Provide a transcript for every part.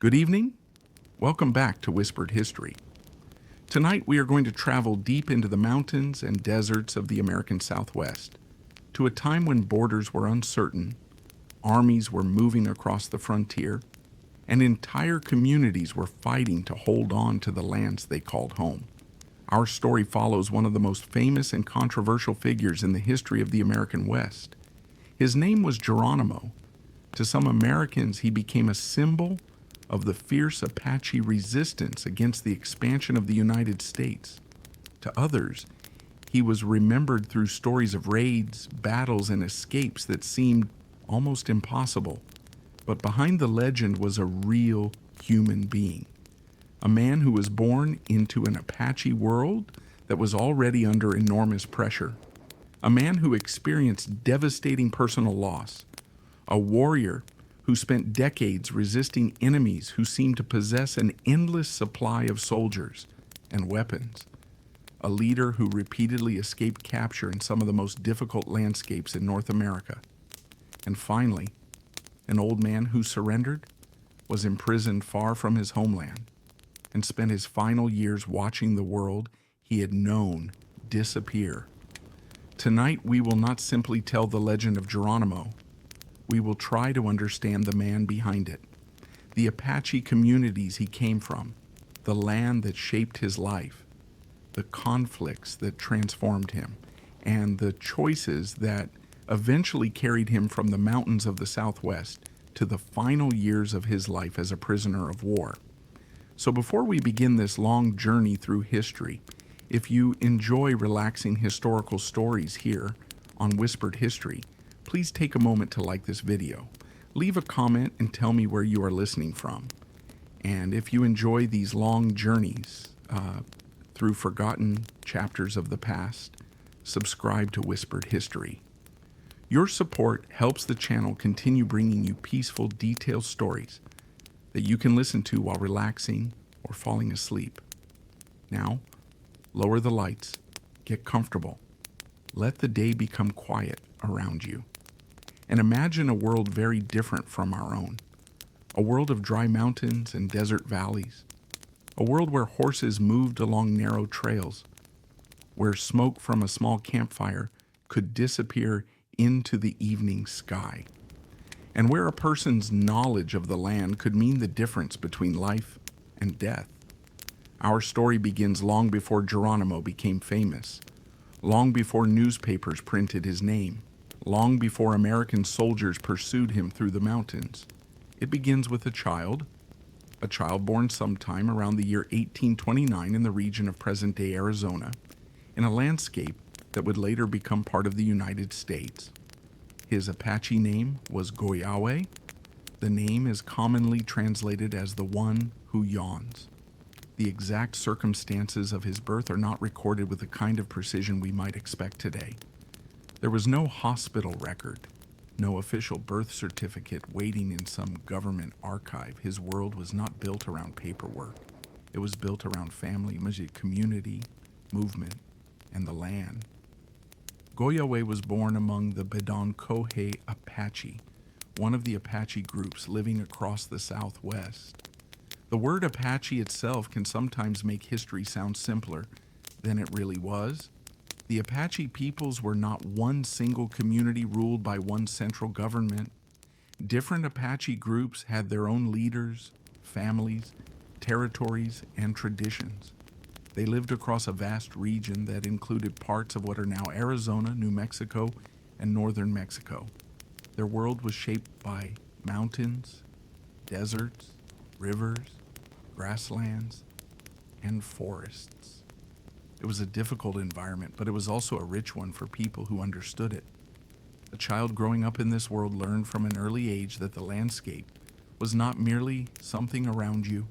Good evening. Welcome back to Whispered History. Tonight we are going to travel deep into the mountains and deserts of the American Southwest, to a time when borders were uncertain, armies were moving across the frontier, and entire communities were fighting to hold on to the lands they called home. Our story follows one of the most famous and controversial figures in the history of the American West. His name was Geronimo. To some Americans, he became a symbol of the fierce Apache resistance against the expansion of the United States. To others, he was remembered through stories of raids, battles, and escapes that seemed almost impossible. But behind the legend was a real human being, a man who was born into an Apache world that was already under enormous pressure, a man who experienced devastating personal loss, a warrior who spent decades resisting enemies who seemed to possess an endless supply of soldiers and weapons, a leader who repeatedly escaped capture in some of the most difficult landscapes in North America, and finally, an old man who surrendered, was imprisoned far from his homeland, and spent his final years watching the world he had known disappear. Tonight, we will not simply tell the legend of Geronimo. We will try to understand the man behind it, the Apache communities he came from, the land that shaped his life, the conflicts that transformed him, and the choices that eventually carried him from the mountains of the Southwest to the final years of his life as a prisoner of war. So before we begin this long journey through history, if you enjoy relaxing historical stories here on Whispered History, please take a moment to like this video. Leave a comment and tell me where you are listening from. And if you enjoy these long journeys through forgotten chapters of the past, subscribe to Whispered History. Your support helps the channel continue bringing you peaceful, detailed stories that you can listen to while relaxing or falling asleep. Now, lower the lights, get comfortable, let the day become quiet around you, and imagine a world very different from our own. A world of dry mountains and desert valleys. A world where horses moved along narrow trails, where smoke from a small campfire could disappear into the evening sky, and where a person's knowledge of the land could mean the difference between life and death. Our story begins long before Geronimo became famous, long before newspapers printed his name, long before American soldiers pursued him through the mountains. It begins with a child born sometime around the year 1829 in the region of present-day Arizona, in a landscape that would later become part of the United States. His Apache name was Goyaałé. The name is commonly translated as the one who yawns. The exact circumstances of his birth are not recorded with the kind of precision we might expect today. There was no hospital record, no official birth certificate waiting in some government archive. His world was not built around paperwork. It was built around family, community, movement, and the land. Goyaałé was born among the Bedonkohe Apache, one of the Apache groups living across the Southwest. The word Apache itself can sometimes make history sound simpler than it really was. The Apache peoples were not one single community ruled by one central government. Different Apache groups had their own leaders, families, territories, and traditions. They lived across a vast region that included parts of what are now Arizona, New Mexico, and northern Mexico. Their world was shaped by mountains, deserts, rivers, grasslands, and forests. It was a difficult environment, but it was also a rich one for people who understood it. A child growing up in this world learned from an early age that the landscape was not merely something around you.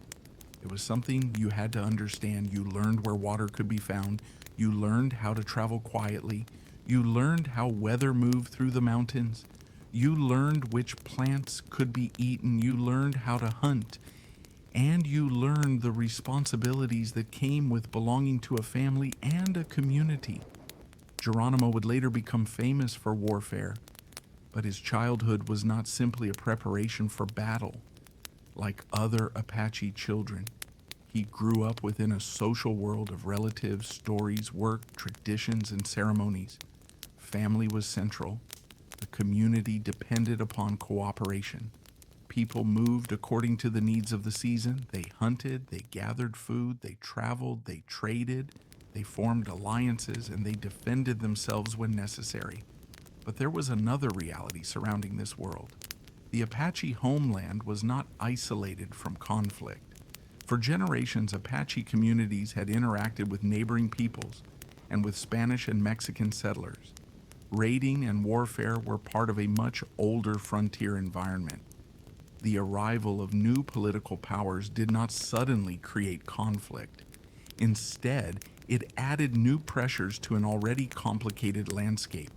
It was something you had to understand. You learned where water could be found. You learned how to travel quietly. You learned how weather moved through the mountains. You learned which plants could be eaten. You learned how to hunt. And you learned the responsibilities that came with belonging to a family and a community. Geronimo would later become famous for warfare, but his childhood was not simply a preparation for battle. Like other Apache children, he grew up within a social world of relatives, stories, work, traditions, and ceremonies. Family was central. The community depended upon cooperation. People moved according to the needs of the season. They hunted, they gathered food, they traveled, they traded, they formed alliances, and they defended themselves when necessary. But there was another reality surrounding this world. The Apache homeland was not isolated from conflict. For generations, Apache communities had interacted with neighboring peoples and with Spanish and Mexican settlers. Raiding and warfare were part of a much older frontier environment. The arrival of new political powers did not suddenly create conflict. Instead, it added new pressures to an already complicated landscape.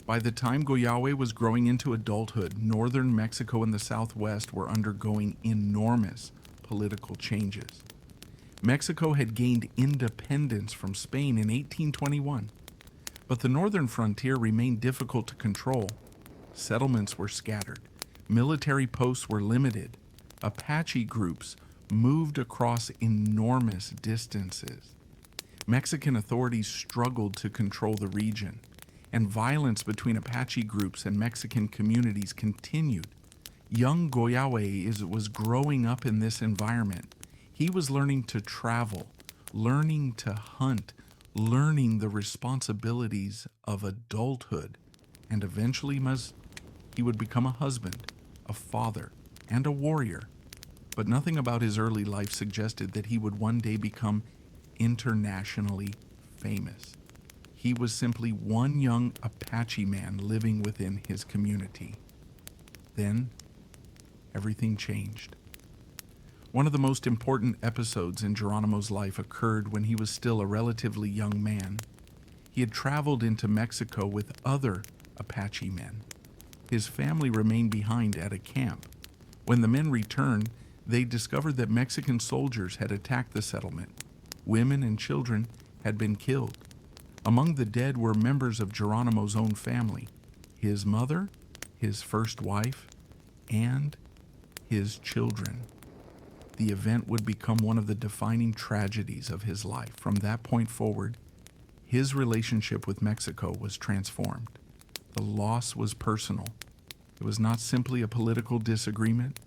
By the time Goyaałé was growing into adulthood, northern Mexico and the Southwest were undergoing enormous political changes. Mexico had gained independence from Spain in 1821, but the northern frontier remained difficult to control. Settlements were scattered, military posts were limited, Apache groups moved across enormous distances. Mexican authorities struggled to control the region, and violence between Apache groups and Mexican communities continued. Young Goyaałé was growing up in this environment. He was learning to travel, learning to hunt, learning the responsibilities of adulthood, and eventually he would become a husband, a father, and a warrior. But nothing about his early life suggested that he would one day become internationally famous. He was simply one young Apache man living within his community. Then, everything changed. One of the most important episodes in Geronimo's life occurred when he was still a relatively young man. He had traveled into Mexico with other Apache men. His family remained behind at a camp. When the men returned, they discovered that Mexican soldiers had attacked the settlement. Women and children had been killed. Among the dead were members of Geronimo's own family, his mother, his first wife, and his children. The event would become one of the defining tragedies of his life. From that point forward, his relationship with Mexico was transformed. The loss was personal. It was not simply a political disagreement.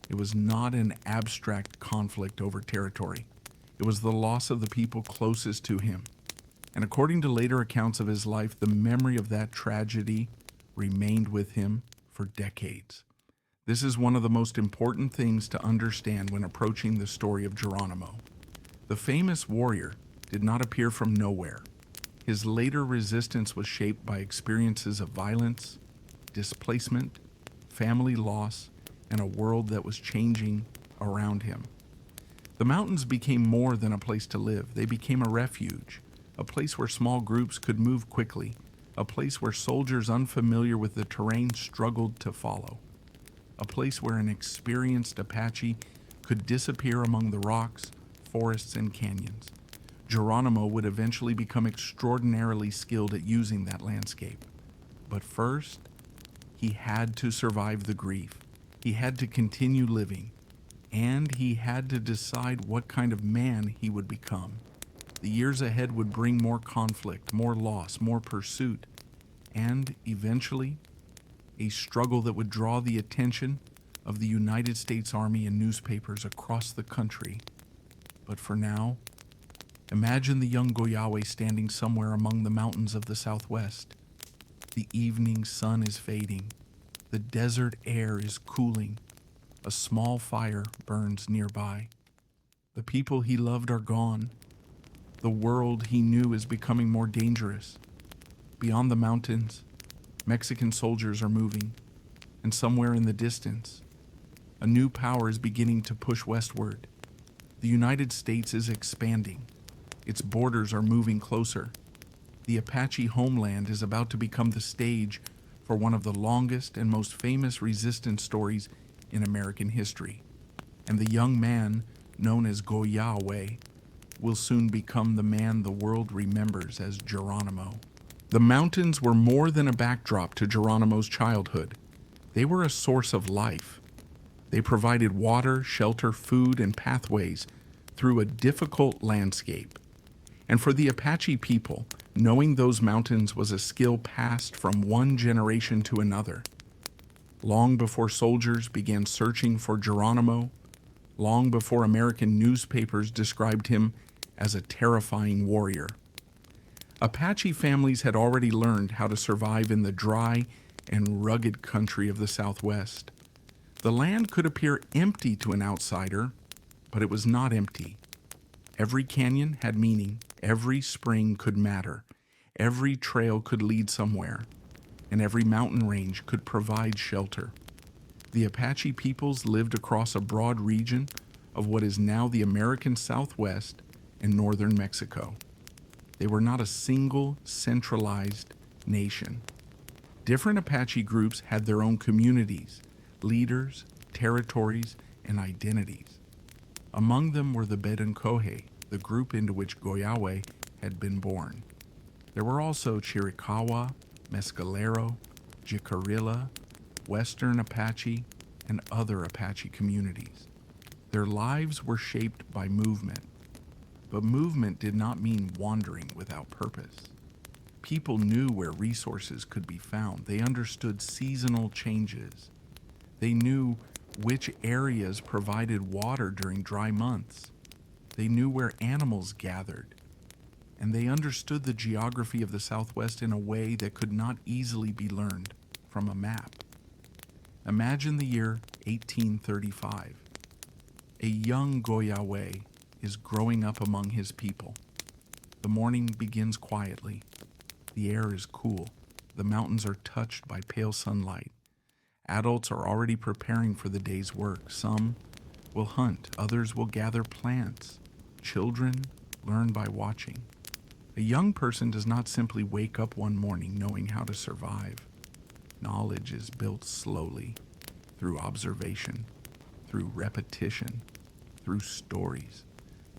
It was not an abstract conflict over territory. It was the loss of the people closest to him. And according to later accounts of his life, the memory of that tragedy remained with him for decades. This is one of the most important things to understand when approaching the story of Geronimo. The famous warrior did not appear from nowhere. His later resistance was shaped by experiences of violence, displacement, family loss, and a world that was changing around him. The mountains became more than a place to live. They became a refuge, a place where small groups could move quickly, a place where soldiers unfamiliar with the terrain struggled to follow, a place where an experienced Apache could disappear among the rocks, forests, and canyons. Geronimo would eventually become extraordinarily skilled at using that landscape. But first, he had to survive the grief. He had to continue living, and he had to decide what kind of man he would become. The years ahead would bring more conflict, more loss, more pursuit, and eventually, a struggle that would draw the attention of the United States Army and newspapers across the country. But for now, imagine the young Goyaałé standing somewhere among the mountains of the Southwest. The evening sun is fading. The desert air is cooling. A small fire burns nearby. The people he loved are gone. The world he knew is becoming more dangerous. Beyond the mountains, Mexican soldiers are moving, and somewhere in the distance, a new power is beginning to push westward. The United States is expanding. Its borders are moving closer. The Apache homeland is about to become the stage for one of the longest and most famous resistance stories in American history. And the young man, known as Goyaałé, will soon become the man the world remembers as Geronimo. The mountains were more than a backdrop to Geronimo's childhood. They were a source of life. They provided water, shelter, food, and pathways through a difficult landscape. And for the Apache people, knowing those mountains was a skill passed from one generation to another. Long before soldiers began searching for Geronimo, long before American newspapers described him as a terrifying warrior, Apache families had already learned how to survive in the dry and rugged country of the Southwest. The land could appear empty to an outsider, but it was not empty. Every canyon had meaning, every spring could matter, every trail could lead somewhere, and every mountain range could provide shelter. The Apache peoples lived across a broad region of what is now the American Southwest and northern Mexico. They were not a single, centralized nation. Different Apache groups had their own communities, leaders, territories, and identities. Among them were the Bedonkohe, the group into which Goyaałé had been born. There were also Chiricahua, Mescalero, Jicarilla, Western Apache, and other Apache communities. Their lives were shaped by movement, but movement did not mean wandering without purpose. People knew where resources could be found. They understood seasonal changes. They knew which areas provided water during dry months. They knew where animals gathered. And they understood the geography of the Southwest in a way that could not easily be learned from a map. Imagine the year 1835. A young Goyaałé is growing up among his people. The morning begins quietly. The air is cool. The mountains are touched by pale sunlight. Adults are already preparing for the day's work. Some will hunt, others will gather plants. Children learn by watching. A young person does not simply wake up one morning knowing how to survive. Knowledge is built slowly, through observation, through repetition, through stories,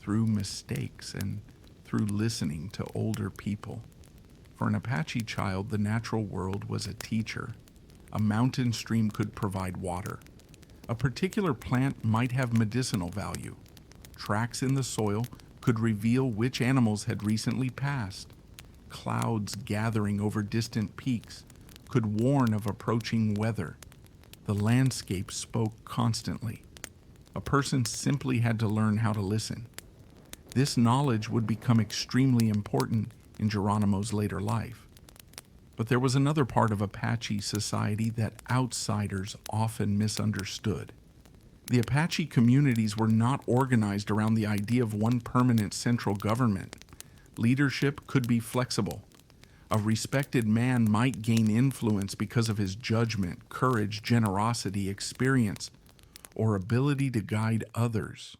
through mistakes, and through listening to older people. For an Apache child, the natural world was a teacher. A mountain stream could provide water. A particular plant might have medicinal value. Tracks in the soil could reveal which animals had recently passed. Clouds gathering over distant peaks could warn of approaching weather. The landscape spoke constantly. A person simply had to learn how to listen. This knowledge would become extremely important in Geronimo's later life. But there was another part of Apache society that outsiders often misunderstood. The Apache communities were not organized around the idea of one permanent central government. Leadership could be flexible. A respected man might gain influence because of his judgment, courage, generosity, experience, or ability to guide others.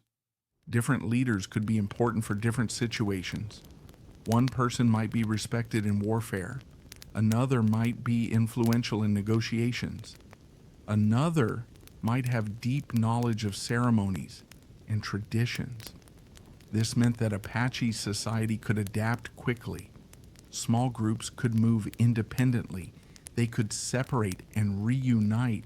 Different leaders could be important for different situations. One person might be respected in warfare. Another might be influential in negotiations. Another might have deep knowledge of ceremonies and traditions. This meant that Apache society could adapt quickly. Small groups could move independently. They could separate and reunite.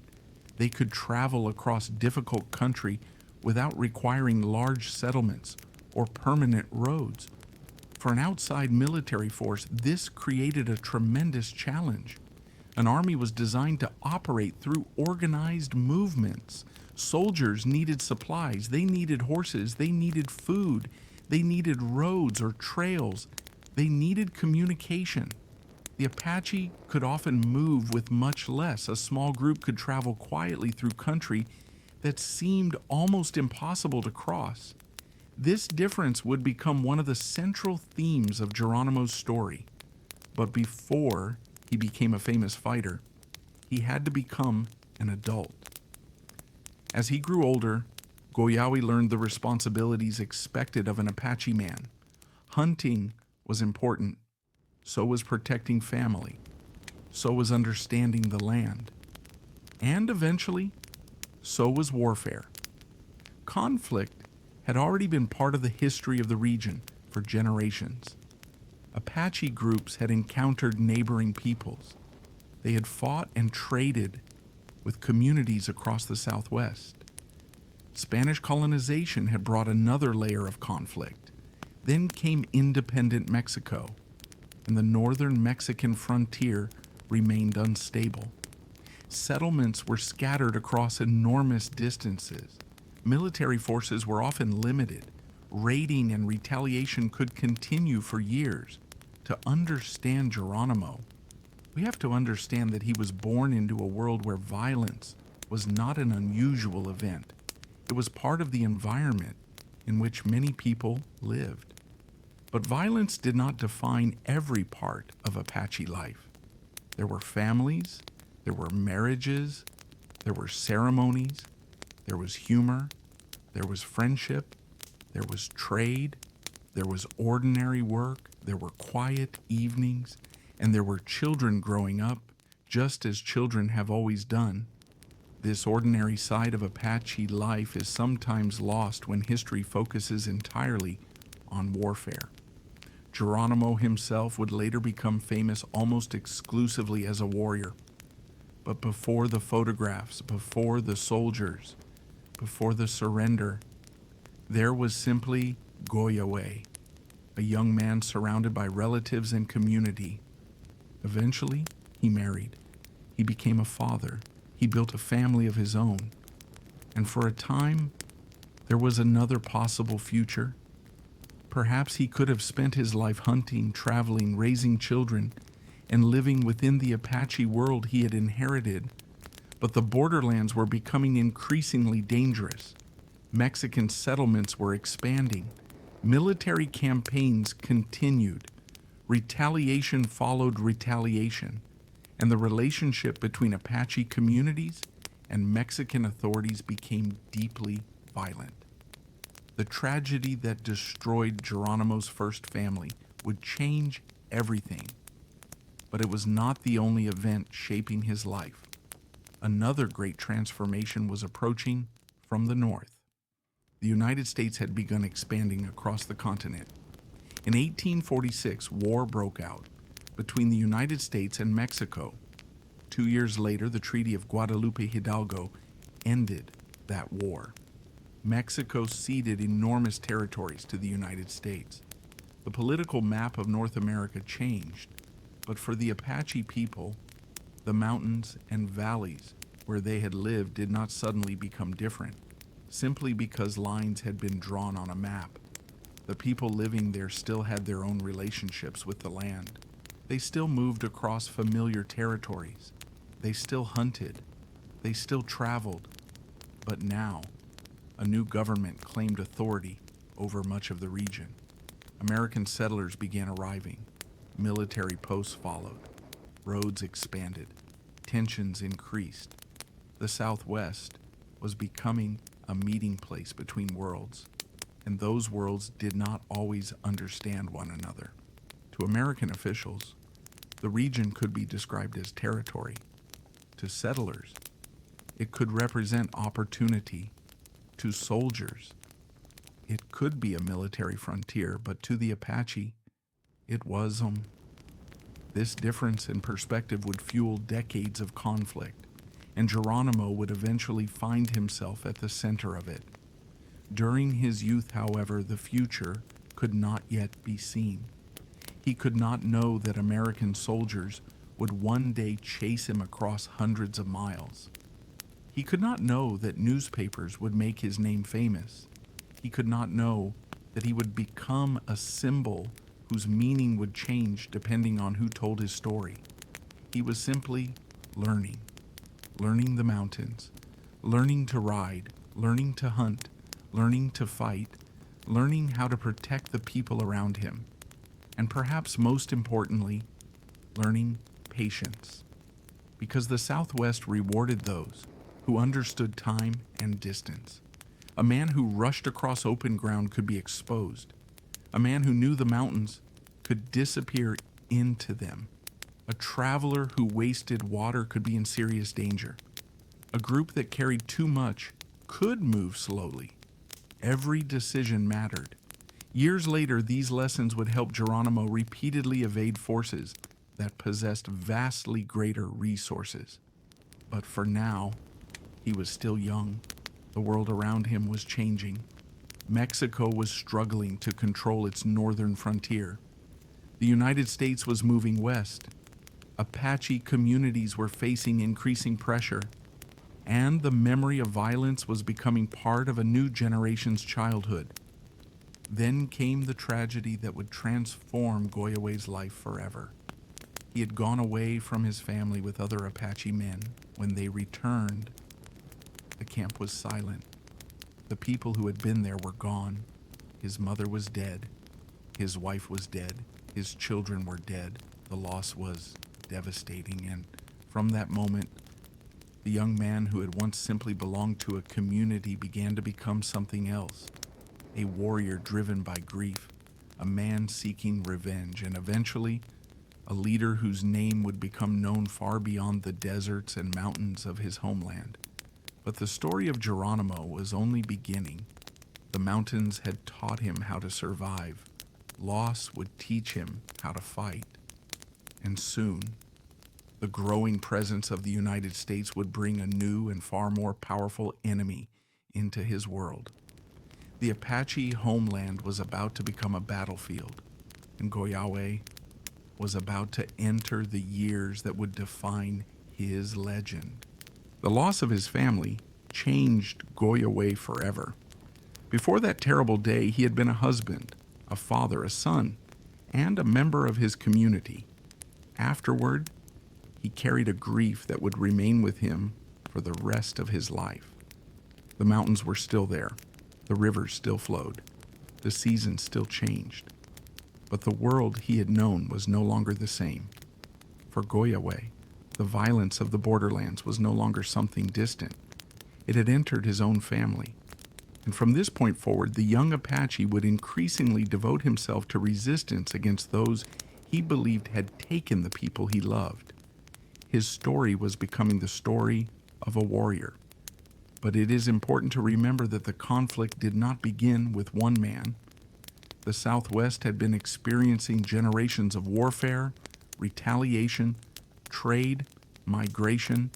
They could travel across difficult country without requiring large settlements or permanent roads. For an outside military force, this created a tremendous challenge. An army was designed to operate through organized movements. Soldiers needed supplies, they needed horses, they needed food, they needed roads or trails, they needed communication. The Apache could often move with much less. A small group could travel quietly through country that seemed almost impossible to cross. This difference would become one of the central themes of Geronimo's story. But before he became a famous fighter, he had to become an adult. As he grew older, Goyaałé learned the responsibilities expected of an Apache man. Hunting was important. So was protecting family. So was understanding the land. And eventually, so was warfare. Conflict had already been part of the history of the region for generations. Apache groups had encountered neighboring peoples. They had fought and traded with communities across the Southwest. Spanish colonization had brought another layer of conflict. Then came independent Mexico, and the northern Mexican frontier remained unstable. Settlements were scattered across enormous distances. Military forces were often limited. Raiding and retaliation could continue for years. To understand Geronimo, we have to understand that he was born into a world where violence was not an unusual event. It was part of the environment in which many people lived. But violence did not define every part of Apache life. There were families, there were marriages, there were ceremonies, there was humor, there was friendship, there was trade, there was ordinary work, there were quiet evenings, and there were children growing up, just as children have always done. This ordinary side of Apache life is sometimes lost when history focuses entirely on warfare. Geronimo himself would later become famous almost exclusively as a warrior. But before the photographs, before the soldiers, before the surrender, there was simply Goyaałé, a young man surrounded by relatives and community. Eventually, he married. He became a father. He built a family of his own. And for a time, there was another possible future. Perhaps he could have spent his life hunting, traveling, raising children, and living within the Apache world he had inherited. But the borderlands were becoming increasingly dangerous. Mexican settlements were expanding. Military campaigns continued. Retaliation followed retaliation, and the relationship between Apache communities and Mexican authorities became deeply violent. The tragedy that destroyed Geronimo's first family would change everything. But it was not the only event shaping his life. Another great transformation was approaching from the north. The United States had begun expanding across the continent. In 1846, war broke out between the United States and Mexico. 2 years later, the Treaty of Guadalupe Hidalgo ended that war. Mexico ceded enormous territories to the United States. The political map of North America changed, but for the Apache people, the mountains and valleys where they had lived did not suddenly become different, simply because lines had been drawn on a map. The people living there still had their own relationships with the land. They still moved across familiar territories. They still hunted. They still traveled. But now, a new government claimed authority over much of the region. American settlers began arriving. Military posts followed. Roads expanded. Tensions increased. The Southwest was becoming a meeting place between worlds, and those worlds did not always understand one another. To American officials, the region could be described as territory. To settlers, it could represent opportunity. To soldiers, it could be a military frontier, but to the Apache, it was This difference in perspective would fuel decades of conflict, and Geronimo would eventually find himself at the center of it. During his youth, however, the future could not yet be seen. He could not know that American soldiers would one day chase him across hundreds of miles. He could not know that newspapers would make his name famous. He could not know that he would become a symbol whose meaning would change depending on who told his story. He was simply learning the mountains, learning to ride, learning to hunt, learning to fight, learning how to protect the people around him, and perhaps most importantly, learning patience. Because the Southwest rewarded those who understood time and distance. A man who rushed across open ground could be exposed. A man who knew the mountains could disappear into them. A traveler who wasted water could be in serious danger. A group that carried too much could move slowly. Every decision mattered. Years later, these lessons would help Geronimo repeatedly evade forces that possessed vastly greater resources. But for now, he was still young. The world around him was changing. Mexico was struggling to control its northern frontier. The United States was moving west. Apache communities were facing increasing pressure, and the memory of violence was becoming part of a new generation's childhood. Then came the tragedy that would transform Goyawaé's life forever. He had gone away from his family with other Apache men. When they returned, the camp was silent. The people who had been there were gone. His mother was dead. His wife was dead. His children were dead. The loss was devastating, and from that moment, the young man who had once simply belonged to a community began to become something else. A warrior driven by grief, a man seeking revenge, and eventually, a leader whose name would become known far beyond the deserts and mountains of his homeland. But the story of Geronimo was only beginning. The mountains had taught him how to survive. Loss would teach him how to fight. And soon, the growing presence of the United States would bring a new and far more powerful enemy into his world. The Apache homeland was about to become a battlefield, and Goyaałé was about to enter the years that would define his legend. The loss of his family changed Goyaałé forever. Before that terrible day, he had been a husband, a father, a son, and a member of his community. Afterward, he carried a grief that would remain with him for the rest of his life. The mountains were still there. The rivers still flowed. The seasons still changed. But the world he had known was no longer the same. For Goyaałé, the violence of the borderlands was no longer something distant. It had entered his own family. And from this point forward, the young Apache would increasingly devote himself to resistance against those he believed had taken the people he loved. His story was becoming the story of a warrior. But it is important to remember that the conflict did not begin with one man. The Southwest had been experiencing generations of warfare, retaliation, trade, migration,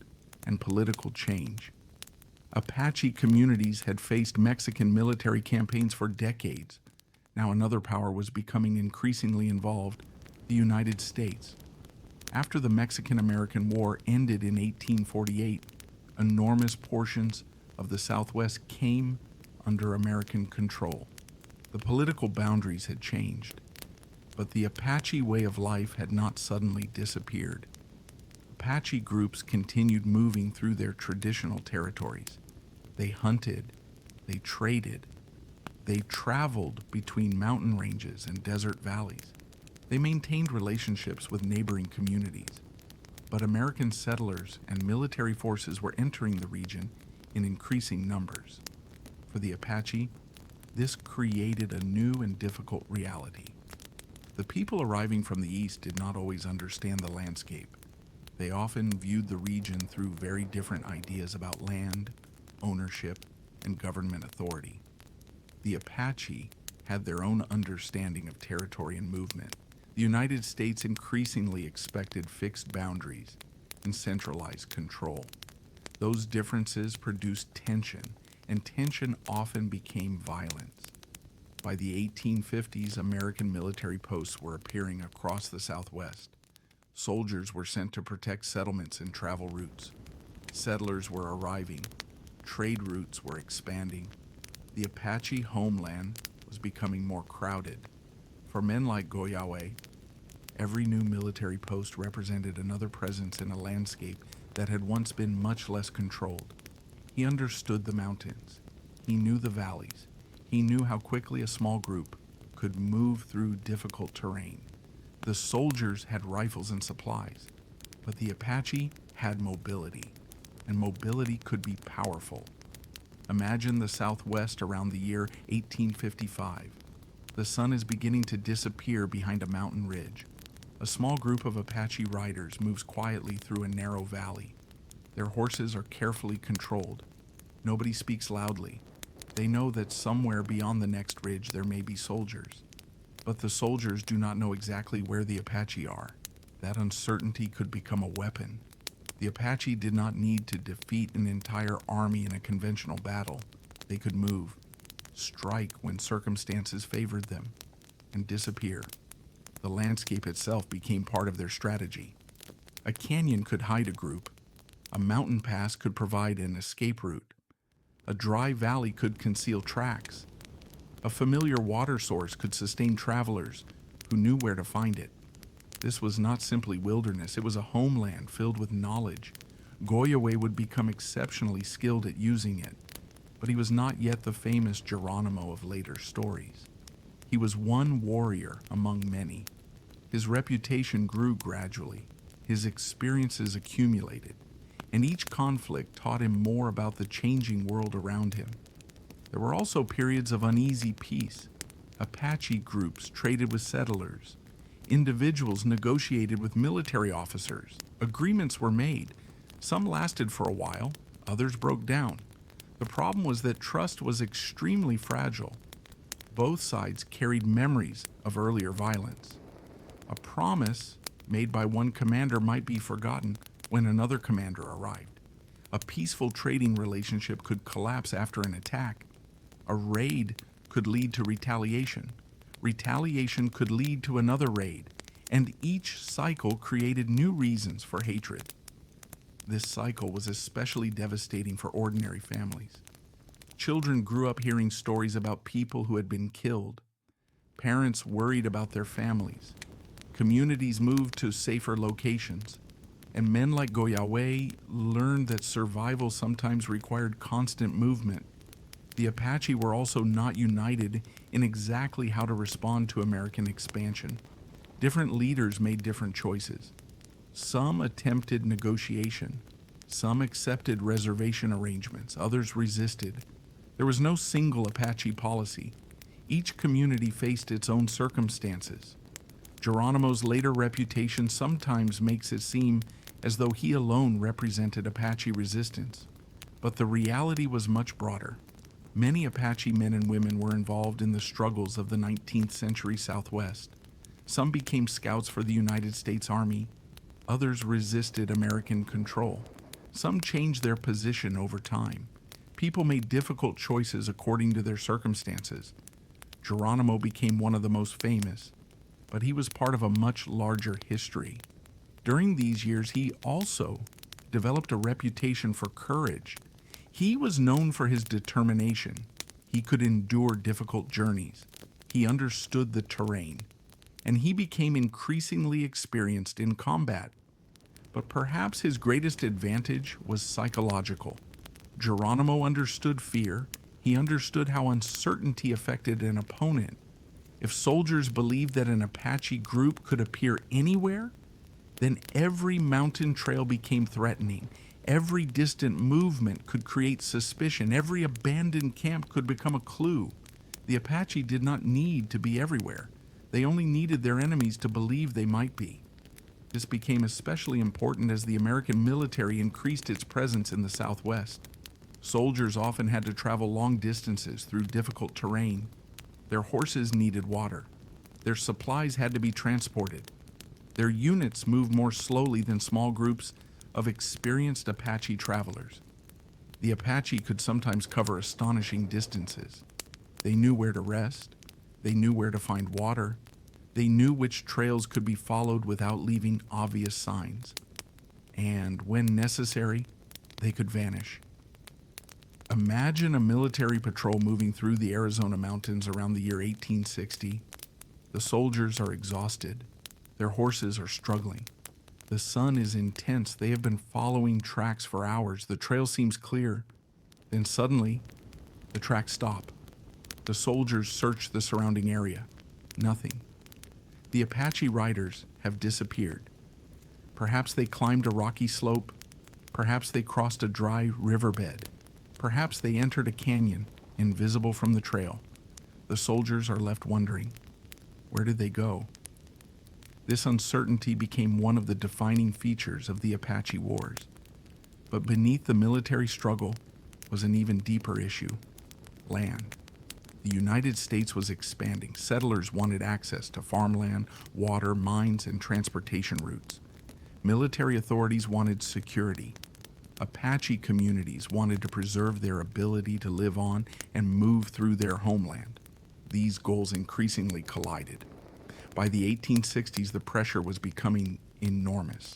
and political change. Apache communities had faced Mexican military campaigns for decades. Now another power was becoming increasingly involved, the United States. After the Mexican-American War ended in 1848, enormous portions of the Southwest came under American control. The political boundaries had changed, but the Apache way of life had not suddenly disappeared. Apache groups continued moving through their traditional territories. They hunted, they traded, they traveled between mountain ranges and desert valleys. They maintained relationships with neighboring communities. But American settlers and military forces were entering the region in increasing numbers. For the Apache, this created a new and difficult reality. The people arriving from the east did not always understand the landscape. They often viewed the region through very different ideas about land, ownership, and government authority. The Apache had their own understanding of territory and movement. The United States increasingly expected fixed boundaries and centralized control. Those differences produced tension, and tension often became violence. By the 1850s, American military posts were appearing across the Southwest. Soldiers were sent to protect settlements and travel routes. Settlers were arriving. Trade routes were expanding. The Apache homeland was becoming more crowded. For men like Goyaałé, every new military post represented another presence in a landscape that had once been much less controlled. He understood the mountains. He knew the valleys. He knew how quickly a small group could move through difficult terrain. The soldiers had rifles and supplies, but the Apache had mobility, and mobility could be powerful. Imagine the Southwest around the year 1855. The sun is beginning to disappear behind a mountain ridge. A small group of Apache riders moves quietly through a narrow valley. Their horses are carefully controlled. Nobody speaks loudly. They know that somewhere beyond the next ridge there may be soldiers. But the soldiers do not know exactly where the Apache are. That uncertainty could become a weapon. The Apache did not need to defeat an entire army in a conventional battle. They could move, strike when circumstances favored them, and disappear. The landscape itself became part of their strategy. A canyon could hide a group. A mountain pass could provide an escape route. A dry valley could conceal tracks. A familiar water source could sustain travelers who knew where to find it. This was not simply wilderness, it was a homeland filled with knowledge. Goyaałé would become exceptionally skilled at using it, but he was not yet the famous Geronimo of later stories. He was one warrior among many. His reputation grew gradually, his experiences accumulated, and each conflict taught him more about the changing world around him. There were also periods of uneasy peace. Apache groups traded with settlers. Individuals negotiated with military officers. Agreements were made. Some lasted for a while, others broke down. The problem was that trust was extremely fragile. Both sides carried memories of earlier violence. A promise made by one commander might be forgotten when another commander arrived. A peaceful trading relationship could collapse after an attack. A raid could lead to retaliation. Retaliation could lead to another raid, and each cycle created new reasons for hatred. This cycle was especially devastating for ordinary families. Children grew up hearing stories about people who had been killed. Parents worried about their families. Communities moved to safer locations. And men like Goyaałé learned that survival sometimes required constant movement. The Apache were also not united in exactly how to respond to American expansion. Different leaders made different choices. Some attempted negotiation. Some accepted reservation arrangements. Others resisted. There was no single Apache policy. Each community faced its own circumstances. Geronimo's later reputation sometimes makes it seem as though he alone represented Apache resistance. But the reality was much broader. Many Apache men and women were involved in the struggles of the 19th century Southwest. Some became scouts for the United States Army. Others resisted American control. Some changed their position over time. People made difficult choices according to their circumstances. Geronimo became one of the most famous, but he was part of a much larger history. During these years, he also developed a reputation for courage. He was known for his determination. He could endure difficult journeys. He understood the terrain, and he became increasingly experienced in combat. But perhaps his greatest advantage was psychological. Geronimo understood fear. He understood how uncertainty affected an opponent. If soldiers believed that an Apache group could appear anywhere, then every mountain trail became threatening. Every distant movement could create suspicion. Every abandoned camp could become a clue. The Apache did not need to be everywhere. They only needed their enemies to believe they might be. This became especially important as the American military increased its presence in the Southwest. Soldiers often had to travel long distances through difficult terrain. Their horses needed water. Their supplies had to be transported. Their units moved more slowly than small groups of experienced Apache travelers. The Apache could sometimes cover astonishing distances. They knew where to rest. They knew where to find water. They knew which trails could be followed without leaving obvious signs. And when necessary, they could vanish. Imagine a military patrol moving through the Arizona mountains around the year 1860. The soldiers are exhausted. Their horses are struggling. The sun is intense. They have been following tracks for hours. The trail seems clear. Then suddenly, the tracks stop. The soldiers search the surrounding area. Nothing. The Apache riders have disappeared. Perhaps they climbed a rocky slope. Perhaps they crossed a dry riverbed. Perhaps they entered a canyon, invisible from the trail. The soldiers are left wondering, where did they go? This uncertainty became one of the defining features of the Apache Wars. But beneath the military struggle was an even deeper issue: land. The United States was expanding. Settlers wanted access to farmland, water, mines, and transportation routes. Military authorities wanted security. Apache communities wanted to preserve their ability to live on and move through their homeland. These goals increasingly collided. By the 1860s, the pressure was becoming enormous.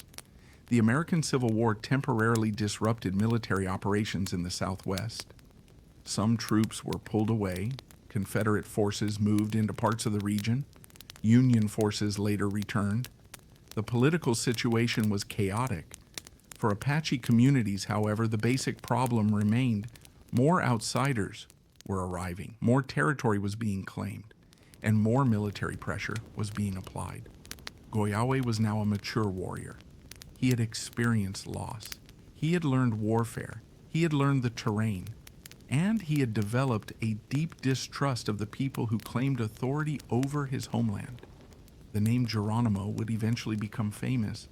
The American Civil War temporarily disrupted military operations in the Southwest. Some troops were pulled away, Confederate forces moved into parts of the region, Union forces later returned. The political situation was chaotic. For Apache communities, however, the basic problem remained. More outsiders were arriving, more territory was being claimed, and more military pressure was being applied. Goyaałé was now a mature warrior. He had experienced loss. He had learned warfare. He had learned the terrain. And he had developed a deep distrust of the people who claimed authority over his homeland. The name Geronimo would eventually become famous,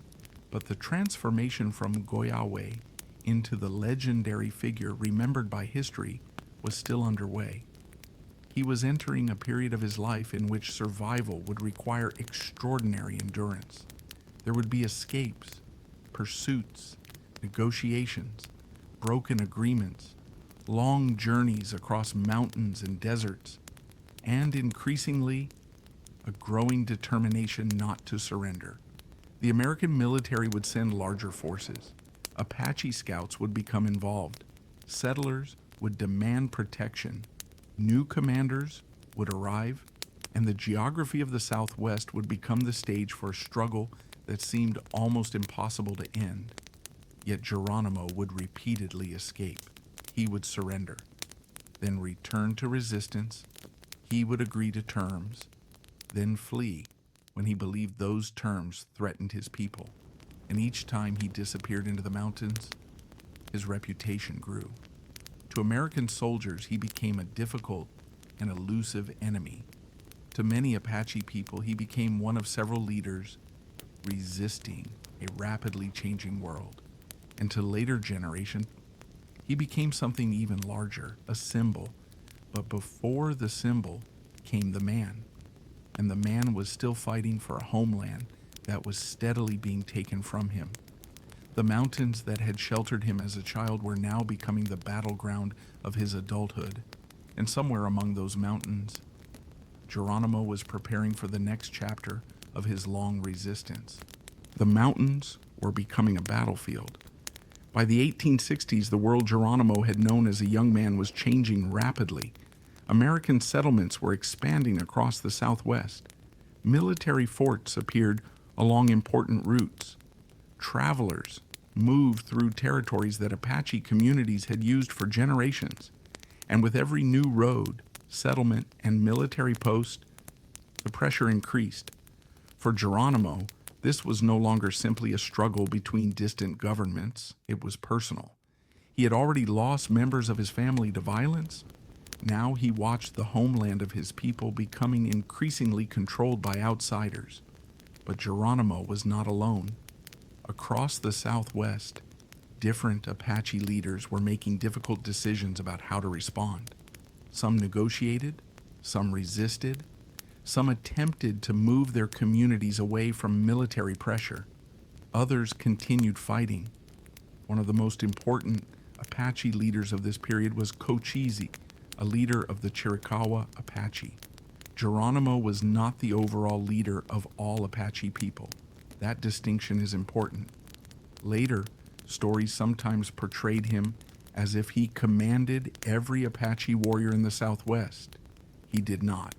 but the transformation from Goyaałé into the legendary figure remembered by history was still underway. He was entering a period of his life in which survival would require extraordinary endurance. There would be escapes, pursuits, negotiations, broken agreements, long journeys across mountains and deserts, and increasingly, a growing determination not to surrender. The American military would send larger forces. Apache scouts would become involved. Settlers would demand protection. New commanders would arrive, and the geography of the Southwest would become the stage for a struggle that seemed almost impossible to end. Yet Geronimo would repeatedly escape. He would surrender, then return to resistance. He would agree to terms, then flee when he believed those terms threatened his people. And each time he disappeared into the mountains, his reputation grew. To American soldiers, he became a difficult and elusive enemy. To many Apache people, he became one of several leaders resisting a rapidly changing world. And to later generations, he became something even larger, a symbol. But before the symbol came the man. And the man was still fighting for a homeland that was steadily being taken from him. The mountains that had sheltered him as a child were now becoming the battleground of his adulthood. And somewhere among those mountains, Geronimo was preparing for the next chapter of his long resistance. The mountains were becoming a battlefield. By the 1860s, the world Geronimo had known as a young man was changing rapidly. American settlements were expanding across the Southwest. Military forts appeared along important routes. Travelers moved through territories that Apache communities had used for generations. And with every new road, settlement, and military post, the pressure increased. For Geronimo, this was no longer simply a struggle between distant governments. It was personal. He had already lost members of his family to violence. Now he watched the homeland of his people becoming increasingly controlled by outsiders. But Geronimo was not alone. Across the Southwest, different Apache leaders were making difficult decisions about how to respond. Some negotiated, some resisted, some attempted to move their communities away from military pressure. Others continued fighting. One of the most important Apache leaders of this period was Cochise, a leader of the Chiricahua Apache. Geronimo was not the overall leader of all Apache people. That distinction is important. Later, stories sometimes portrayed him as if he commanded every Apache warrior in the Southwest. He did not.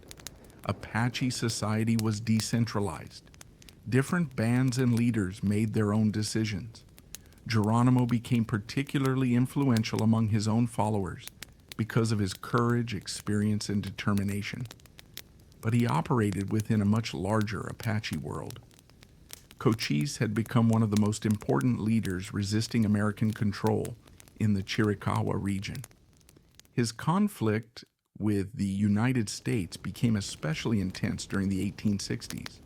Apache society was decentralized. Different bands and leaders made their own decisions. Geronimo became particularly influential among his own followers because of his courage, experience, and determination. But he operated within a much larger Apache world. Cochise had become one of the most important leaders resisting American control in the Chiricahua region. His conflict with the United States became especially intense during the 1860s.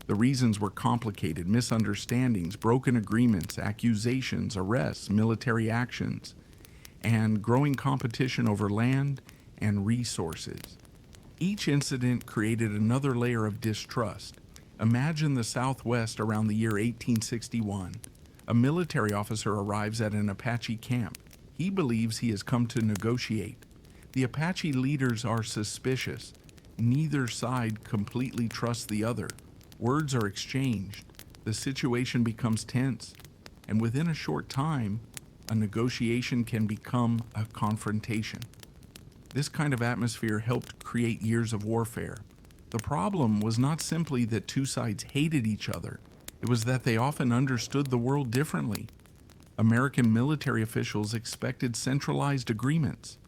The reasons were complicated: misunderstandings, broken agreements, accusations, arrests, military actions, and growing competition over land and resources. Each incident created another layer of distrust. Imagine the Southwest around the year 1861. A military officer arrives at an Apache camp. He believes he has come to negotiate. The Apache leaders are suspicious. Neither side completely trusts the other. Words are exchanged. The situation becomes tense. And within a short time, a negotiation can become a confrontation. This kind of atmosphere helped create years of warfare. The problem was not simply that two sides hated each other. It was that they often understood the world differently. American military officials expected centralized agreements.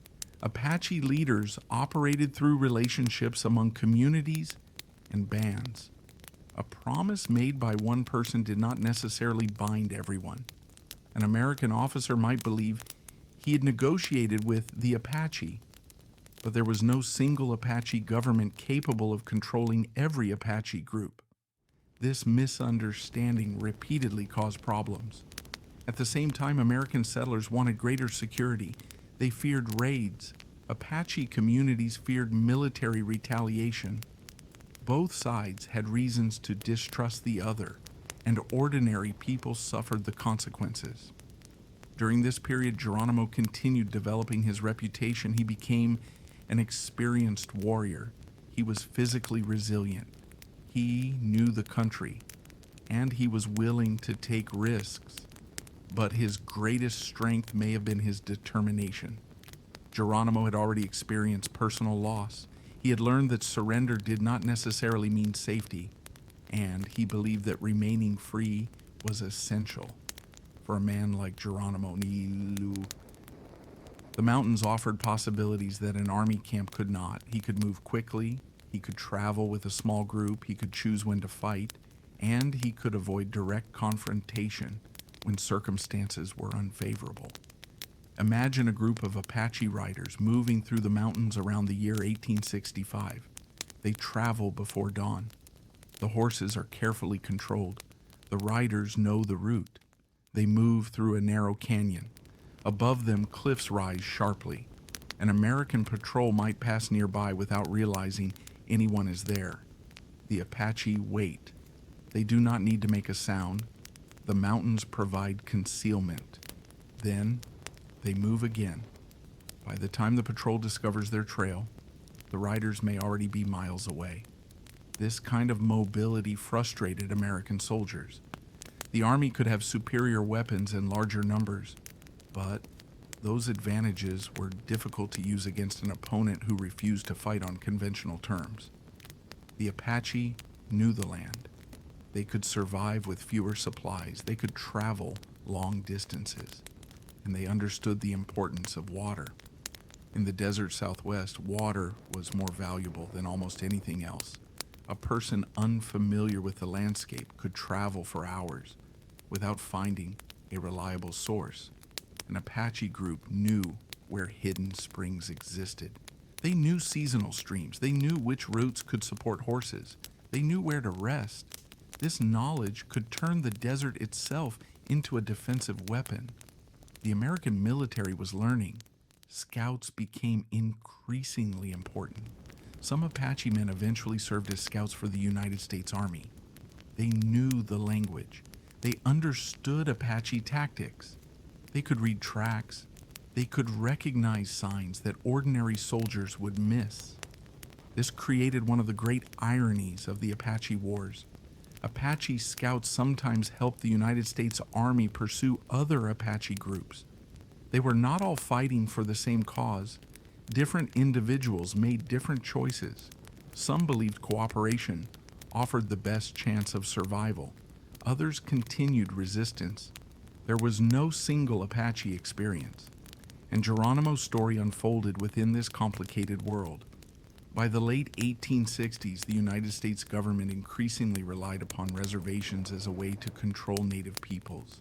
Apache leaders operated through relationships among communities and bands. A promise made by one person did not necessarily bind everyone. An American officer might believe he had negotiated with the Apache, but there was no single Apache government capable of controlling every Apache group. This misunderstanding repeatedly caused problems. At the same time, American settlers wanted greater security. They feared raids. Apache communities feared military retaliation. Both sides had reasons to distrust the other, and ordinary people suffered the consequences. During this period, Geronimo continued developing his reputation. He became an experienced warrior. He was physically resilient. He knew the country, and he was willing to take risks. But his greatest strength may have been his determination. Geronimo had already experienced personal loss. He had learned that surrender did not necessarily mean safety, and he believed that remaining free was essential for a man like Geronimo Nilu. The mountains offered possibilities that an army camp could not. He could move quickly, he could travel with a small group, he could choose when to fight, and he could avoid direct confrontation when circumstances were unfavorable. Imagine a group of Apache riders moving through the mountains around the year 1865. They travel before dawn. The horses are carefully controlled. The riders know the route. They move through a narrow canyon. Above them, cliffs rise sharply. An American patrol might pass nearby without realizing anyone is there. The Apache wait. They do not need to make a sound. The mountains provide concealment. Then, they move again. By the time the patrol discovers their trail, the riders may already be miles away. This kind of mobility frustrated American soldiers. The army could have superior weapons and larger numbers, but those advantages were difficult to use against an opponent who refused to fight on conventional terms. The Apache knew the land. They could survive with fewer supplies. They could travel long distances, and they understood the importance of water. In the desert Southwest, water was more valuable than almost anything else. A person unfamiliar with the landscape could travel for hours without finding a reliable source. An Apache group knew where hidden springs existed. They knew seasonal streams. They knew which routes could support horses. They knew where to rest. This knowledge could turn the desert itself into a defensive weapon. The American military was learning. Scouts became increasingly important. Some Apache men eventually served as scouts for the United States Army. They knew the language. They understood Apache tactics. They could read tracks. They could recognize signs that ordinary soldiers would miss. This created one of the great ironies of the Apache Wars. Apache scouts sometimes helped the United States Army pursue other Apache groups. They were not all fighting for the same cause. Different individuals made different choices. Some believed cooperation offered the best chance of survival. Others continued resistance. There was no single Apache experience, and Geronimo's story unfolded within this complicated world. By the late 1860s, the United States government increasingly relied upon reservations as a way to control native peoples.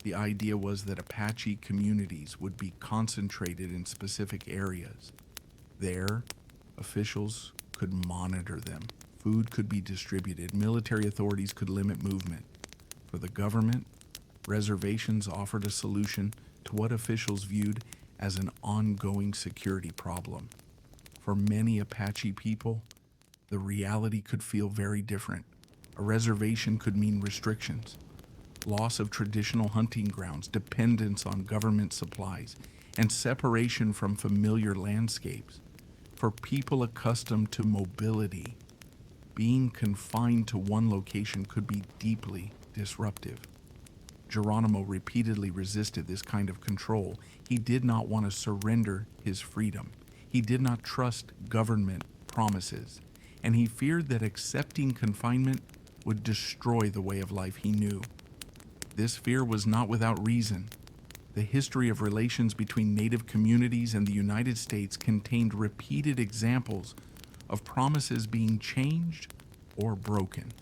The idea was that Apache communities would be concentrated in specific areas. There, officials could monitor them. Food could be distributed. Military authorities could limit movement. For the government, reservations offered a solution to what officials viewed as an ongoing security problem. For many Apache people, the reality could feel very different. A reservation could mean restrictions, loss of traditional hunting grounds, dependence on government supplies, and separation from familiar landscapes. For people accustomed to mobility, being confined to one location could be deeply disruptive. Geronimo repeatedly resisted this kind of control. He did not want to surrender his freedom. He did not trust government promises, and he feared that accepting confinement would destroy the way of life he knew. This fear was not without reason. The history of relations between Native communities and the United States contained repeated examples of promises being changed or broken.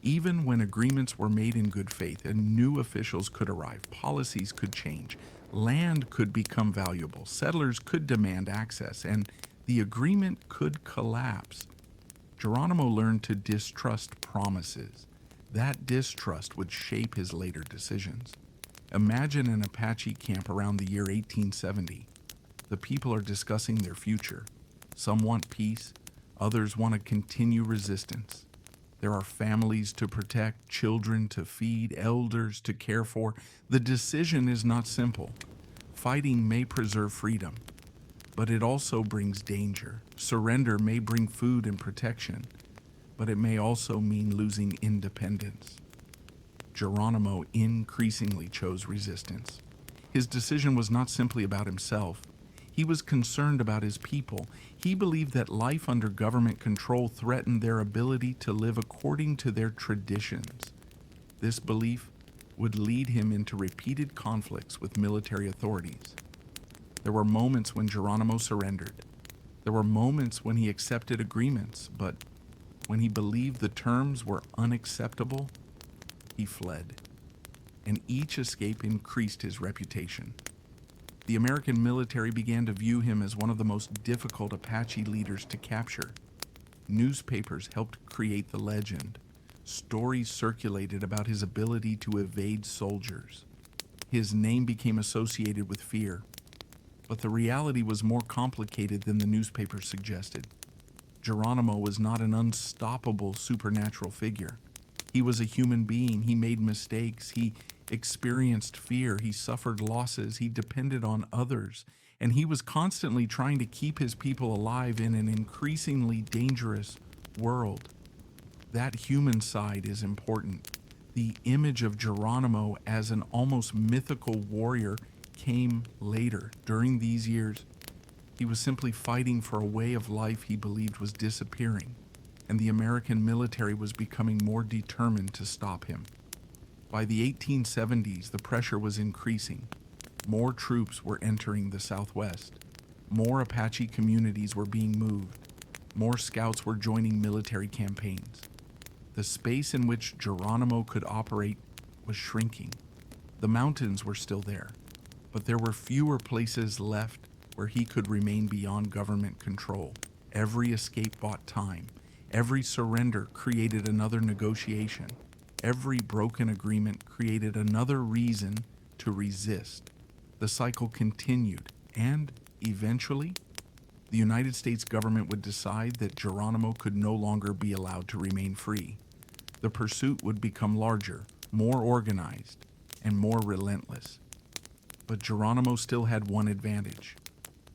Even when agreements were made in good faith and new officials could arrive, policies could change, land could become valuable, settlers could demand access, and the agreement could collapse. Geronimo learned to distrust promises. That distrust would shape his later decisions. Imagine an Apache camp around the year 1870. The people are discussing their future. Some want peace, others want to continue resistance. There are families to protect, children to feed, elders to care for. The decision is not simple. Fighting may preserve freedom, but it also brings danger. Surrender may bring food and protection, but it may also mean losing independence. Geronimo increasingly chose resistance. His decision was not simply about himself. He was concerned about his people. He believed that life under government control threatened their ability to live according to their traditions. This belief would lead him into repeated conflicts with military authorities. There were moments when Geronimo surrendered. There were moments when he accepted agreements, but when he believed the terms were unacceptable, he fled. And each escape increased his reputation. The American military began to view him as one of the most difficult Apache leaders to capture. Newspapers helped create the legend. Stories circulated about his ability to evade soldiers. His name became associated with fear. But the reality was more complicated than the newspapers suggested. Geronimo was not an unstoppable supernatural figure. He was a human being. He made mistakes. He experienced fear. He suffered losses. He depended on others. And he was constantly trying to keep his people alive in an increasingly dangerous world. That human side is important. The image of Geronimo as an almost mythical warrior came later. During these years, he was simply fighting for a way of life he believed was disappearing, and the American military was becoming more determined to stop him. By the 1870s, the pressure was increasing. More troops were entering the Southwest. More Apache communities were being moved. More scouts were joining military campaigns. The space in which Geronimo could operate was shrinking. The mountains were still there, but there were fewer places left where he could remain beyond government control. Every escape bought time. Every surrender created another negotiation. Every broken agreement created another reason to resist. The cycle continued, and eventually, the United States government would decide that Geronimo could no longer be allowed to remain free. The pursuit would become larger, more organized, and more relentless. But Geronimo still had one advantage.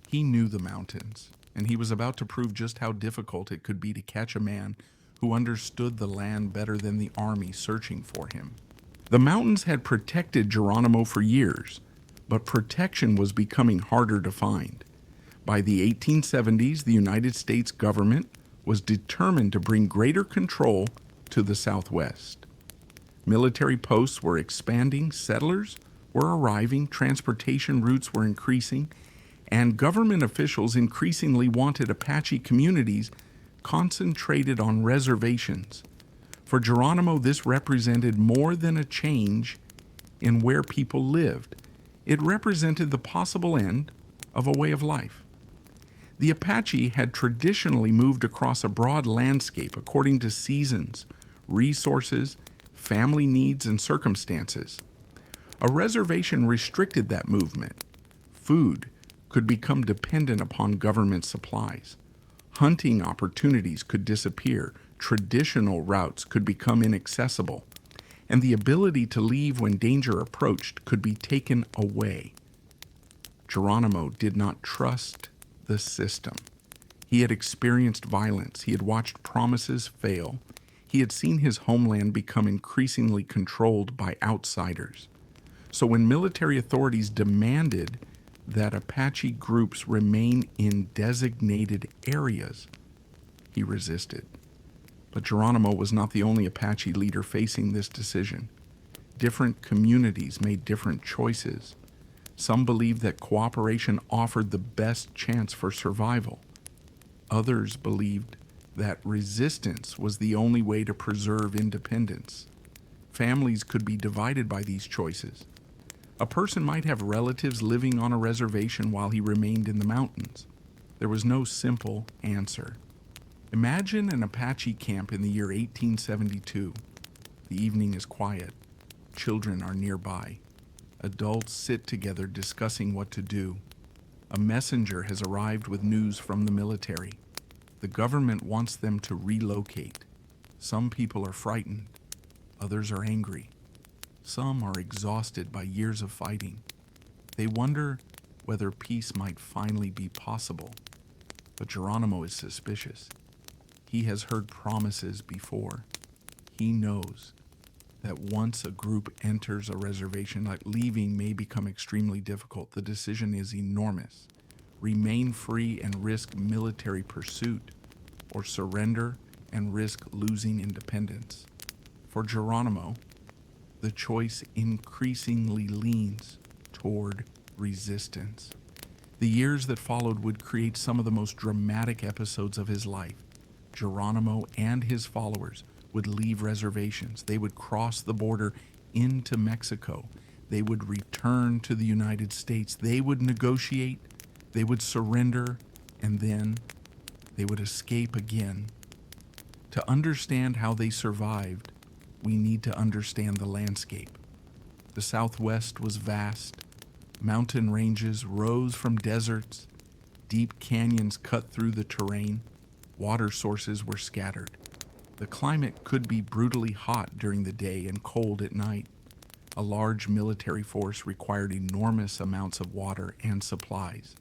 He knew the mountains, and he was about to prove just how difficult it could be to catch a man who understood the land better than the army searching for him. The mountains had protected Geronimo for years, but protection was becoming harder to find. By the 1870s, the United States government was determined to bring greater control to the Southwest. Military posts were expanding, settlers were arriving, transportation routes were increasing, and government officials increasingly wanted Apache communities concentrated on reservations. For Geronimo, this represented more than a change in where people lived. It represented the possible end of a way of life. The Apache had traditionally moved across a broad landscape according to seasons, resources, family needs, and circumstances. A reservation restricted that movement. Food could become dependent upon government supplies. Hunting opportunities could disappear. traditional routes could become inaccessible, and the ability to leave when danger approached could be taken away. Geronimo did not trust the system. He had experienced violence. He had watched promises fail. He had seen his homeland become increasingly controlled by outsiders. So when military authorities demanded that Apache groups remain in designated areas, he resisted. But Geronimo was not the only Apache leader facing this decision. Different communities made different choices. Some believed that cooperation offered the best chance for survival. Others believed that resistance was the only way to preserve independence. Families could be divided by these choices. A person might have relatives living on a reservation while he remained in the mountains. There was no simple answer. Imagine an Apache camp in the year 1872. The evening is quiet. Children are nearby. Adults sit together discussing what to do. A messenger has arrived with news from the military. The government wants them to relocate. Some people are frightened. Others are angry. Some are exhausted by years of fighting. They wonder whether peace might finally be possible. But Geronimo is suspicious. He has heard promises before. He knows that once a group enters a reservation, that leaving may become extremely difficult. The decision is enormous. Remain free and risk military pursuit, or surrender and risk losing independence. For Geronimo, the choice increasingly leans toward resistance. The years that followed would create some of the most dramatic episodes of his life. Geronimo and his followers would leave reservations. They would cross the border into Mexico. They would return to the United States. They would negotiate. They would surrender, and then they would escape again. To understand how they survived, we need to understand the landscape. The Southwest was vast. Mountain ranges rose from deserts. Deep canyons cut through the terrain. Water sources were scattered. The climate could be brutally hot during the day and cold at night. A large military force required enormous amounts of water and supplies.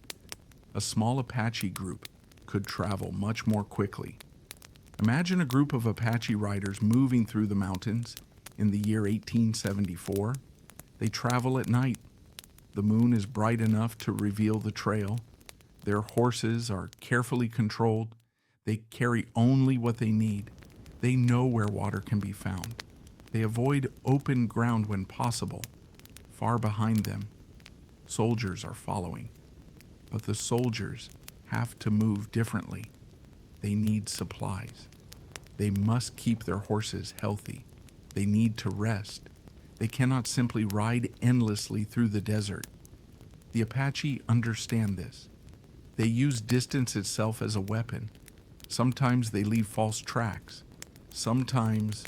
A small Apache group could travel much more quickly. Imagine a group of Apache riders moving through the mountains in the year 1874. They travel at night. The moon is bright enough to reveal the trail. Their horses are carefully controlled. They carry only what they need. They know where water can be found. They avoid open ground when possible. Far behind them, soldiers are following. But the soldiers have to move differently. They need supplies. They must keep their horses healthy. They need to rest. They cannot simply ride endlessly through the desert. The Apache understand this. They use distance itself as a weapon. Sometimes they leave false tracks. Sometimes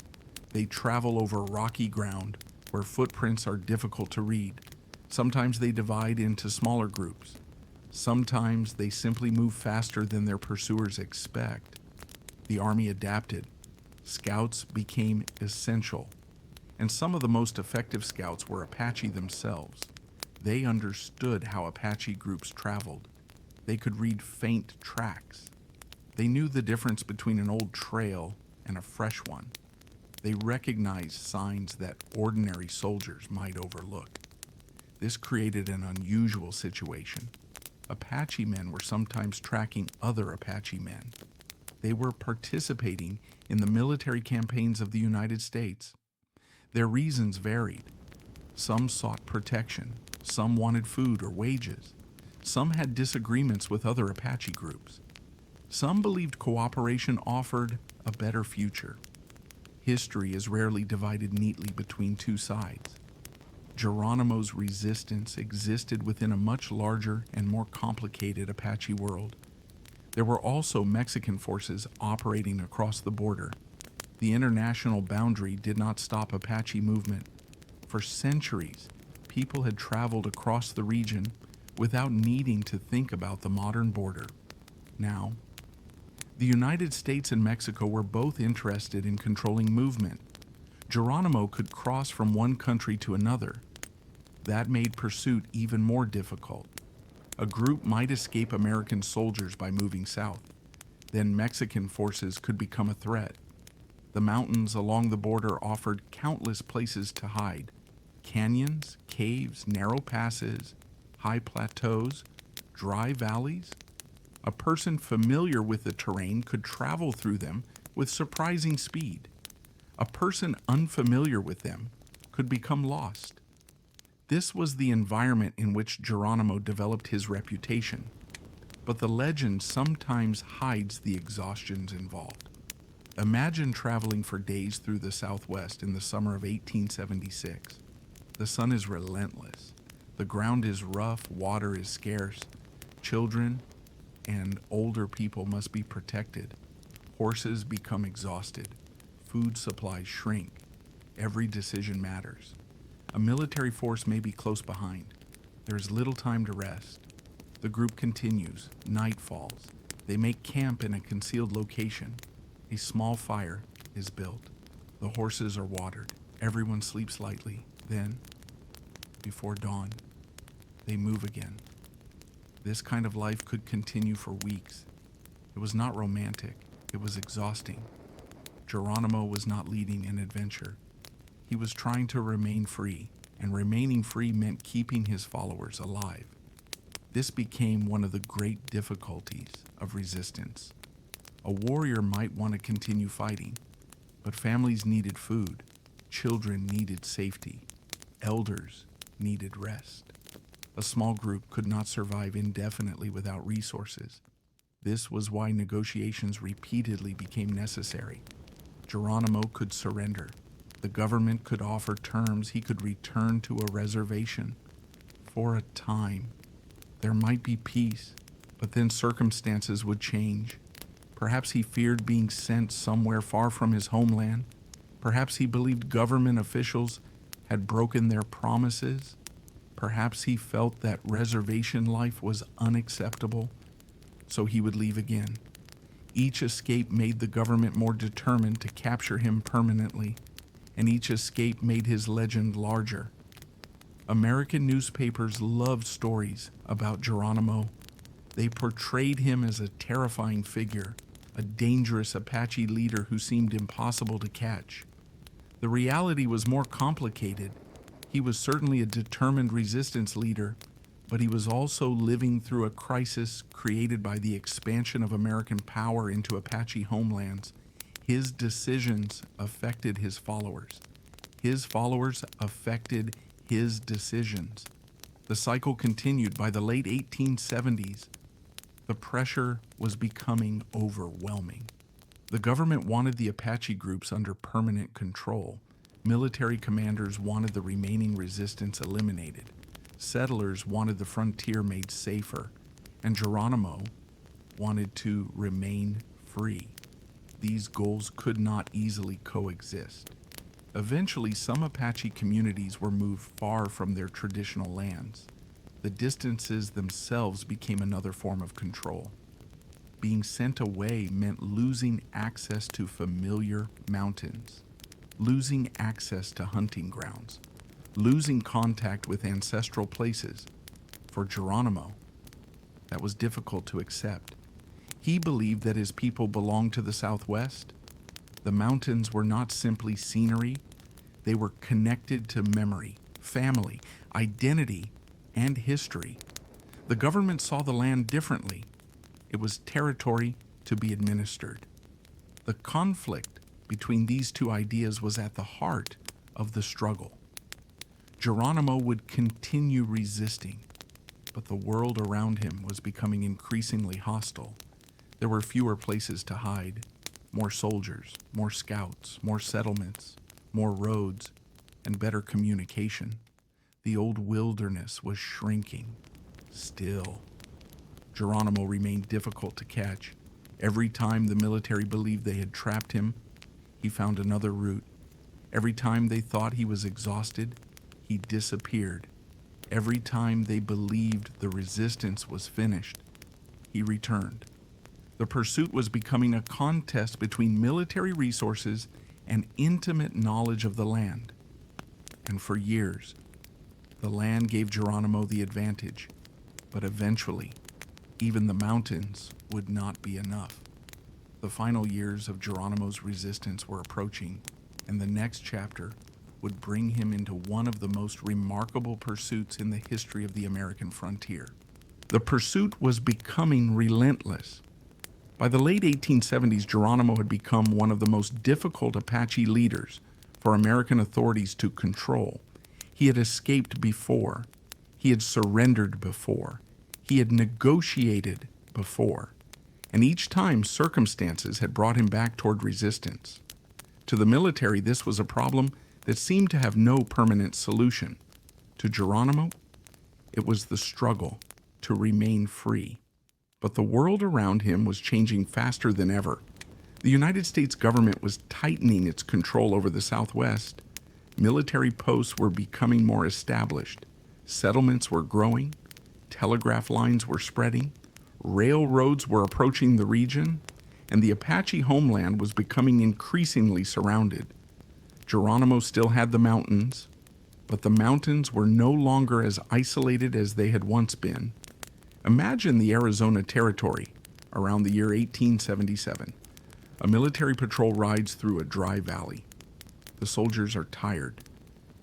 they travel over rocky ground where footprints are difficult to read. Sometimes they divide into smaller groups. Sometimes they simply move faster than their pursuers expect. The army adapted. Scouts became essential. And some of the most effective scouts were Apache themselves. They understood how Apache groups traveled. They could read faint tracks. They knew the difference between an old trail and a fresh one. They recognized signs that ordinary soldiers might overlook. This created an unusual situation. Apache men were sometimes tracking other Apache men. They were participating in the military campaigns of the United States. Their reasons varied. Some sought protection. Some wanted food or wages. Some had disagreements with other Apache groups. Some believed cooperation offered a better future. History is rarely divided neatly between two sides. Geronimo's resistance existed within a much larger and more complicated Apache world. There were also Mexican forces operating across the border. The international boundary did not stop Apache movement. For centuries, people had traveled across the region without needing to think about the modern border. Now, The United States and Mexico were both interested in controlling movement. Geronimo could cross from one country to another. That made pursuit even more difficult. A group might escape American soldiers by moving south. Then Mexican forces could become a threat. The mountains along the border offered countless places to hide. Canyons, caves, narrow passes, high plateaus, dry valleys. A person familiar with the terrain could travel through them with surprising speed. A person unfamiliar with them could become lost. This was the environment in which Geronimo developed his reputation, but the legend sometimes hides the exhaustions involved. Imagine traveling for days through the Southwest in the summer of 1876. The sun is relentless. The ground is rough, water is scarce. Children and older people must be protected. Horses become exhausted. Food supplies shrink. Every decision matters. A military force may be close behind. There is little time to rest. The group continues. Night falls. They make camp in a concealed location. A small fire is built. The horses are watered. Everyone sleeps lightly. Then, before dawn, they move again. This kind of life could continue for weeks. It was not romantic. It was exhausting. Geronimo was not leading an adventure. He was trying to remain free, and remaining free meant keeping his followers alive. This became one of the great difficulties of resistance. A warrior might want to continue fighting, but families needed food, children needed safety, elders needed rest. A small group could not survive indefinitely without resources. This was why negotiations repeatedly became necessary. Geronimo could surrender. The government could offer terms. He could return to a reservation. For a time, there might be peace, but then circumstances would change. Perhaps he feared being sent somewhere far from his homeland. Perhaps he believed government officials had broken their promises. Perhaps he felt that reservation life was unacceptable, so he would leave again. Each escape made the government more determined to capture him permanently, and each escape made his legend larger. American newspapers loved stories about Geronimo. They portrayed him as a terrifying figure, a dangerous Apache leader who seemed impossible to catch. The reality was more complicated. He was certainly a determined resistance leader, but he was also living through a crisis created by the expansion of American power into Apache homelands. His decisions affected his followers. His followers affected his decisions. The cycle continued. By the late 1870s, the pressure was becoming overwhelming. The government wanted the Apache groups under permanent control. Military commanders wanted the remaining resistance eliminated. Settlers wanted the frontier made safer, and Geronimo wanted to remain free. These goals could not easily coexist. Eventually, some Apache communities were moved far from their traditional lands. The distances themselves became another form of control. Being sent away meant losing access to familiar mountains, losing access to hunting grounds, losing contact with ancestral places. For Geronimo, that was difficult to accept. He believed that his people belonged to the Southwest. The mountains were not simply scenery. They were connected to memory, family, identity, and history. The government saw the land differently. It was territory to be administered. The conflict between these two ideas was at the heart of the struggle. Geronimo would continue resisting, but the world around him was becoming increasingly hostile. There were fewer places to hide, more soldiers, more scouts, more settlements, more roads, and better communication. The old wilderness was shrinking. Still, Geronimo remained difficult to catch. Every time the military believed they had trapped him, he found another route. Every time they thought he was exhausted, he disappeared. Every time they believed the resistance was finished, he returned. The pursuit was becoming a contest between military resources and intimate knowledge of the land. And for years, the land gave Geronimo the advantage, but eventually, even the mountains would not be enough. The final years of Geronimo's resistance were approaching, and the next chapter would bring him into one of the most remarkable pursuits in the history of the American frontier. The pursuit was becoming relentless. By the late 1870s, Geronimo had become one of the most difficult Apache leaders for American authorities to control. He had escaped before. He had surrendered before. He had negotiated before. And each time, circumstances had brought him back toward resistance. To the military, this was a problem that seemed to have no permanent solution. To Geronimo, it was the struggle to remain free. But the world around him was changing faster than ever. The United States government was tightening its control over the Southwest. Military posts were becoming more established. Settlements were growing. Telegraph lines were spreading. Railroads were approaching the region. And the Apache homeland was becoming increasingly surrounded. Geronimo still had the mountains, but the mountains were no longer as isolated as they had once been. Imagine the Arizona Territory around the year 1877. A military patrol rides through a dry valley. The soldiers are tired.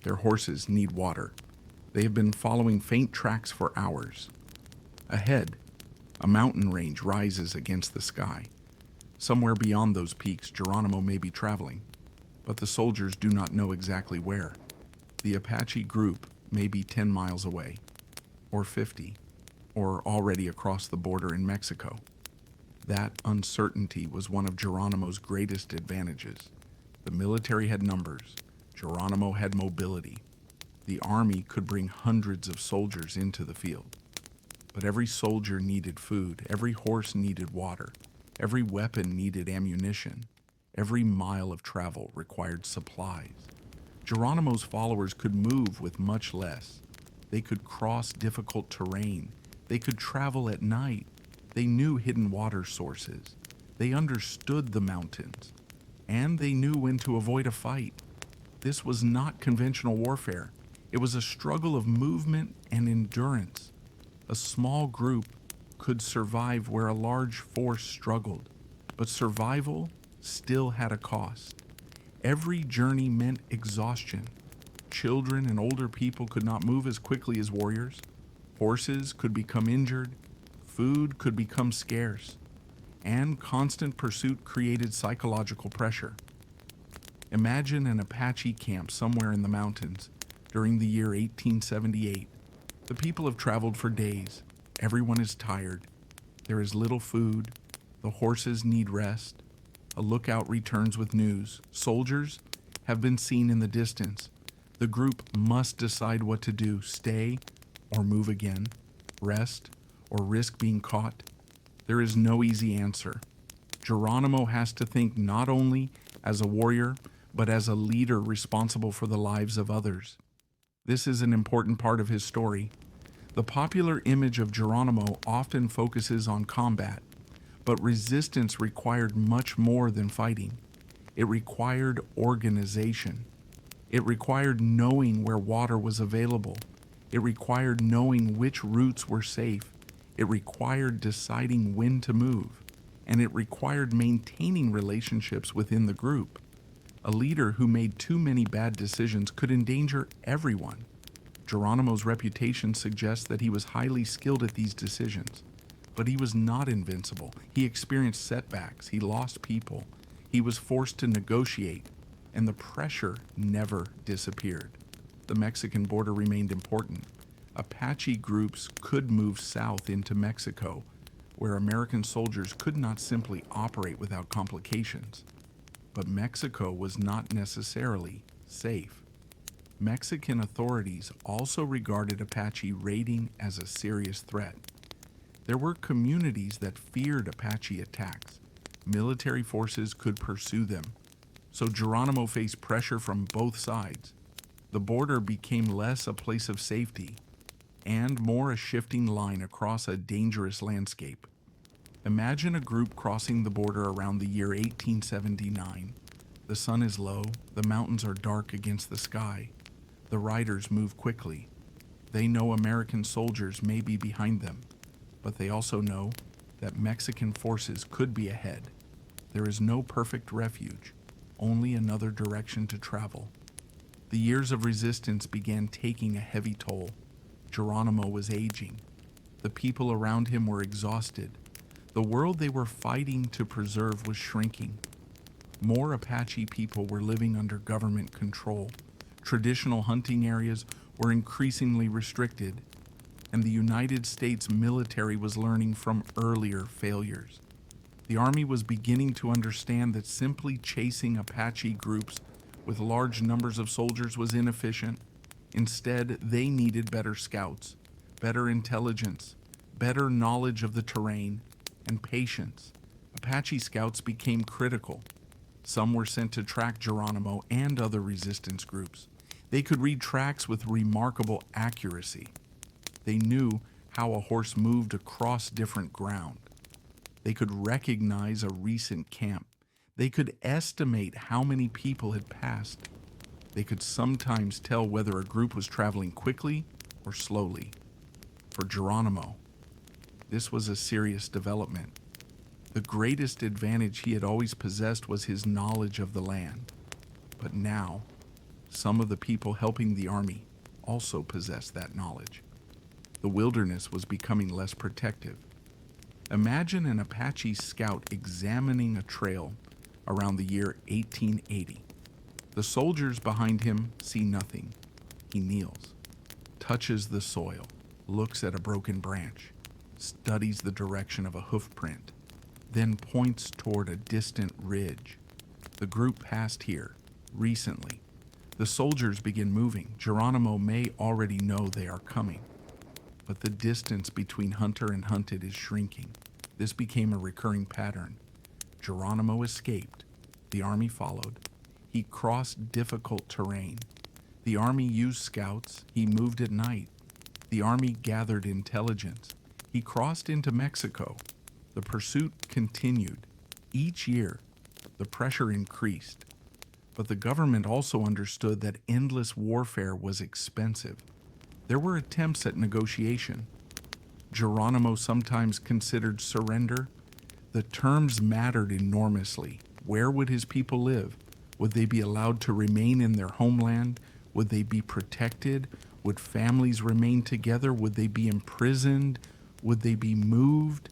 Their horses need water. They have been following faint tracks for hours. Ahead, a mountain range rises against the sky. Somewhere beyond those peaks, Geronimo may be traveling, but the soldiers do not know exactly where. The Apache group may be 10 miles away, or 50, or already across the border in Mexico. That uncertainty was one of Geronimo's greatest advantages. The military had numbers. Geronimo had mobility. The army could bring hundreds of soldiers into the field. But every soldier needed food. Every horse needed water. Every weapon needed ammunition. Every mile of travel required supplies. Geronimo's followers could move with much less. They could cross difficult terrain. They could travel at night. They knew hidden water sources. They understood the mountains. And they knew when to avoid a fight. This was not conventional warfare. It was a struggle of movement and endurance. A small group could survive where a large force struggled, but survival still had a cost. Every journey meant exhaustion. Children and older people could not move as quickly as warriors. Horses could become injured. Food could become scarce. And constant pursuit created psychological pressure. Imagine an Apache camp somewhere in the mountains during the year 1878. The people have traveled for days. Everyone is tired. There is little food. The horses need rest. A lookout returns with news. Soldiers have been seen in the distance. The group must decide what to do: stay or move again, rest or risk being caught. There is no easy answer. Geronimo has to think not only as a warrior, but as a leader responsible for the lives of others. This is an important part of his story. The popular image of Geronimo often focuses on combat, but resistance required much more than fighting. It required organization. It required knowing where water was available. It required knowing which routes were safe. It required deciding when to move. And it required maintaining relationships within the group. A leader who made too many bad decisions could endanger everyone. Geronimo's reputation suggests that he was highly skilled at these decisions. But he was not invincible. He experienced setbacks. He lost people. He was forced to negotiate, and the pressure never disappeared. The Mexican border remained important. Apache groups could move south into Mexico, where American soldiers could not simply operate without complications. But Mexico was not necessarily safe. Mexican authorities also regarded Apache raiding as a serious threat. There were communities that feared Apache attacks. Military forces could pursue them. So Geronimo faced pressure from both sides. The border became less a place of safety and more a shifting line across a dangerous landscape. Imagine a group crossing the border around the year 1879. The sun is low, the mountains are dark against the sky. The riders move quickly. They know American soldiers may be behind them, but they also know that Mexican forces could be ahead. There is no perfect refuge, only another direction to travel. The years of resistance began taking a heavy toll. Geronimo was aging. The people around him were exhausted. The world they were fighting to preserve was shrinking. More Apache people were living under government control. Traditional hunting areas were increasingly restricted, and the United States military was learning from earlier failures. The Army was beginning to understand that simply chasing Apache groups with large numbers of soldiers was inefficient. Instead, they needed better scouts, better intelligence, better knowledge of the terrain, and patience. Apache scouts became critical. Some were sent to track Geronimo and other resistance groups. They could read tracks with remarkable accuracy. They knew how a horse moved across different ground. They could recognize a recent camp. They could estimate how many people had passed. They could sometimes tell whether a group was traveling quickly or slowly. For Geronimo, this was a serious development. The greatest advantage he had always possessed was his knowledge of the land. But now, some of the people helping the Army also possessed that knowledge. The wilderness was becoming less protective. Imagine an Apache scout examining a trail around the year 1880. The soldiers behind him see nothing. He kneels, touches the soil, looks at a broken branch, studies the direction of a hoof print, then points toward a distant ridge. The group passed here recently. The soldiers begin moving. Geronimo may already know they are coming, but the distance between hunter and hunted is shrinking. This became a recurring pattern. Geronimo escaped. The Army followed. He crossed difficult terrain. The Army used scouts. He moved at night. The Army gathered intelligence. He crossed into Mexico. The pursuit continued. Each year, the pressure increased. But the government also understood that endless warfare was expensive. There were attempts at negotiation. Geronimo sometimes considered surrender. The terms mattered enormously. Where would his people live? Would they be allowed to remain in their homeland? Would they be protected? Would families remain together? Would they be imprisoned? Would they be moved?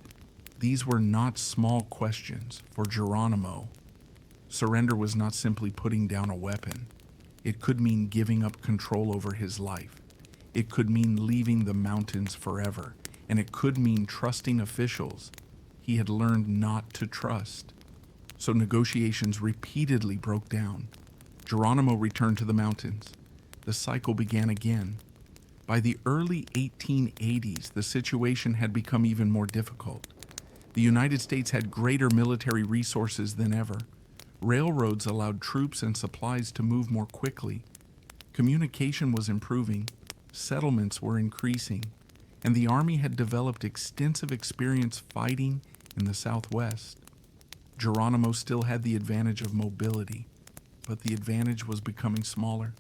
These were not small questions for Geronimo. Surrender was not simply putting down a weapon. It could mean giving up control over his life. It could mean leaving the mountains forever. And it could mean trusting officials he had learned not to trust. So negotiations repeatedly broke down. Geronimo returned to the mountains. The cycle began again. By the early 1880s, the situation had become even more difficult. The United States had greater military resources than ever. Railroads allowed troops and supplies to move more quickly. Communication was improving. Settlements were increasing. And the Army had developed extensive experience fighting in the Southwest. Geronimo still had the advantage of mobility, but the advantage was becoming smaller.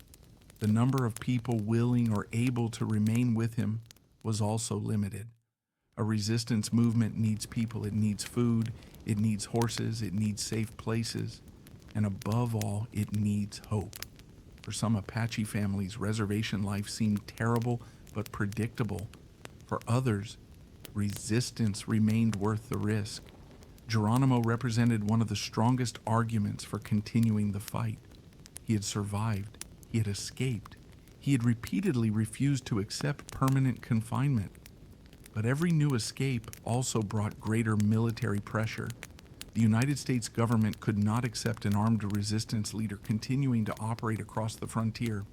The number of people willing or able to remain with him was also limited. A resistance movement needs people. It needs food. It needs horses. It needs safe places. And above all, it needs hope. For some Apache families, reservation life seemed terrible but predictable. For others, resistance remained worth the risk. Geronimo represented one of the strongest arguments for continuing the fight. He had survived. He had escaped. He had repeatedly refused to accept permanent confinement. But every new escape also brought greater military pressure. The United States government could not accept an armed resistance leader continuing to operate across the frontier.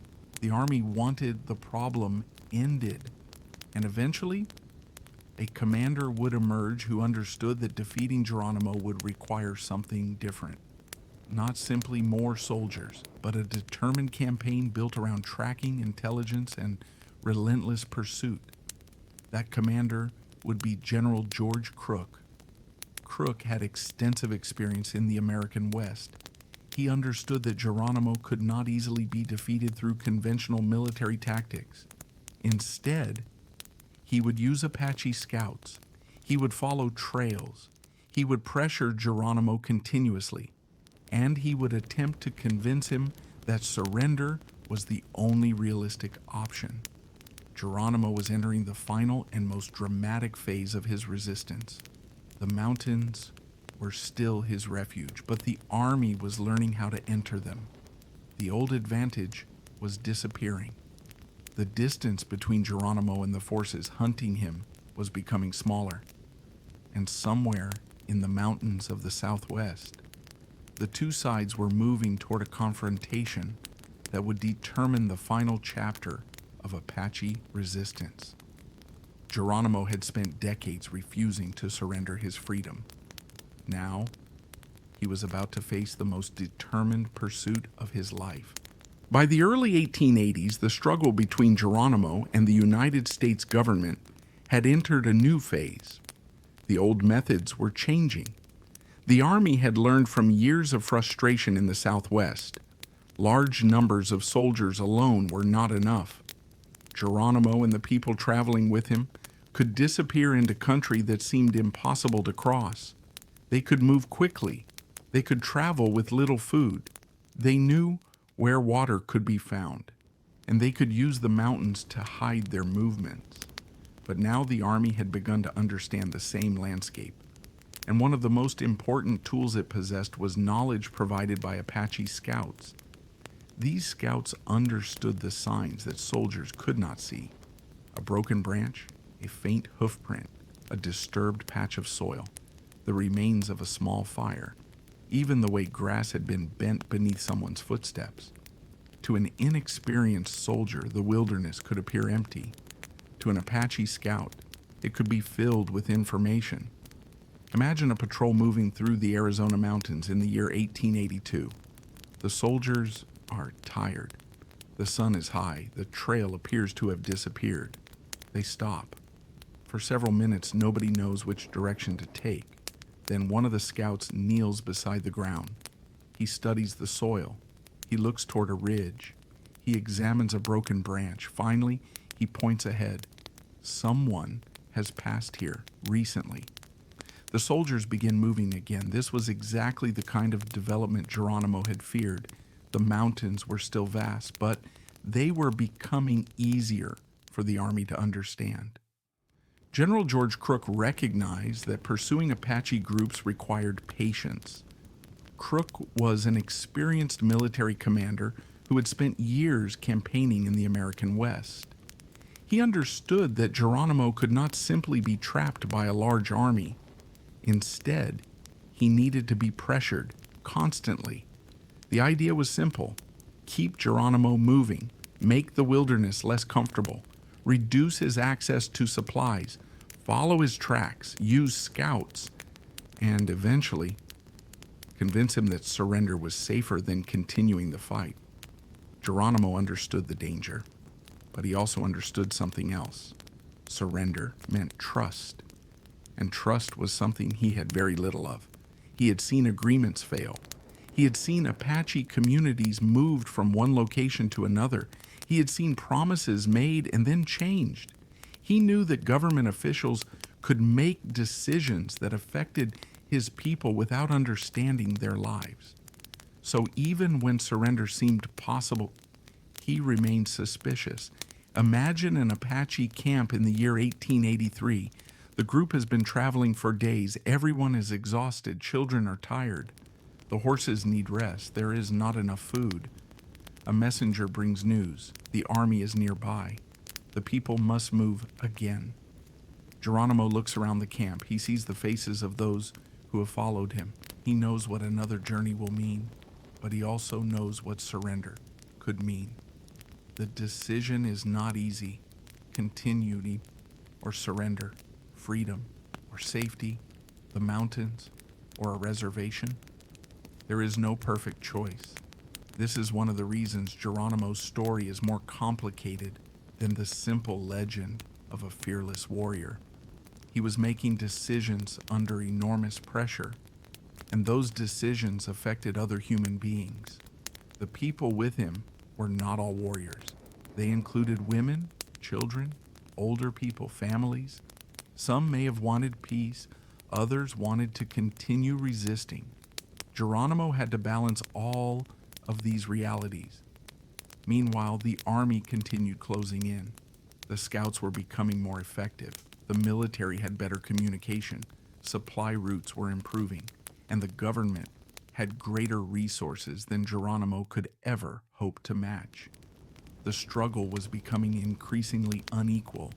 The Army wanted the problem ended. And eventually, a commander would emerge who understood that defeating Geronimo would require something different. Not simply more soldiers, but a determined campaign built around tracking, intelligence, and relentless pursuit. That commander would be General George Crook. Crook had extensive experience in the American West. He understood that Geronimo could not easily be defeated through conventional military tactics. Instead, he would use Apache scouts. He would follow trails. He would pressure Geronimo continuously, and he would attempt to convince him that surrender was the only realistic option. Geronimo was entering the final and most dramatic phase of his resistance. The mountains were still his refuge, but the army was learning how to enter them. The old advantage was disappearing. The distance between Geronimo and the forces hunting him was becoming smaller. And somewhere in the mountains of the Southwest, the two sides were moving toward a confrontation that would determine the final chapter of Apache resistance. Geronimo had spent decades refusing to surrender his freedom. Now, he was about to face the most determined pursuit of his life. By the early 1880s, the struggle between Geronimo and the United States government had entered a new phase. The old methods were changing. The Army had learned from years of frustration in the Southwest. Large numbers of soldiers alone were not enough. Geronimo and the people traveling with him could disappear into country that seemed impossible to cross. They could move quickly. They could travel with little food. They knew where water could be found, and they could use the mountains to hide their movements. But now the Army had begun to understand the same landscape, and one of the most important tools it possessed was knowledge provided by Apache scouts. These scouts understood the signs that soldiers could not see: a broken branch, a faint hoofprint, a disturbed patch of soil, the remains of a small fire, even the way grass had been bent beneath someone's footsteps. To an inexperienced soldier, the wilderness could appear empty. To an Apache scout, it could be filled with information. Imagine a patrol moving through the Arizona mountains in the year 1882. The soldiers are tired. The sun is high. The trail appears to have disappeared. They stop. For several minutes, nobody knows which direction to take. Then one of the scouts kneels beside the ground. He studies the soil. He looks toward a ridge. He examines a broken branch. Finally, he points ahead. Someone has passed here recently. The soldiers begin moving again. This was exactly the kind of development Geronimo had feared. The mountains were still vast, but they were becoming easier for the Army to understand. General George Crook recognized that pursuing Apache groups required patience. Crook was an experienced military commander who had spent years campaigning in the American West. He understood that Geronimo could not simply be trapped by a large army. Instead, he needed to be pressured constantly. The idea was simple: keep Geronimo moving, make the wilderness less comfortable, reduce his access to supplies, follow his tracks, use scouts, and eventually convince him that surrender was safer than continuing the fight. Geronimo understood the danger, but he also understood something else. Surrender meant trust, and trust was something he had very little of. He had seen agreements fail. He had seen Apache communities moved from one location to another. He had seen promises made and then changed. He knew that government officials could make decisions that affected his people without understanding their lives. So even when surrender seemed possible, he remained suspicious. Imagine an Apache camp in the year 1883. The group has been traveling for days. Everyone is exhausted. Children are tired. The horses need rest. There is not enough food. A messenger brings news. The army is nearby. The people must move again. Geronimo looks around the camp. He sees the faces of those who have followed him. He knows what another journey will mean, but he also knows what surrender could mean. The decision is not easy. Continuity or surrender, freedom or safety, the mountains or a reservation. There is no perfect choice. This is one of the reasons Geronimo's story is more complicated than the simple legend of a fearless warrior. He was making decisions under enormous pressure, and those decisions affected other human beings. The people with him were not all warriors. They included women, children, older people, families. Some may have wanted peace, others wanted to continue resisting. Geronimo had to balance all of these realities. Meanwhile, the army continued closing in. The scouts were becoming more effective. The military had better communication. Supply routes were improving, and the government had greater resources than Geronimo could ever hope to match. The struggle was becoming increasingly unequal,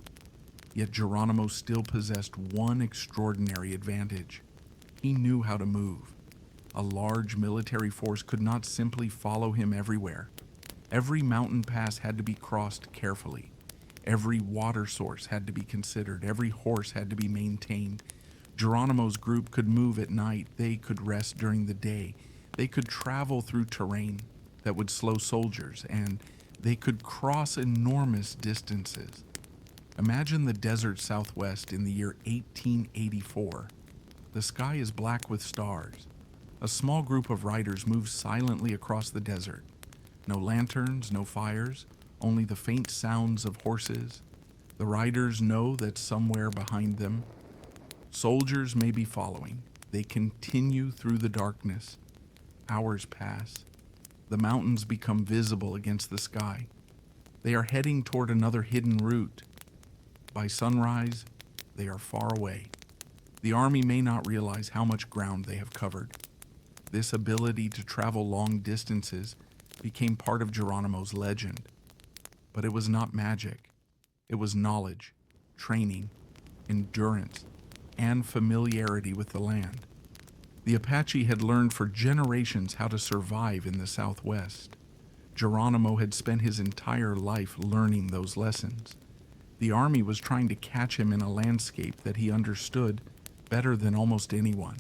yet Geronimo still possessed one extraordinary advantage. He knew how to move. A large military force could not simply follow him everywhere. Every mountain pass had to be crossed carefully. Every water source had to be considered. Every horse had to be maintained. Geronimo's group could move at night. They could rest during the day. They could travel through terrain that would slow soldiers, and they could cross enormous distances. Imagine the desert Southwest in the year 1884. The sky is black with stars. A small group of riders moves silently across the desert. No lanterns, no fires, only the faint sounds of horses. The riders know that somewhere behind them, soldiers may be following. They continue through the darkness. Hours pass. The mountains become visible against the sky. They are heading toward another hidden route. By sunrise, they are far away. The army may not realize how much ground they have covered. This ability to travel long distances became part of Geronimo's legend. But it was not magic. It was knowledge, training, endurance, and familiarity with the land. The Apache had learned for generations how to survive in the Southwest. Geronimo had spent his entire life learning those lessons. The army was trying to catch him in a landscape that he understood better than almost anyone.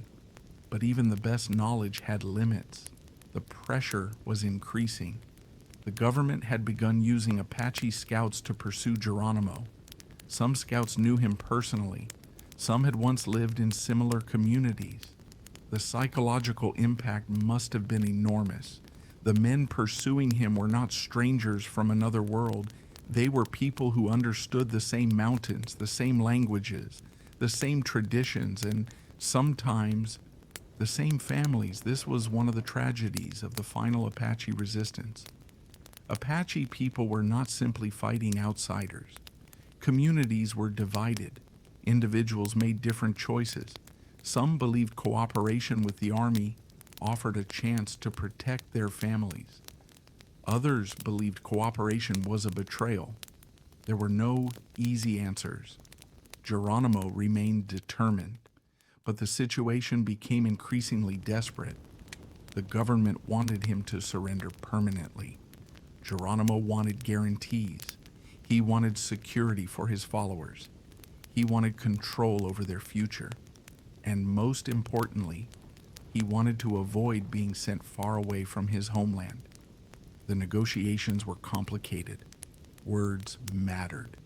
But even the best knowledge had limits. The pressure was increasing. The government had begun using Apache scouts to pursue Geronimo. Some scouts knew him personally. Some had once lived in similar communities. The psychological impact must have been enormous. The men pursuing him were not strangers from another world. They were people who understood the same mountains, the same languages, the same traditions, and sometimes the same families. This was one of the tragedies of the final Apache resistance. Apache people were not simply fighting outsiders. Communities were divided. Individuals made different choices. Some believed cooperation with the army offered a chance to protect their families. Others believed cooperation was a betrayal. There were no easy answers. Geronimo remained determined, but the situation became increasingly desperate. The government wanted him to surrender permanently. Geronimo wanted guarantees. He wanted security for his followers. He wanted control over their future. And most importantly, he wanted to avoid being sent far away from his homeland. The negotiations were complicated. Words mattered.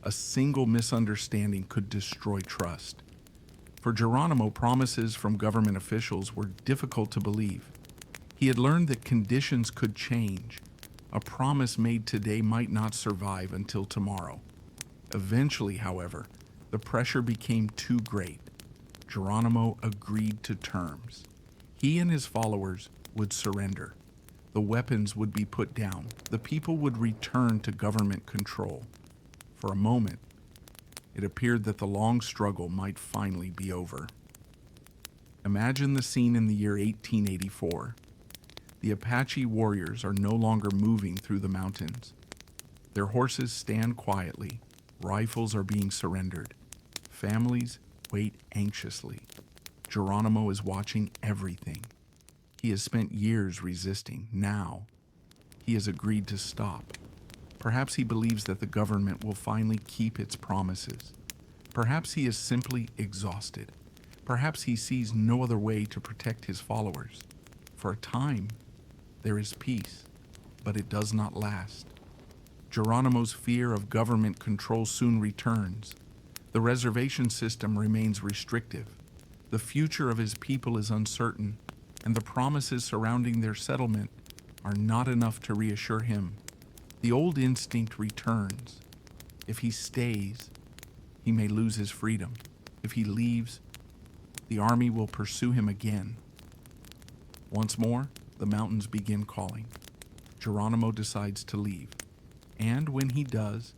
A single misunderstanding could destroy trust. For Geronimo, promises from government officials were difficult to believe. He had learned that conditions could change. A promise made today might not survive until tomorrow. Eventually, however, the pressure became too great. Geronimo agreed to terms. He and his followers would surrender. The weapons would be put down. The people would return to government control. For a moment, it appeared that the long struggle might finally be over. Imagine the scene in the year 1884. The Apache warriors are no longer moving through the mountains. Their horses stand quietly. Rifles are being surrendered. Families wait anxiously. Geronimo is watching everything. He has spent years resisting. Now, he has agreed to stop. Perhaps he believes that the government will finally keep its promises. Perhaps he is simply exhausted. Perhaps he sees no other way to protect his followers. For a time, there is peace, but it does not last. Geronimo's fear of government control soon returns. The reservation system remains restrictive. The future of his people is uncertain, and the promises surrounding their settlement are not enough to reassure him. The old instinct returns. If he stays, he may lose his freedom. If he leaves, the army will pursue him again. Once more, the mountains begin calling. Geronimo decides to leave. And when he does,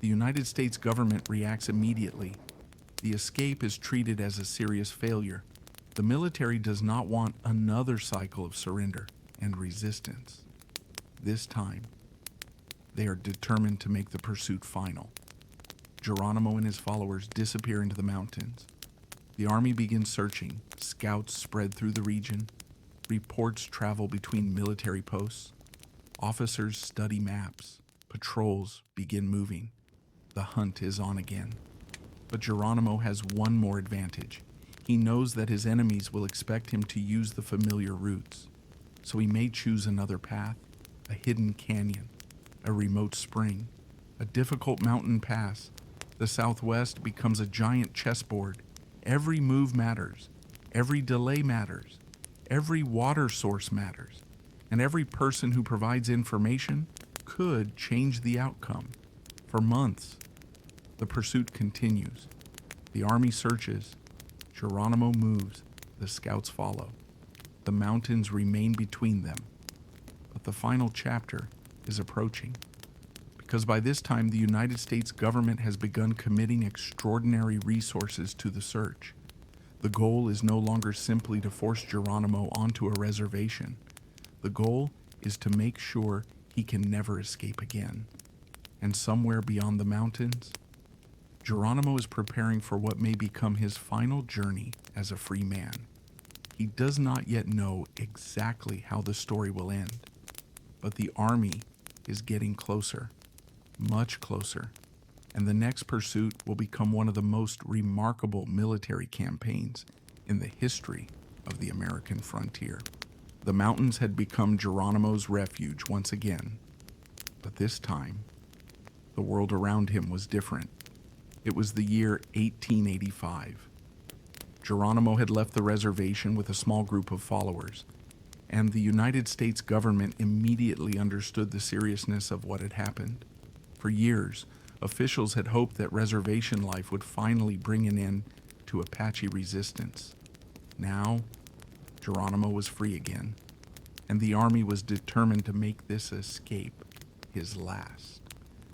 the United States government reacts immediately. The escape is treated as a serious failure. The military does not want another cycle of surrender and resistance. This time, they are determined to make the pursuit final. Geronimo and his followers disappear into the mountains. The army begins searching. Scouts spread through the region. Reports travel between military posts. Officers study maps. Patrols begin moving. The hunt is on again. But Geronimo has one more advantage. He knows that his enemies will expect him to use the familiar routes. So he may choose another path, a hidden canyon, a remote spring, a difficult mountain pass. The Southwest becomes a giant chessboard. Every move matters. Every delay matters. Every water source matters. And every person who provides information could change the outcome. For months, the pursuit continues. The army searches. Geronimo moves. The scouts follow. The mountains remain between them. But the final chapter is approaching. Because by this time, the United States government has begun committing extraordinary resources to the search. The goal is no longer simply to force Geronimo onto a reservation. The goal is to make sure he can never escape again. And somewhere beyond the mountains, Geronimo is preparing for what may become his final journey as a free man. He does not yet know exactly how the story will end, but the army is getting closer, much closer, and the next pursuit will become one of the most remarkable military campaigns in the history of the American frontier. The mountains had become Geronimo's refuge once again, but this time, the world around him was different. It was the year 1885. Geronimo had left the reservation with a small group of followers, and the United States government immediately understood the seriousness of what had happened. For years, officials had hoped that reservation life would finally bring an end to Apache resistance. Now, Geronimo was free again, and the army was determined to make this escape his last.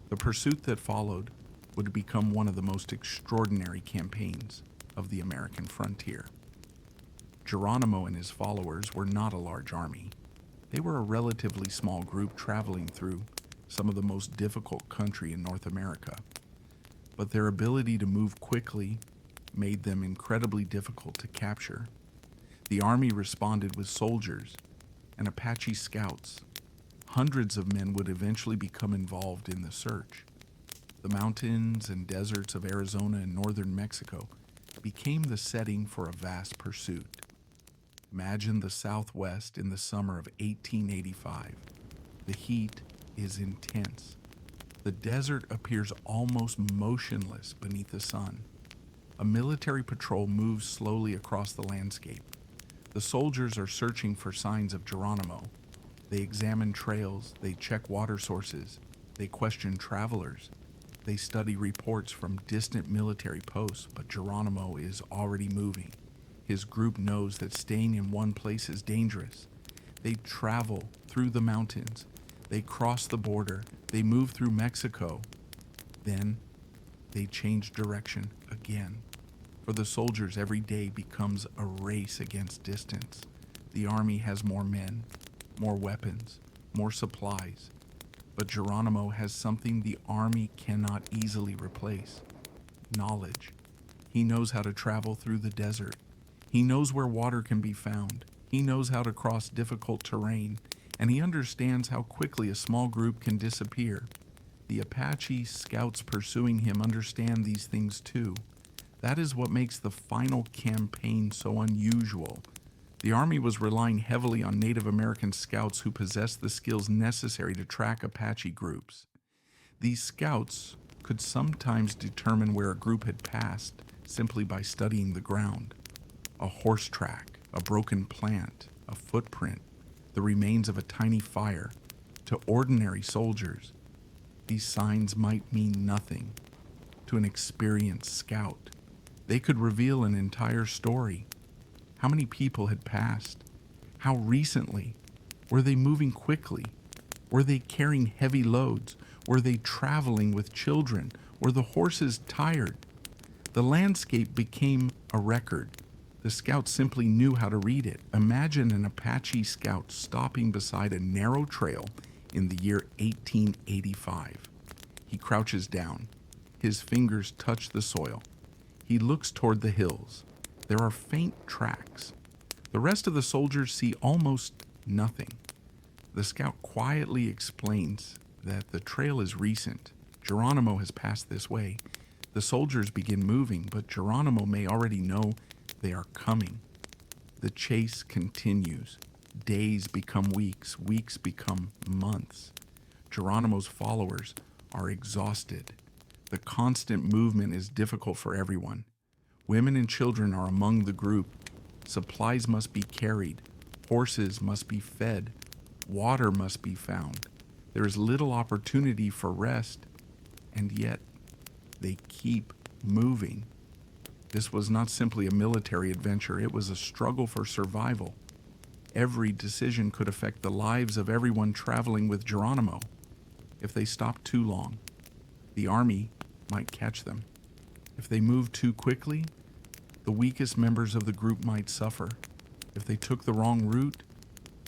The pursuit that followed would become one of the most extraordinary campaigns of the American frontier. Geronimo and his followers were not a large army. They were a relatively small group traveling through some of the most difficult country in North America. But their ability to move quickly made them incredibly difficult to capture. The army responded with soldiers and Apache scouts. Hundreds of men would eventually become involved in the search. The mountains and deserts of Arizona and northern Mexico became the setting for a vast pursuit. Imagine the Southwest in the summer of 1885. The heat is intense. The desert appears almost motionless beneath the sun. A military patrol moves slowly across the landscape. The soldiers are searching for signs of Geronimo. They examine trails, they check water sources, they question travelers. They study reports from distant military posts, but Geronimo is already moving. His group knows that staying in one place is dangerous. They travel through the mountains. They cross the border. They move through Mexico. Then they change direction again. For the soldiers, every day becomes a race against distance. The army has more men, more weapons, more supplies. But Geronimo has something the army cannot easily replace: knowledge. He knows how to travel through the desert. He knows where water can be found. He knows how to cross difficult terrain, and he understands how quickly a small group can disappear. The Apache scouts pursuing him understand these things too. That is what makes the final campaign so unusual. The army was relying heavily on Native American scouts who possessed the skills necessary to track Apache groups. These scouts could sometimes determine where a group had passed simply by studying the ground. A horse track, a broken plant, a footprint, the remains of a tiny fire. To ordinary soldiers, these signs might mean nothing. To an experienced scout, they could reveal an entire story. How many people had passed? How recently? Were they moving quickly? Were they carrying heavy loads? Were they traveling with children? Were the horses tired? The landscape became a record. The scout simply knew how to read it. Imagine an Apache scout stopping beside a narrow trail in the year 1885. He crouches down. His fingers touch the soil. He looks toward the hills. There are faint tracks. The rest of the soldiers see almost nothing. The scout quietly explains that the trail is recent. Geronimo has passed this way. The soldiers begin moving, but Geronimo may already know they are coming. The chase continues. Days become weeks, weeks become months. Geronimo's followers are exhausted. The constant movement is difficult for everyone. Women and children are among the group. Supplies must be carried. Horses must be fed. Water must be found. There is little opportunity for rest, and yet they keep moving. This was not simply a military adventure, it was a struggle for survival. Every decision could affect the lives of everyone traveling with Geronimo. If they stopped too long, the army might catch them. If they moved too quickly, the weakest members of the group might suffer. If they took the wrong route,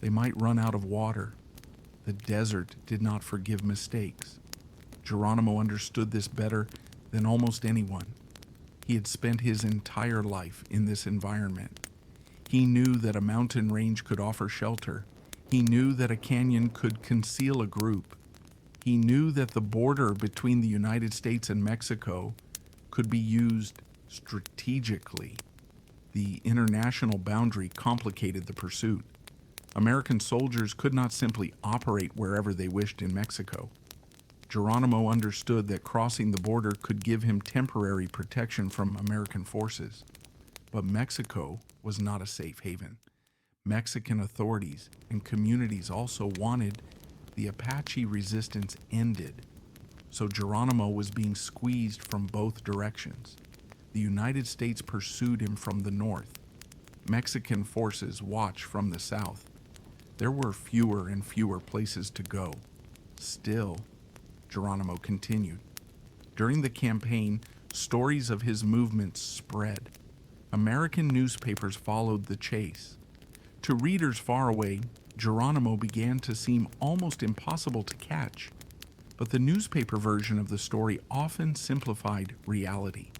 they might run out of water. The desert did not forgive mistakes. Geronimo understood this better than almost anyone. He had spent his entire life in this environment. He knew that a mountain range could offer shelter. He knew that a canyon could conceal a group. He knew that the border between the United States and Mexico could be used strategically. The international boundary complicated the pursuit. American soldiers could not simply operate wherever they wished in Mexico. Geronimo understood that crossing the border could give him temporary protection from American forces. But Mexico was not a safe haven. Mexican authorities and communities also wanted the Apache resistance ended, so Geronimo was being squeezed from both directions. The United States pursued him from the north. Mexican forces watched from the south. There were fewer and fewer places to go. Still, Geronimo continued. During the campaign, stories of his movements spread. American newspapers followed the chase. To readers far away, Geronimo began to seem almost impossible to catch. But the newspaper version of the story often simplified reality.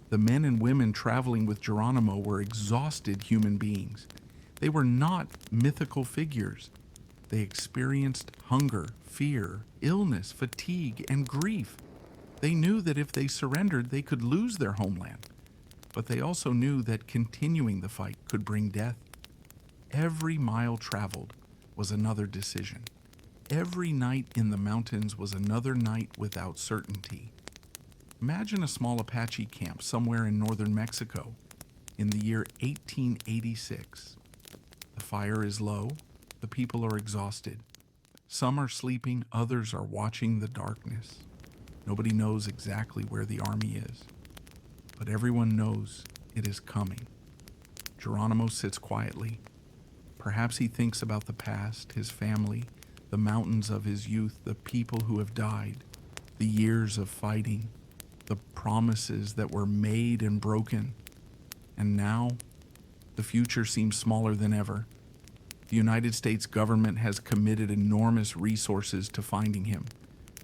The men and women traveling with Geronimo were exhausted human beings. They were not mythical figures. They experienced hunger, fear, illness, fatigue, and grief. They knew that if they surrendered, they could lose their homeland. But they also knew that continuing the fight could bring death. Every mile traveled was another decision. Every night in the mountains was another night without certainty. Imagine a small Apache camp somewhere in northern Mexico in the year 1886. The fire is low. The people are exhausted. Some are sleeping, others are watching the darkness. Nobody knows exactly where the army is, but everyone knows it is coming. Geronimo sits quietly. Perhaps he thinks about the past, his family, the mountains of his youth, the people who have died, the years of fighting, the promises that were made and broken. And now, the future seems smaller than ever. The United States government has committed enormous resources to finding him.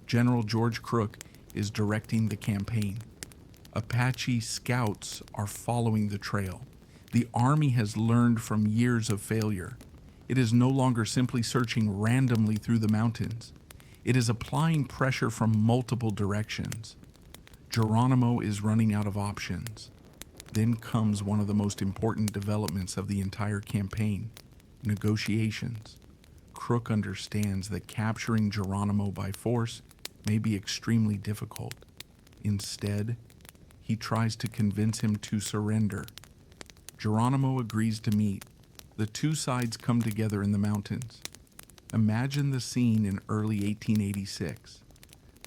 General George Crook is directing the campaign. Apache scouts are following the trail. The army has learned from years of failure. It is no longer simply searching randomly through the mountains. It is applying pressure from multiple directions. Geronimo is running out of options. Then comes one of the most important developments of the entire campaign: negotiations. Crook understands that capturing Geronimo by force may be extremely difficult. Instead, he tries to convince him to surrender. Geronimo agrees to meet. The two sides come together in the mountains. Imagine the scene in early 1886.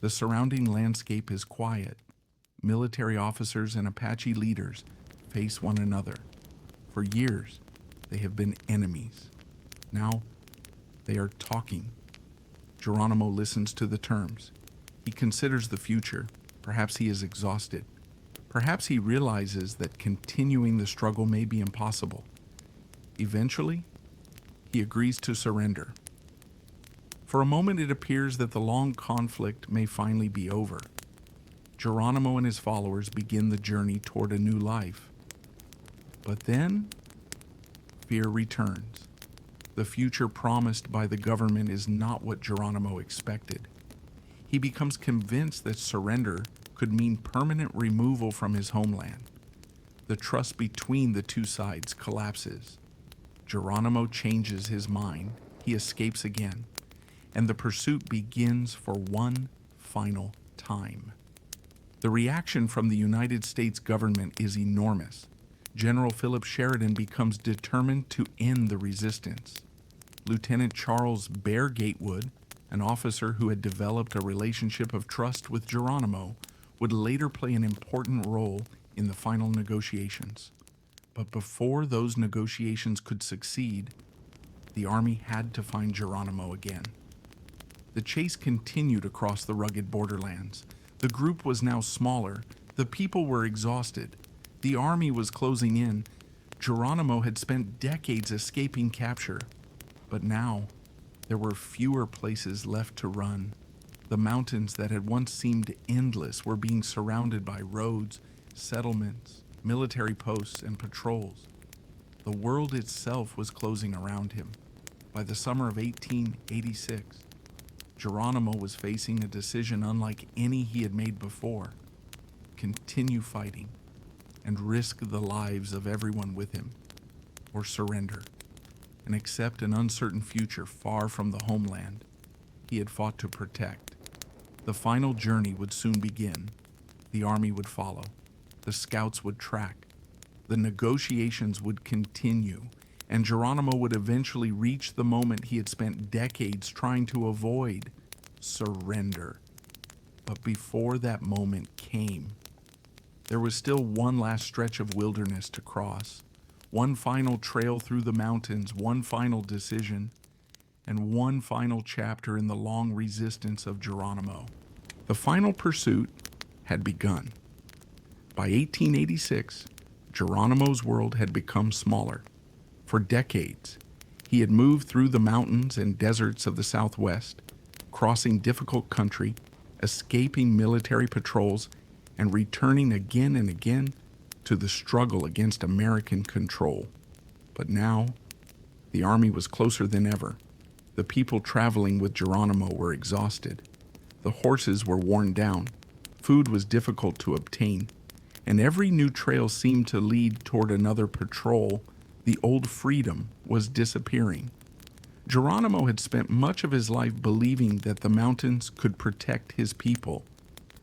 The surrounding landscape is quiet. Military officers and Apache leaders face one another. For years, they have been enemies. Now, they are talking. Geronimo listens to the terms. He considers the future. Perhaps he is exhausted. Perhaps he realizes that continuing the struggle may be impossible. Eventually, he agrees to surrender. For a moment, it appears that the long conflict may finally be over. Geronimo and his followers begin the journey toward a new life. But then, fear returns. The future promised by the government is not what Geronimo expected. He becomes convinced that surrender could mean permanent removal from his homeland. The trust between the two sides collapses. Geronimo changes his mind. He escapes again, and the pursuit begins for one final time. The reaction from the United States government is enormous. General Philip Sheridan becomes determined to end the resistance. Lieutenant Charles Bear Gatewood, an officer who had developed a relationship of trust with Geronimo, would later play an important role in the final negotiations. But before those negotiations could succeed, the army had to find Geronimo again. The chase continued across the rugged borderlands. The group was now smaller. The people were exhausted. The army was closing in. Geronimo had spent decades escaping capture. But now, there were fewer places left to run. The mountains that had once seemed endless were being surrounded by roads, settlements, military posts, and patrols. The world itself was closing around him. By the summer of 1886, Geronimo was facing a decision unlike any he had made before: continue fighting and risk the lives of everyone with him, or surrender and accept an uncertain future far from the homeland he had fought to protect. The final journey would soon begin. The army would follow. The scouts would track. The negotiations would continue, and Geronimo would eventually reach the moment he had spent decades trying to avoid: surrender. But before that moment came, there was still one last stretch of wilderness to cross, one final trail through the mountains, one final decision, and one final chapter in the long resistance of Geronimo. The final pursuit had begun. By 1886, Geronimo's world had become smaller. For decades, he had moved through the mountains and deserts of the Southwest, crossing difficult country, escaping military patrols, and returning again and again to the struggle against American control. But now, the army was closer than ever. The people traveling with Geronimo were exhausted. The horses were worn down. Food was difficult to obtain, and every new trail seemed to lead toward another patrol. The old freedom was disappearing. Geronimo had spent much of his life believing that the mountains could protect his people.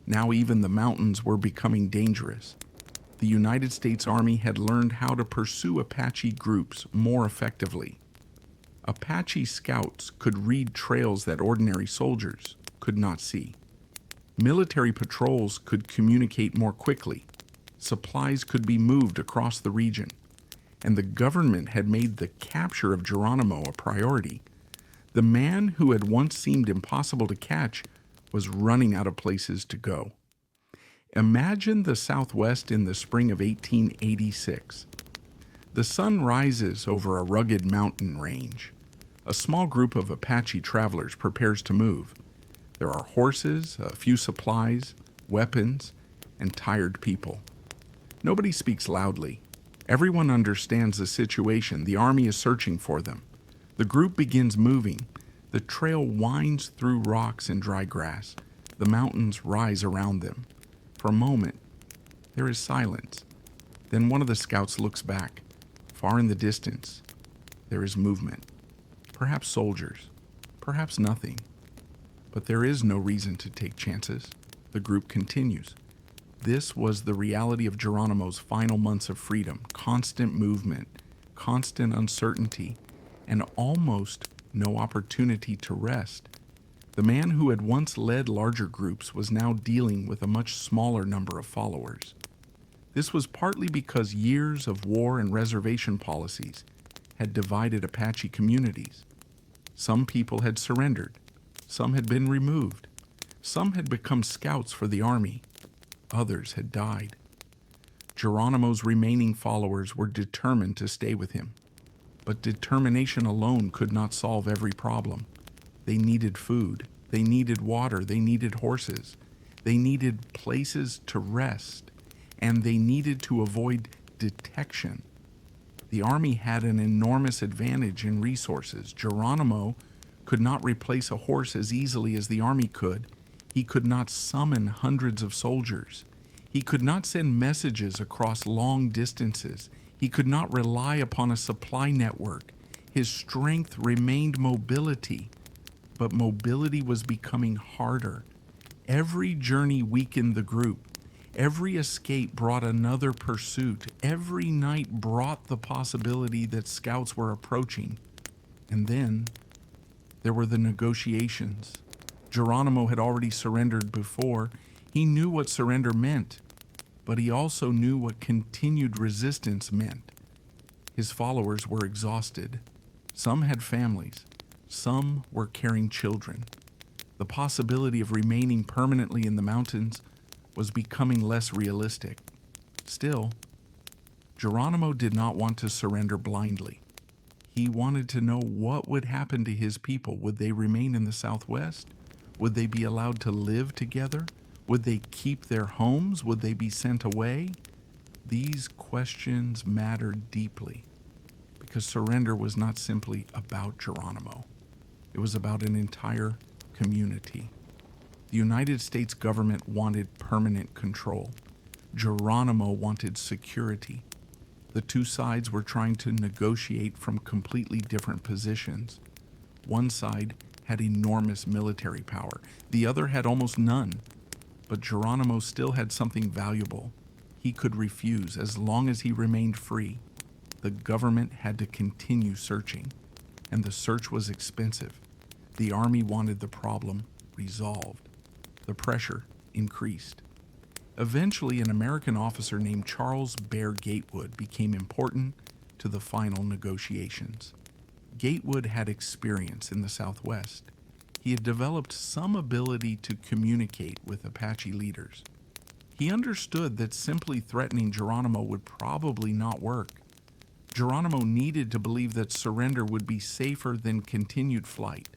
Now even the mountains were becoming dangerous. The United States Army had learned how to pursue Apache groups more effectively. Apache scouts could read trails that ordinary soldiers could not see. Military patrols could communicate more quickly. Supplies could be moved across the region, and the government had made the capture of Geronimo a priority. The man who had once seemed impossible to catch was running out of places to go. Imagine the Southwest in the spring of 1886. The sun rises over a rugged mountain range. A small group of Apache travelers prepares to move. There are horses, a few supplies, weapons, and tired people. Nobody speaks loudly. Everyone understands the situation. The army is searching for them. The group begins moving. The trail winds through rocks and dry grass. The mountains rise around them. For a moment, there is silence. Then one of the scouts looks back. Far in the distance, there is movement. Perhaps soldiers, perhaps nothing. But there is no reason to take chances. The group continues. This was the reality of Geronimo's final months of freedom: constant movement, constant uncertainty, and almost no opportunity to rest. The man who had once led larger groups was now dealing with a much smaller number of followers. This was partly because years of war and reservation policies had divided Apache communities. Some people had surrendered, some had been removed, some had become scouts for the army, others had died. Geronimo's remaining followers were determined to stay with him. But determination alone could not solve every problem. They needed food, they needed water, they needed horses, they needed places to rest, and they needed to avoid detection. The army had an enormous advantage in resources. Geronimo could not replace a horse as easily as the army could. He could not summon hundreds of soldiers. He could not send messages across long distances. He could not rely upon a supply network. His strength remained mobility, but mobility was becoming harder. Every journey weakened the group. Every escape brought another pursuit. Every night brought the possibility that scouts were approaching. And then there were the negotiations. Geronimo had already surrendered before. He knew what surrender meant, but he also knew what continued resistance meant. His followers were exhausted. Some had families. Some were carrying children. The possibility of remaining permanently in the mountains was becoming less realistic. Still, Geronimo did not want to surrender blindly. He wanted to know what would happen to his people. Would they remain in the Southwest? Would they be allowed to live together? Would they keep their homes? Would they be sent away? These questions mattered deeply because surrender was not simply about Geronimo. It was about an entire community. The United States government wanted permanent control. Geronimo wanted security. The two sides were trying to negotiate from completely different positions. One side had enormous military power. The other had almost none. But Geronimo still had something valuable. He could refuse as long as he remained free. The government had to continue searching, and the search was expensive. The army wanted the problem resolved. The pressure increased. Eventually, an American officer named Charles Bear Gatewood became important to the final negotiations. Gatewood had experience in the Southwest. He had developed some ability to communicate with Apache leaders. He understood that simply threatening Geronimo would probably not work. Geronimo needed to believe that surrender would be safer than continued flight.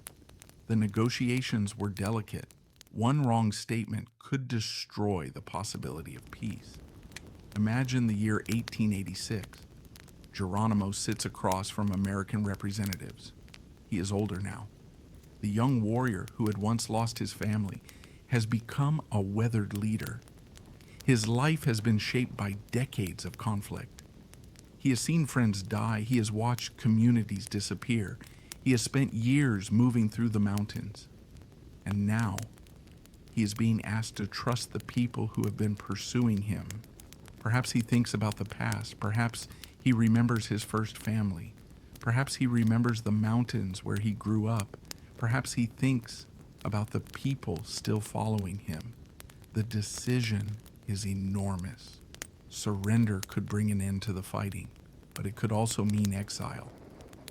The negotiations were delicate. One wrong statement could destroy the possibility of peace. Imagine the year 1886. Geronimo sits across from American representatives. He is older now. The young warrior who had once lost his family has become a weathered leader. His life has been shaped by decades of conflict. He has seen friends die. He has watched communities disappear. He has spent years moving through the mountains. And now, he is being asked to trust the people who have been pursuing him. Perhaps he thinks about the past. Perhaps he remembers his first family. Perhaps he remembers the mountains where he grew up. Perhaps he thinks about the people still following him. The decision is enormous. Surrender could bring an end to the fighting, but it could also mean exile.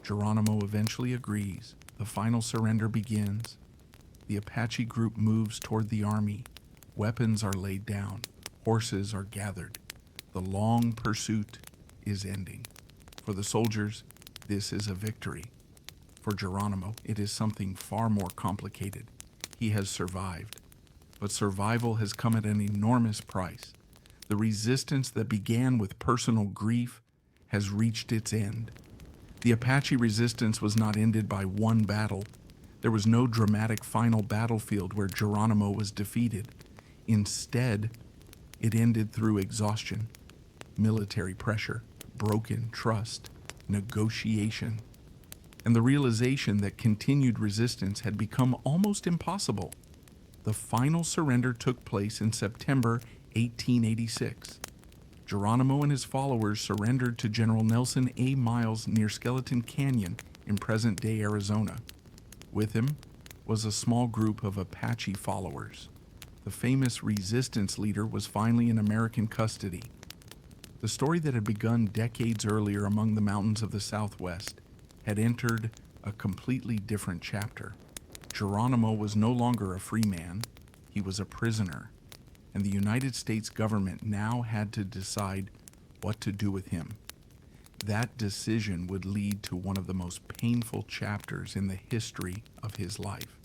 Geronimo eventually agrees. The final surrender begins. The Apache group moves toward the army. Weapons are laid down. Horses are gathered. The long pursuit is ending. For the soldiers, this is a victory. For Geronimo, it is something far more complicated. He has survived. But survival has come at an enormous price. The resistance that began with personal grief has reached its end. The Apache resistance was not ended by one battle. There was no dramatic final battlefield where Geronimo was defeated. Instead, it ended through exhaustion, military pressure, broken trust, negotiation, and the realization that continued resistance had become almost impossible. The final surrender took place in September 1886. Geronimo and his followers surrendered to General Nelson A. Miles near Skeleton Canyon in present-day Arizona. With him was a small group of Apache followers. The famous resistance leader was finally in American custody. The story that had begun decades earlier among the mountains of the Southwest had entered a completely different chapter. Geronimo was no longer a free man, he was a prisoner, and the United States government now had to decide what to do with him. That decision would lead to one of the most painful chapters in the history of his life.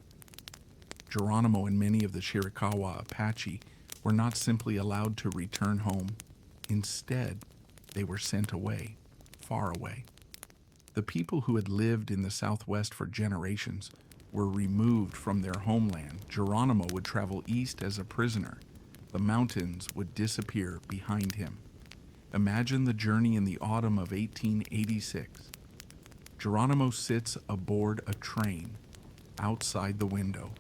Geronimo and many of the Chiricahua Apache were not simply allowed to return home. Instead, they were sent away, far away. The people who had lived in the Southwest for generations were removed from their homeland. Geronimo would travel east as a prisoner. The mountains would disappear behind him. Imagine the journey in the autumn of 1886. Geronimo sits aboard a train outside the window.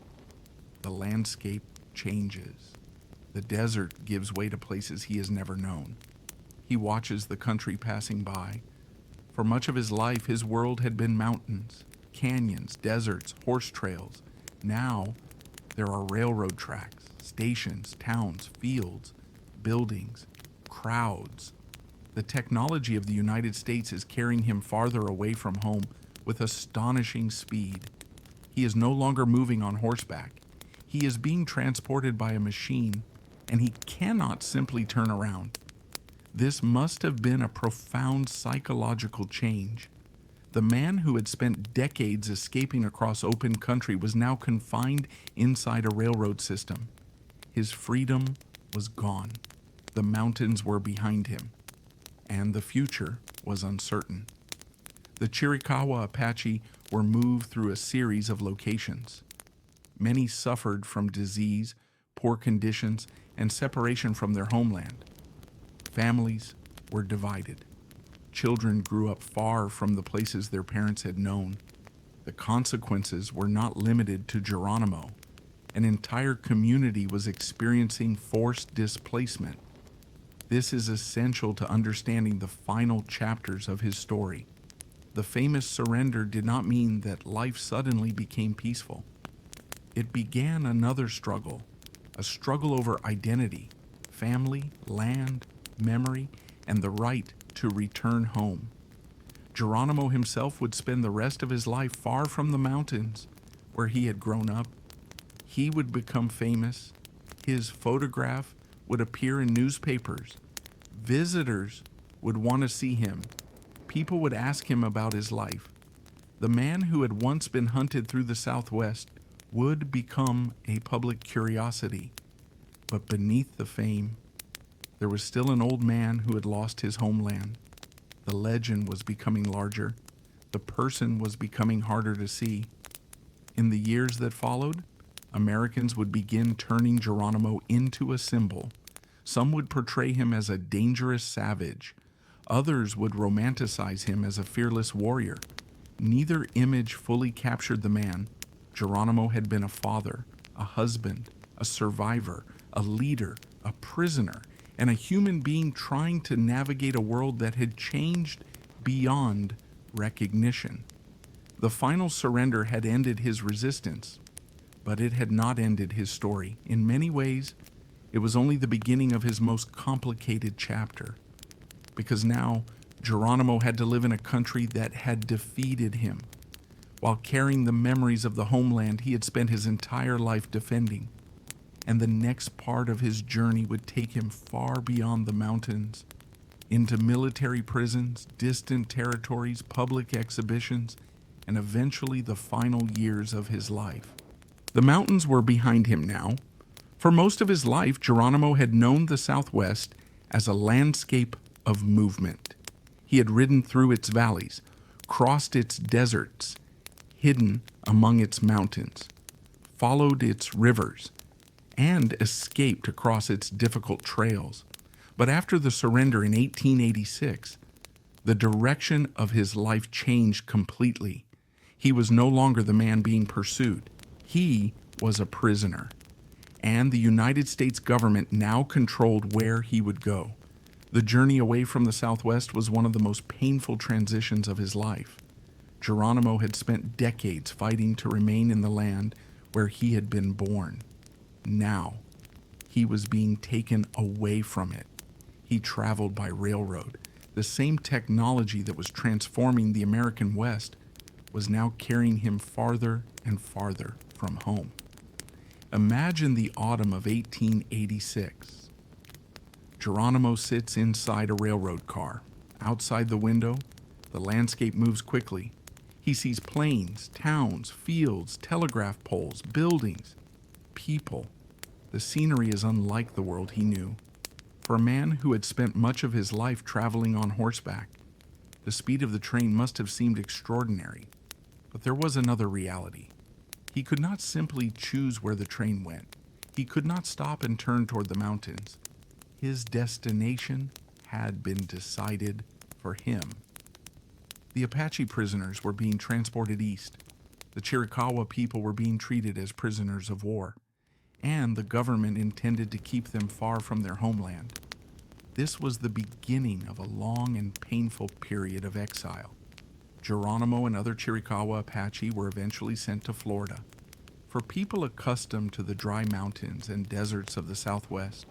The landscape changes. The desert gives way to places he has never known. He watches the country passing by. For much of his life, his world had been mountains, canyons, deserts, horse trails. Now, there are railroad tracks, stations, towns, fields, buildings, crowds. The technology of the United States is carrying him farther away from home with astonishing speed. He is no longer moving on horseback. He is being transported by a machine, and he cannot simply turn around. This must have been a profound psychological change. The man who had spent decades escaping across open country was now confined inside a railroad system. His freedom was gone. The mountains were behind him, and the future was uncertain. The Chiricahua Apache were moved through a series of locations. Many suffered from disease, poor conditions, and separation from their homeland. Families were divided. Children grew up far from the places their parents had known. The consequences were not limited to Geronimo. An entire community was experiencing forced displacement. This is essential to understanding the final chapters of his story. The famous surrender did not mean that life suddenly became peaceful. It began another struggle, a struggle over identity, family, land, memory, and the right to return home. Geronimo himself would spend the rest of his life far from the mountains where he had grown up. He would become famous. His photograph would appear in newspapers. Visitors would want to see him. People would ask him about his life. The man who had once been hunted through the Southwest would become a public curiosity. But beneath the fame, there was still an old man who had lost his homeland. The legend was becoming larger. The person was becoming harder to see. In the years that followed, Americans would begin turning Geronimo into a symbol. Some would portray him as a dangerous savage. Others would romanticize him as a fearless warrior. Neither image fully captured the man. Geronimo had been a father, a husband, a survivor, a leader, a prisoner, and a human being trying to navigate a world that had changed beyond recognition. The final surrender had ended his resistance, but it had not ended his story. In many ways, it was only the beginning of his most complicated chapter, because now Geronimo had to live in a country that had defeated him, while carrying the memories of the homeland he had spent his entire life defending. And the next part of his journey would take him far beyond the mountains, into military prisons, distant territories, public exhibitions, and eventually the final years of his life. The mountains were behind him now. For most of his life, Geronimo had known the Southwest as a landscape of movement. He had ridden through its valleys, crossed its deserts, hidden among its mountains, followed its rivers, and escaped across its difficult trails. But after the surrender in 1886, the direction of his life changed completely. He was no longer the man being pursued. He was a prisoner. and the United States government now controlled where he would go. The journey away from the Southwest was one of the most painful transitions of his life. Geronimo had spent decades fighting to remain in the land where he had been born. Now, he was being taken away from it. He traveled by railroad. The same technology that was transforming the American West was now carrying him farther and farther from home. Imagine the autumn of 1886. Geronimo sits inside a railroad car. Outside the window, the landscape moves quickly. He sees plains, towns, fields, telegraph poles, buildings, people. The scenery is unlike the world he knew. For a man who had spent much of his life traveling on horseback, the speed of the train must have seemed extraordinary. But there was another reality. He could not simply choose where the train went. He could not stop and turn toward the mountains. His destination had been decided for him. The Apache prisoners were being transported east. The Chiricahua people were being treated as prisoners of war, and the government intended to keep them far from their homeland. This was the beginning of a long and painful period of exile. Geronimo and other Chiricahua Apache were eventually sent to Florida. For people accustomed to the dry mountains and deserts of the Southwest,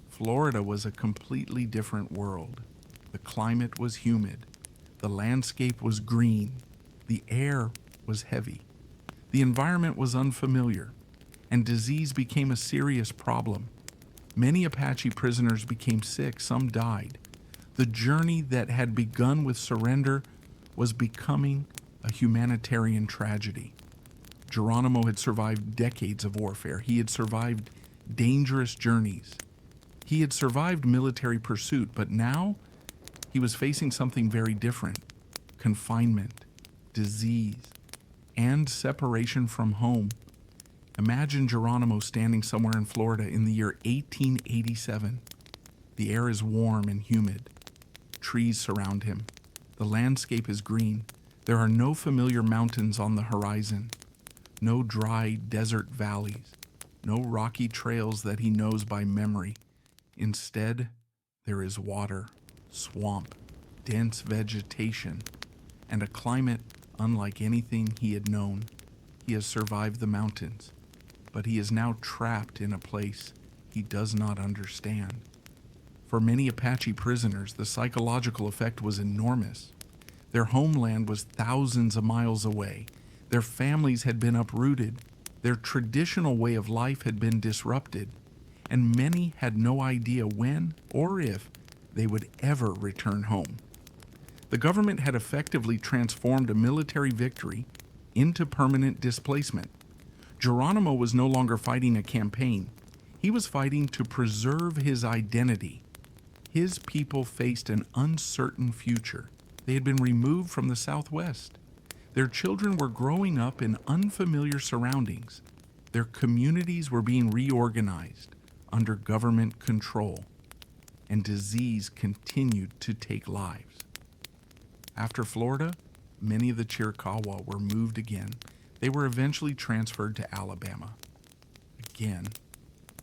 Florida was a completely different world. The climate was humid. The landscape was green. The air was heavy. The environment was unfamiliar, and disease became a serious problem. Many Apache prisoners became sick, some died. The journey that had begun with surrender was becoming a humanitarian tragedy. Geronimo had survived decades of warfare. He had survived dangerous journeys. He had survived military pursuit, but now he was facing something very different: confinement, disease, and separation from home. Imagine Geronimo standing somewhere in Florida in the year 1887. The air is warm and humid. Trees surround him. The landscape is green. There are no familiar mountains on the horizon, no dry desert valleys, no rocky trails that he knows by memory. Instead, there is water, swamp, dense vegetation, and a climate unlike anything he had known. He has survived the mountains, but he is now trapped in a place he does not understand. For many Apache prisoners, the psychological effect was enormous. Their homeland was thousands of miles away. Their families had been uprooted. Their traditional way of life had been disrupted, and many had no idea when or if they would ever return home. The government had effectively transformed a military victory into permanent displacement. Geronimo was no longer fighting a campaign. He was fighting to preserve his identity. His people faced an uncertain future. They had been removed from the Southwest. Their children were growing up in unfamiliar surroundings. Their communities were being reorganized under government control, and disease continued to take lives. After Florida, many of the Chiricahua were moved again. They were eventually transferred to Alabama. Again,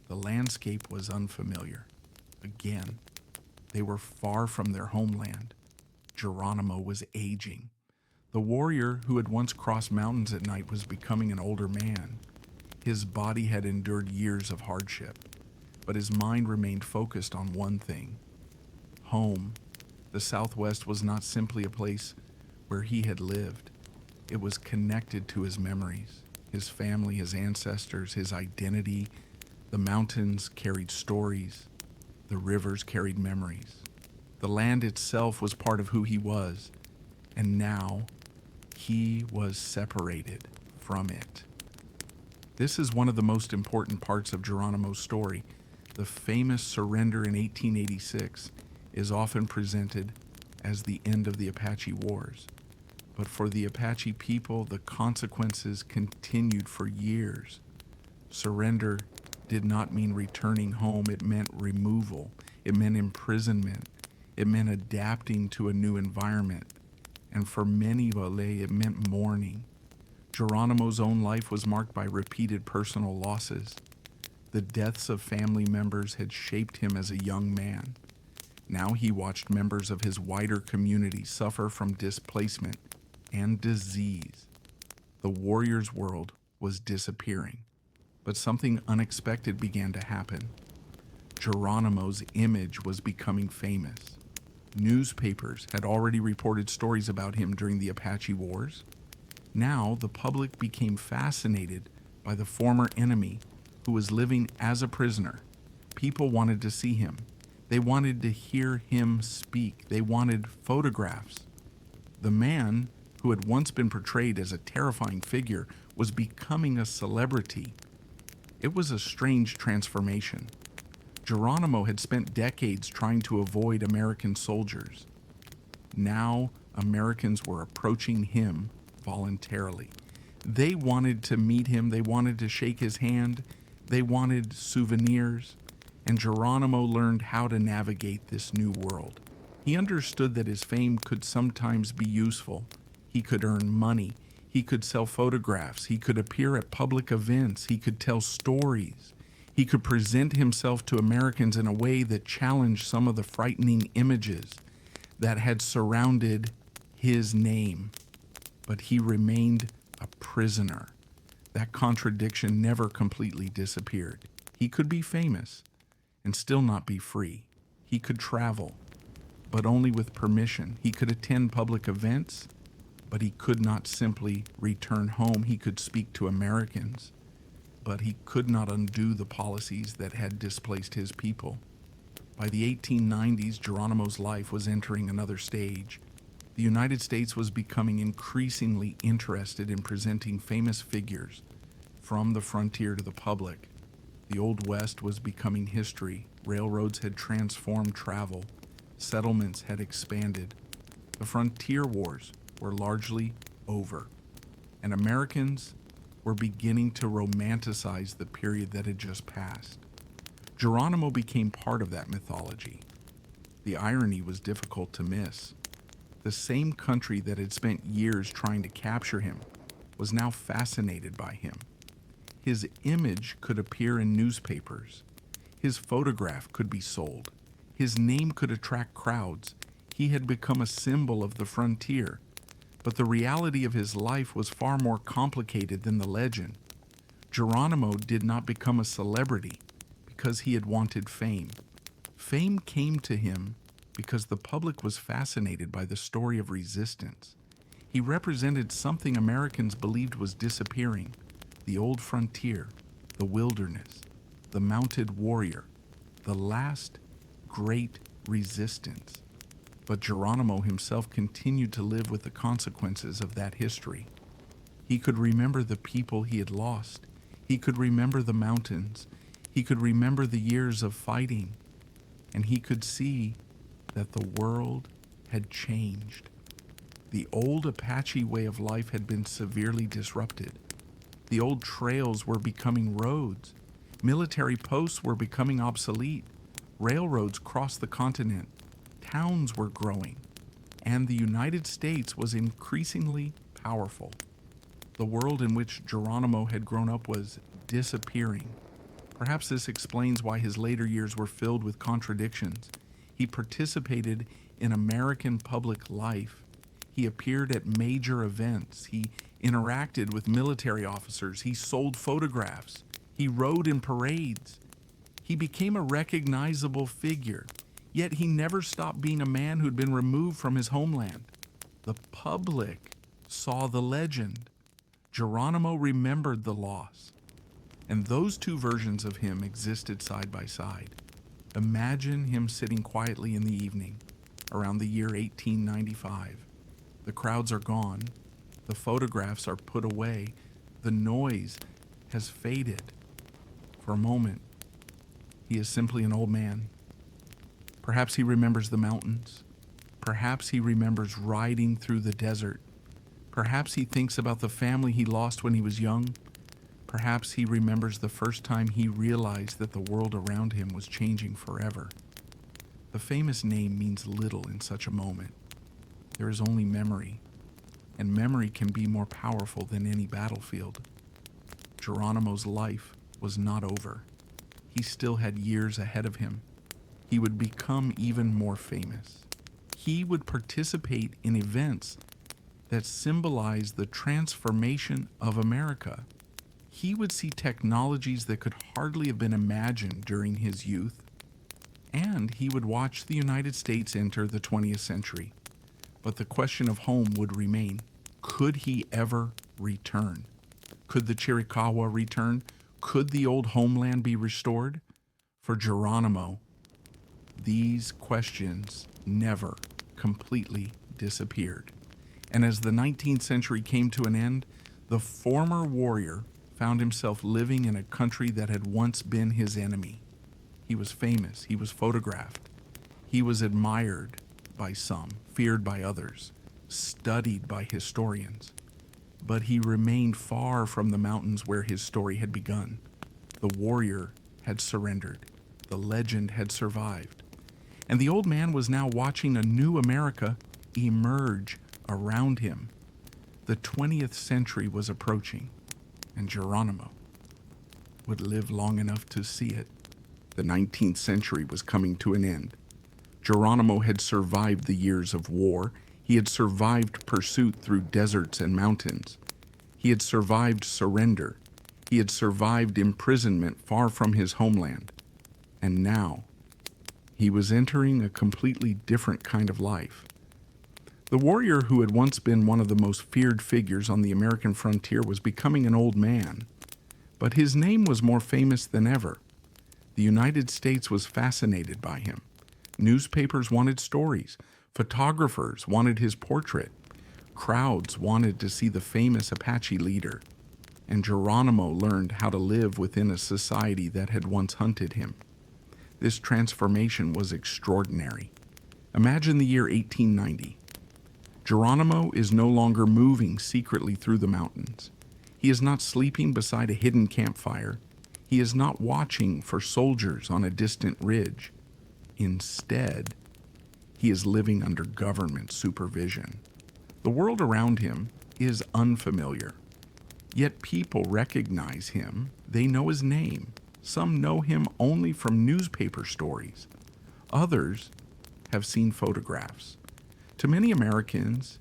the landscape was unfamiliar. Again, they were far from their homeland. Geronimo was aging. The warrior who had once crossed mountains at night was becoming an older man. His body had endured years of hardship, but his mind remained focused on one thing: home. The Southwest was not simply a place where he had lived. It was connected to his memories, his family, his ancestors, his identity. The mountains carried stories. The rivers carried memories. The land itself was part of who he was, and now he was separated from it. This is one of the most important parts of Geronimo's story. The famous surrender in 1886 is often presented as the end of the Apache Wars. But for the Apache people, the consequences continued for years. Surrender did not mean returning home. It meant removal. It meant imprisonment. It meant adapting to a new environment. And for many Goyaałé, it meant mourning. Geronimo's own life was marked by repeated personal losses. The deaths of family members had shaped him as a young man. Now he watched members of his wider community suffer from displacement and disease. The warrior's world was disappearing, but something unexpected began to happen. Geronimo's image was becoming famous. Newspapers had already reported stories about him during the Apache Wars. Now the public became fascinated by the former enemy who was living as a prisoner. People wanted to see him. They wanted to hear him speak. They wanted photographs. The man who had once been portrayed as a terrifying figure was becoming a celebrity. It was a strange transformation. Geronimo had spent decades trying to avoid American soldiers. Now Americans were approaching him voluntarily. They wanted to meet him. They wanted to shake his hand. They wanted souvenirs. And Geronimo learned how to navigate this new world. He understood that his fame could sometimes be useful. He could earn money. He could sell photographs. He could appear at public events. He could tell stories. He could present himself to Americans in a way that challenged some of the frightening images that had surrounded his name. But he remained a prisoner. That contradiction never completely disappeared. He could be famous and still not be free. He could travel, but only with permission. He could attend public events, but he could not simply return home. He could speak to Americans, but he could not undo the policies that had displaced his people. By the 1890s, Geronimo's life was entering another stage. The United States was becoming increasingly interested in presenting famous figures from the frontier to the public. The Old West was becoming history. Railroads had transformed travel. Settlements had expanded. The frontier wars were largely over, and Americans were beginning to romanticize the period that had just passed. Geronimo became part of that mythology. The irony was difficult to miss. The same country that had spent years trying to capture him was now fascinated by him. His image could appear in newspapers. His photograph could be sold. His name could attract crowds. He had become a symbol of the frontier. But the reality of his life was far more complicated than the legend. Geronimo did not become a celebrity because he had wanted fame. Fame came to him because the public was fascinated by the story of resistance. He represented something Americans believed was disappearing: the old frontier, the wilderness, the mounted warrior, the last great resistance. But Geronimo himself continued to live with the consequences of that history. He could remember the people he had lost. He could remember the mountains. He could remember the years of fighting. And he could see that the world had changed. The old Apache way of life had been severely disrupted. The old trails were becoming roads. Military posts were becoming obsolete. Railroads crossed the continent. Towns were growing. And the United States was increasingly powerful. The world in which Geronimo had grown up was disappearing. Perhaps this explains why his later years were filled with contradictions. He participated in American public life. He appeared at major events. He interacted with military officers. He sold photographs. He rode in parades. He became a recognizable figure, yet he never stopped being a man who'd been removed from his homeland. The public saw the legend. Geronimo remembered the loss. And those two versions of him existed side by side. Imagine him sitting quietly in the evening, around the year 1895. The crowds are gone. The photographs are put away. The noise has faded. For a moment, he is simply an old man. Perhaps he remembers the mountains. Perhaps he remembers riding through the desert. Perhaps he thinks about the family he lost when he was young. Perhaps he remembers the first time he realized that the world around him was changing forever. The famous name means little in such a moment. There is only memory, and memory can be more powerful than any battlefield. Geronimo's life was not over. he still had years ahead of him. He would become even more famous. He would participate in events that symbolize the transformation of America. He would see technologies that could hardly have been imagined during his youth, and he would watch the United States enter the 20th century. But the question of home would remain. Could he ever return? Could the Chiricahua return? Could the old homeland be restored? For Geronimo, these questions never completely disappeared. And as the 19th century came to an end, the former warrior found himself living in a country that had once been his enemy. He was famous, he was photographed, he was admired by some, feared by others, studied by historians. But he remained far from the mountains where his story had begun. The warrior had surrendered, the legend had survived, and the old man was now watching a new America emerge around him. The 20th century was approaching, and Geronimo would live long enough to see it. The 19th century was coming to an end. Geronimo had survived the years of war. He had survived pursuit through deserts and mountains. He had survived surrender. He had survived imprisonment far from his homeland. And now, he was entering a completely different kind of life. The warrior who had once been one of the most feared figures on the American frontier was becoming an old man. But his name was more famous than ever. The United States was fascinated by him. Newspapers wanted stories. Photographers wanted his portrait. Crowds wanted to see the famous Apache leader. And Geronimo learned how to live within a society that had once hunted him. This transformation was extraordinary. Imagine the year 1890. Geronimo is no longer moving secretly through the mountains. He is not sleeping beside a hidden campfire. He is not watching for soldiers on a distant ridge. Instead, he is living under government supervision. The world around him is unfamiliar. Yet people recognize him. They know his name. Some know him only from newspaper stories. Others have seen photographs. To many Americans,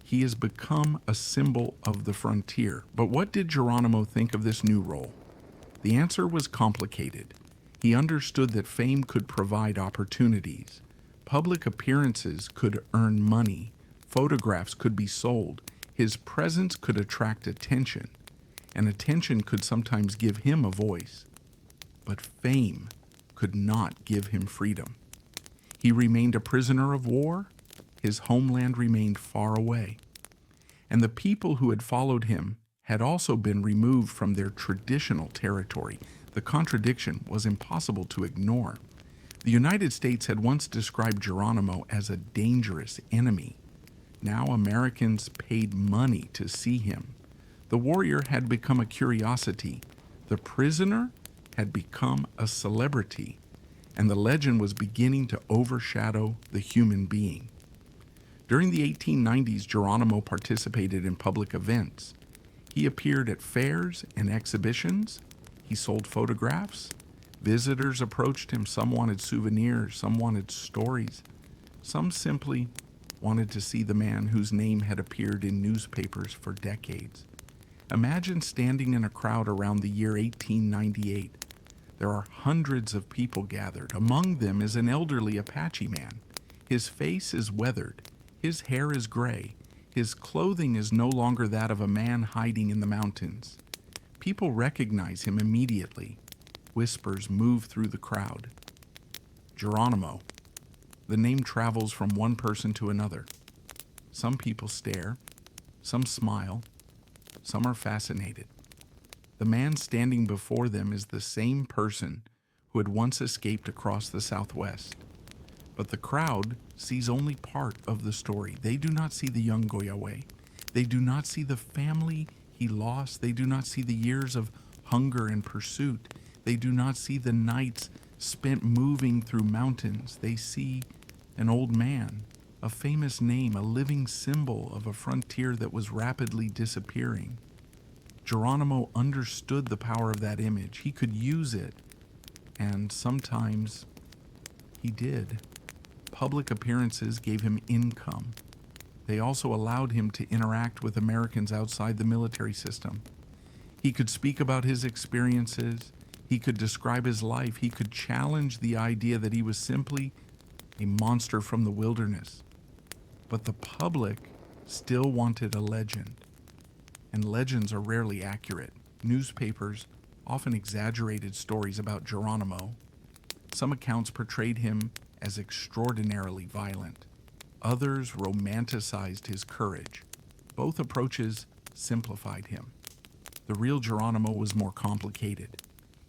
he has become a symbol of the frontier. But what did Geronimo think of this new role? The answer was complicated. He understood that fame could provide opportunities. Public appearances could earn money. Photographs could be sold. His presence could attract attention, and attention could sometimes give him a voice. But fame could not give him freedom. He remained a prisoner of war. His homeland remained far away. And the people who had followed him had also been removed from their traditional territory. The contradiction was impossible to ignore. The United States had once described Geronimo as a dangerous enemy. Now Americans paid money to see him. The warrior had become a curiosity. The prisoner had become a celebrity. And the legend was beginning to overshadow the human being. During the 1890s, Geronimo participated in public events. He appeared at fairs and exhibitions. He sold photographs. Visitors approached him. Some wanted souvenirs. Some wanted stories. Some simply wanted to see the man whose name had appeared in newspapers for decades. Imagine standing in a crowd around the year 1898. There are hundreds of people gathered. Among them is an elderly Apache man. His face is weathered. His hair is gray. His clothing is no longer that of a man hiding in the mountains. People recognize him immediately. Whispers move through the crowd. Geronimo. The name travels from one person to another. Some people stare. Some smile. Some are fascinated. The man standing before them is the same person who had once escaped across the Southwest. But the crowd sees only part of the story. They do not see the young Goyaałé. They do not see the family he lost. They do not see the years of hunger and pursuit. They do not see the nights spent moving through mountains. They see an old man, a famous name, a living symbol of a frontier that was rapidly disappearing. Geronimo understood the power of that image. He could use it, and sometimes he did. Public appearances gave him income. They also allowed him to interact with Americans outside the military system. He could speak about his experiences. He could describe his life. He could challenge the idea that he was simply a monster from the wilderness. But the public still wanted a legend. And legends are rarely accurate. Newspapers often exaggerated stories about Geronimo. Some accounts portrayed him as extraordinarily violent. Others romanticized his courage. Both approaches simplified him. The real Geronimo was more complicated.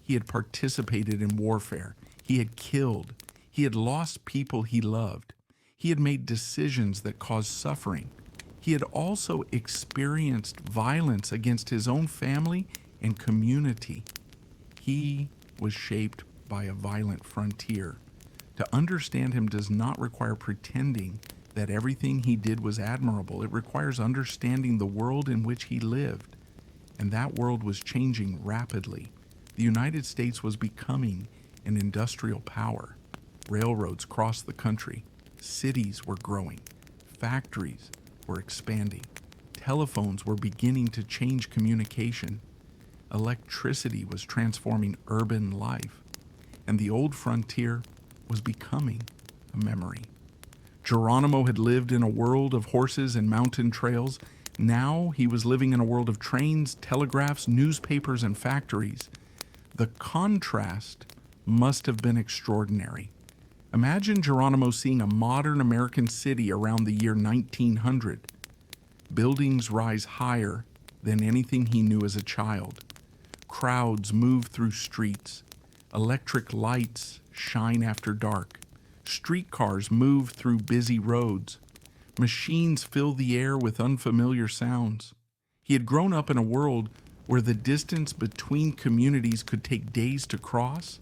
He had participated in warfare. He had killed. He had lost people he loved. He had made decisions that caused suffering. He had also experienced violence against his own family and community. He was shaped by a violent frontier. To understand him does not require pretending that everything he did was admirable. It requires understanding the world in which he lived. And that world was changing rapidly. The United States was becoming an industrial power. Railroads crossed the country. Cities were growing. Factories were expanding. Telephones were beginning to change communication. Electricity was transforming urban life. And the old frontier was becoming a memory. Geronimo had lived in a world of horses and mountain trails. Now he was living in a world of trains, telegraphs, newspapers, and factories. The contrast must have been extraordinary. Imagine Geronimo seeing a modern American city around the year 1900. Buildings rise higher than anything he knew as a child. Crowds move through streets. Electric lights shine after dark. Streetcars move through busy roads. Machines fill the air with unfamiliar sounds. He had grown up in a world where the distance between communities could take days to cross.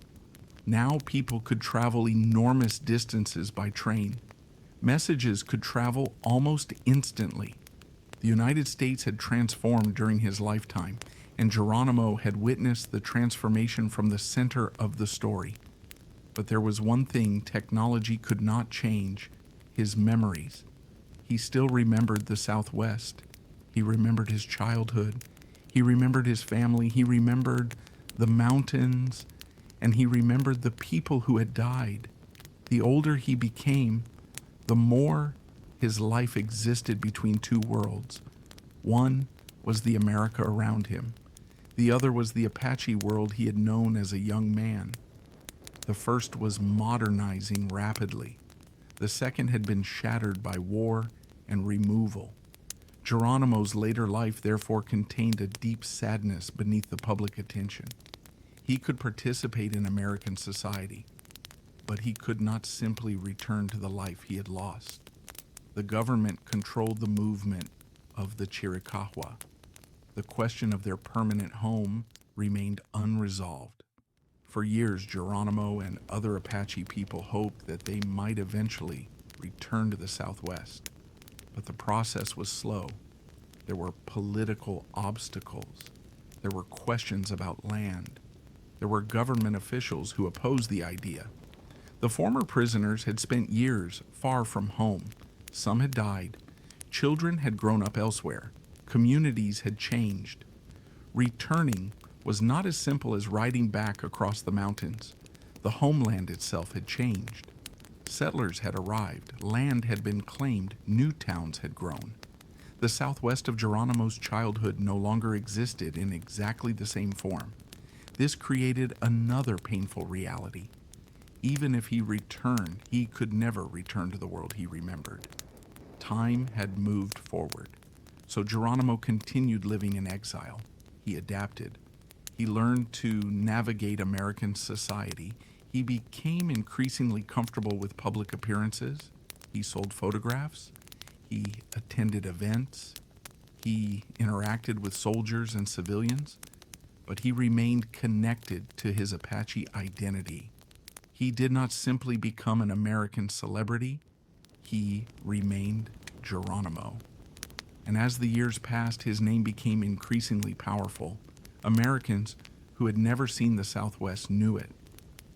Now people could travel enormous distances by train. Messages could travel almost instantly. The United States had transformed during his lifetime, and Geronimo had witnessed the transformation from the center of the story. But there was one thing technology could not change: his memories. He still remembered the Southwest. He remembered his childhood. He remembered his family. He remembered the mountains. And he remembered the people who had died. The older he became, the more his life existed between two worlds. One was the America around him. The other was the Apache world he had known as a young man. The first was modernizing rapidly. The second had been shattered by war and removal. Geronimo's later life therefore contained a deep sadness beneath the public attention. He could participate in American society, but he could not simply return to the life he had lost. The government controlled the movement of the Chiricahua. The question of their permanent home remained unresolved. For years, Geronimo and other Apache people hoped that they might eventually return to the Southwest. But the process was slow. There were political obstacles. There were questions about land. There were government officials who opposed the idea. The former prisoners had spent years far from home. Some had died. Children had grown up elsewhere. Communities had changed. Returning was not as simple as riding back across the mountains. The homeland itself had changed. Settlers had arrived. Land had been claimed. New towns had grown. The Southwest of Geronimo's childhood no longer existed in exactly the same form. This created another painful reality. Even if he returned, he could never return to the world he remembered. Time had moved forward. So Geronimo continued living in exile. He adapted. He learned to navigate American society. He became increasingly comfortable with public appearances. He sold photographs. He attended events. He interacted with soldiers and civilians. But he remained connected to his Apache identity. He did not simply become an American celebrity. He remained Geronimo. And as the years passed, his name became increasingly powerful. Americans who had never seen the Southwest knew it.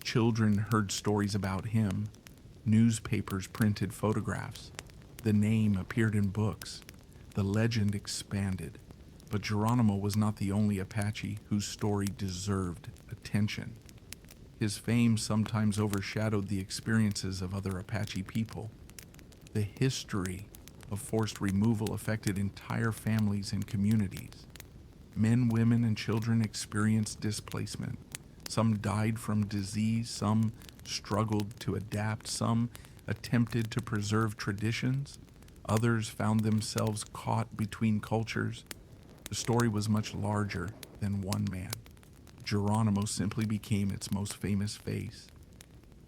Children heard stories about him. Newspapers printed photographs. The name appeared in books. The legend expanded. But Geronimo was not the only Apache whose story deserved attention. His fame sometimes overshadowed the experiences of other Apache people. The history of forced removal affected entire families and communities. Men, women, and children experienced displacement. Some died from disease, some struggled to adapt, some attempted to preserve traditions, others found themselves caught between cultures. The story was much larger than one man. Geronimo simply became its most famous face,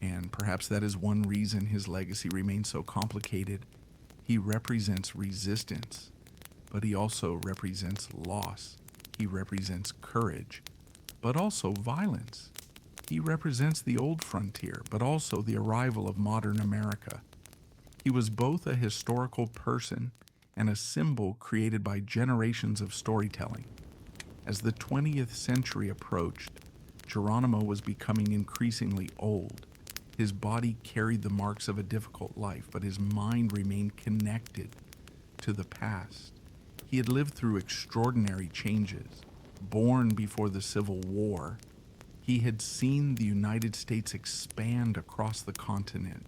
and perhaps that is one reason his legacy remains so complicated. He represents resistance, but he also represents loss. He represents courage, but also violence. He represents the old frontier, but also the arrival of modern America. He was both a historical person and a symbol created by generations of storytelling. As the 20th century approached, Geronimo was becoming increasingly old. His body carried the marks of a difficult life, but his mind remained connected to the past. He had lived through extraordinary changes. Born before the Civil War, he had seen the United States expand across the continent.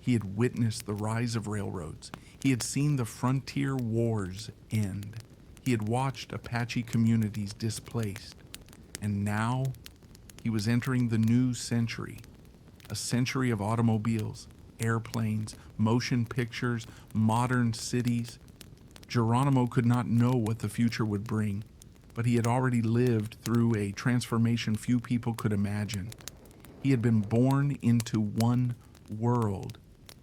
He had witnessed the rise of railroads. He had seen the frontier wars end. He had watched Apache communities displaced. And now he was entering the new century, a century of automobiles, airplanes, motion pictures, modern cities. Geronimo could not know what the future would bring, but he had already lived through a transformation few people could imagine. He had been born into one world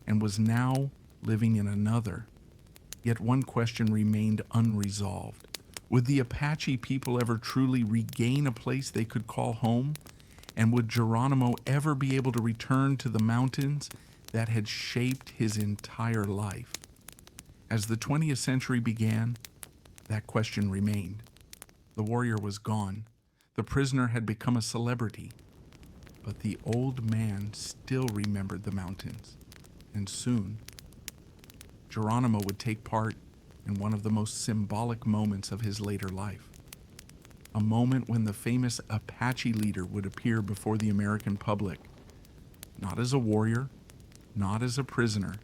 and was now living in another. Yet one question remained unresolved. Would the Apache people ever truly regain a place they could call home? And would Geronimo ever be able to return to the mountains that had shaped his entire life? As the 20th century began, that question remained. The warrior was gone. The prisoner had become a celebrity. But the old man still remembered the mountains. And soon, Geronimo would take part in one of the most symbolic moments of his later life. A moment when the famous Apache leader would appear before the American public, not as a warrior, not as a prisoner,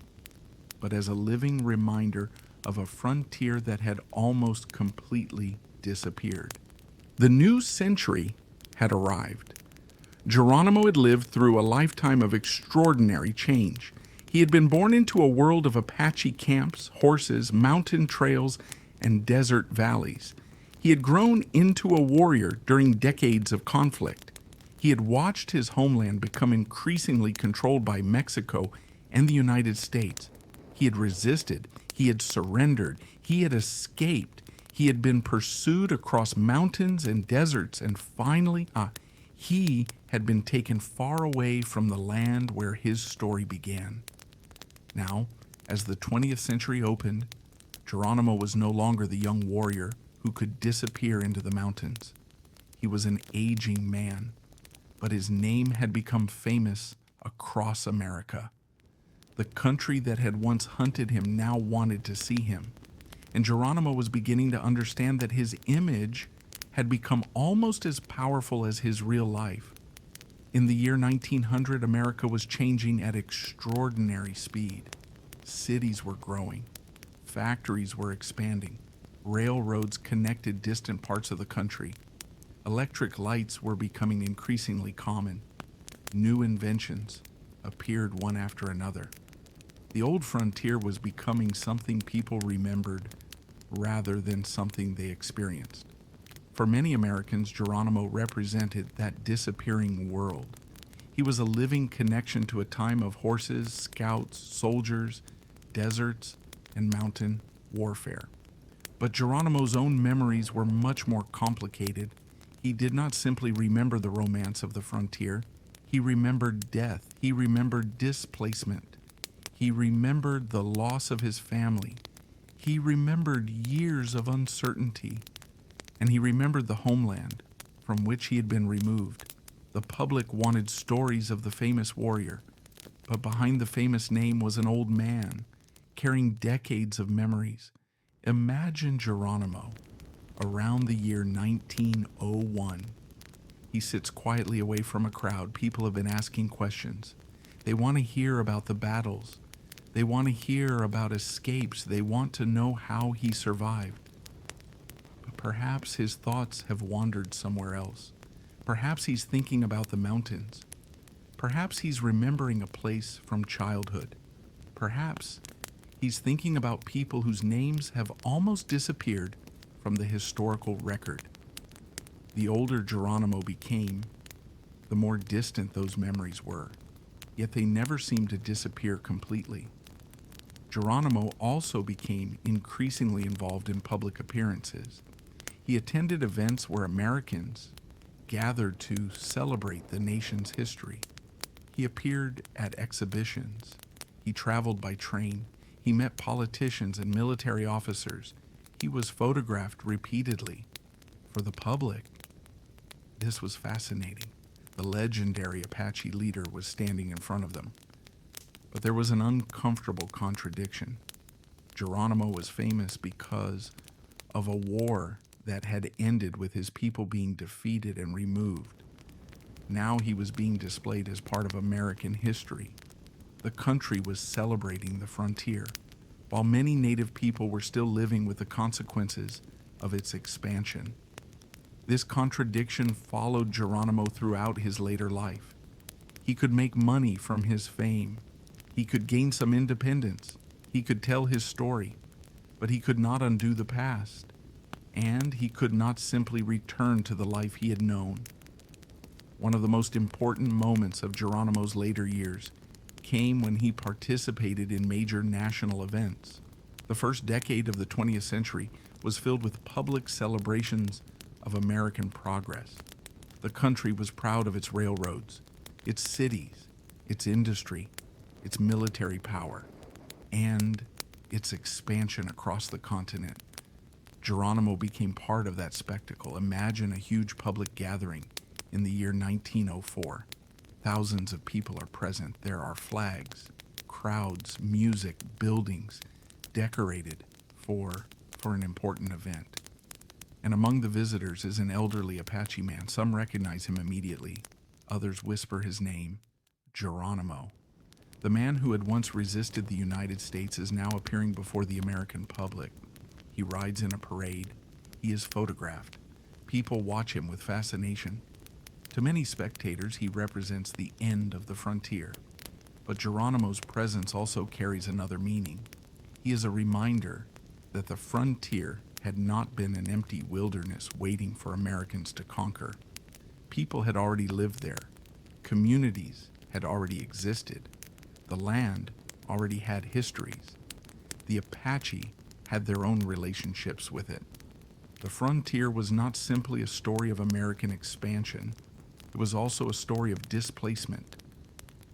but as a living reminder of a frontier that had almost completely disappeared. The new century had arrived. Geronimo had lived through a lifetime of extraordinary change. He had been born into a world of Apache camps, horses, mountain trails, and desert valleys. He had grown into a warrior during decades of conflict. He had watched his homeland become increasingly controlled by Mexico and the United States. He had resisted. He had surrendered. He had escaped. He had been pursued across mountains and deserts, and finally, he had been taken far away from the land where his story began. Now, as the 20th century opened, Geronimo was no longer the young warrior who could disappear into the mountains. He was an aging man, but his name had become famous across America. The country that had once hunted him now wanted to see him, and Geronimo was beginning to understand that his image had become almost as powerful as his real life. In the year 1900, America was changing at extraordinary speed. Cities were growing. Factories were expanding. Railroads connected distant parts of the country. Electric lights were becoming increasingly common. New inventions appeared one after another. The old frontier was becoming something people remembered rather than something they experienced. For many Americans, Geronimo represented that disappearing world. He was a living connection to a time of horses, scouts, soldiers, deserts, and mountain warfare. But Geronimo's own memories were much more complicated. He did not simply remember the romance of the frontier. He remembered death. He remembered displacement. He remembered the loss of his family. He remembered years of uncertainty. And he remembered the homeland from which he had been removed. The public wanted stories of the famous warrior, but behind the famous name was an old man carrying decades of memories. Imagine Geronimo around the year 1901. He sits quietly away from a crowd. People have been asking questions. They want to hear about the battles. They want to hear about escapes. They want to know how he survived. But perhaps his thoughts have wandered somewhere else. Perhaps he's thinking about the mountains. Perhaps he's remembering a place from childhood. Perhaps he's thinking about people whose names have almost disappeared from the historical record. The older Geronimo became, the more distant those memories were, yet they never seemed to disappear completely. Geronimo also became increasingly involved in public appearances. He attended events where Americans gathered to celebrate the nation's history. He appeared at exhibitions. He traveled by train. He met politicians and military officers. He was photographed repeatedly. For the public, this was fascinating. The legendary Apache leader was standing in front of them. But there was an uncomfortable contradiction. Geronimo was famous because of a war that had ended with his people being defeated and removed. Now he was being displayed as part of American history. The country was celebrating the frontier, while many native people were still living with the consequences of its expansion. This contradiction followed Geronimo throughout his later life. He could make money from his fame. He could gain some independence. He could tell his story, but he could not undo the past. And he could not simply return to the life he had known. One of the most important moments of Geronimo's later years came when he participated in major national events. The first decade of the 20th century was filled with public celebrations of American progress. The country was proud of its railroads, its cities, its industry, its military power, and its expansion across the continent. Geronimo became part of that spectacle. Imagine a huge public gathering in the year 1904. Thousands of people are present. There are flags, crowds, music, buildings decorated for an important event. And among the visitors is an elderly Apache man. Some recognize him immediately. Others whisper his name, Geronimo. The man who had once resisted the United States is now appearing before the American public. He rides in a parade. He is photographed. People watch him with fascination. To many spectators, he represents the end of the frontier. But Geronimo's presence also carries another meaning. He is a reminder that the frontier had not been an empty wilderness waiting for Americans to conquer. People had already lived there. Communities had already existed. The land already had histories. The Apache had their own relationships with it. The frontier was not simply a story of American expansion. It was also a story of displacement.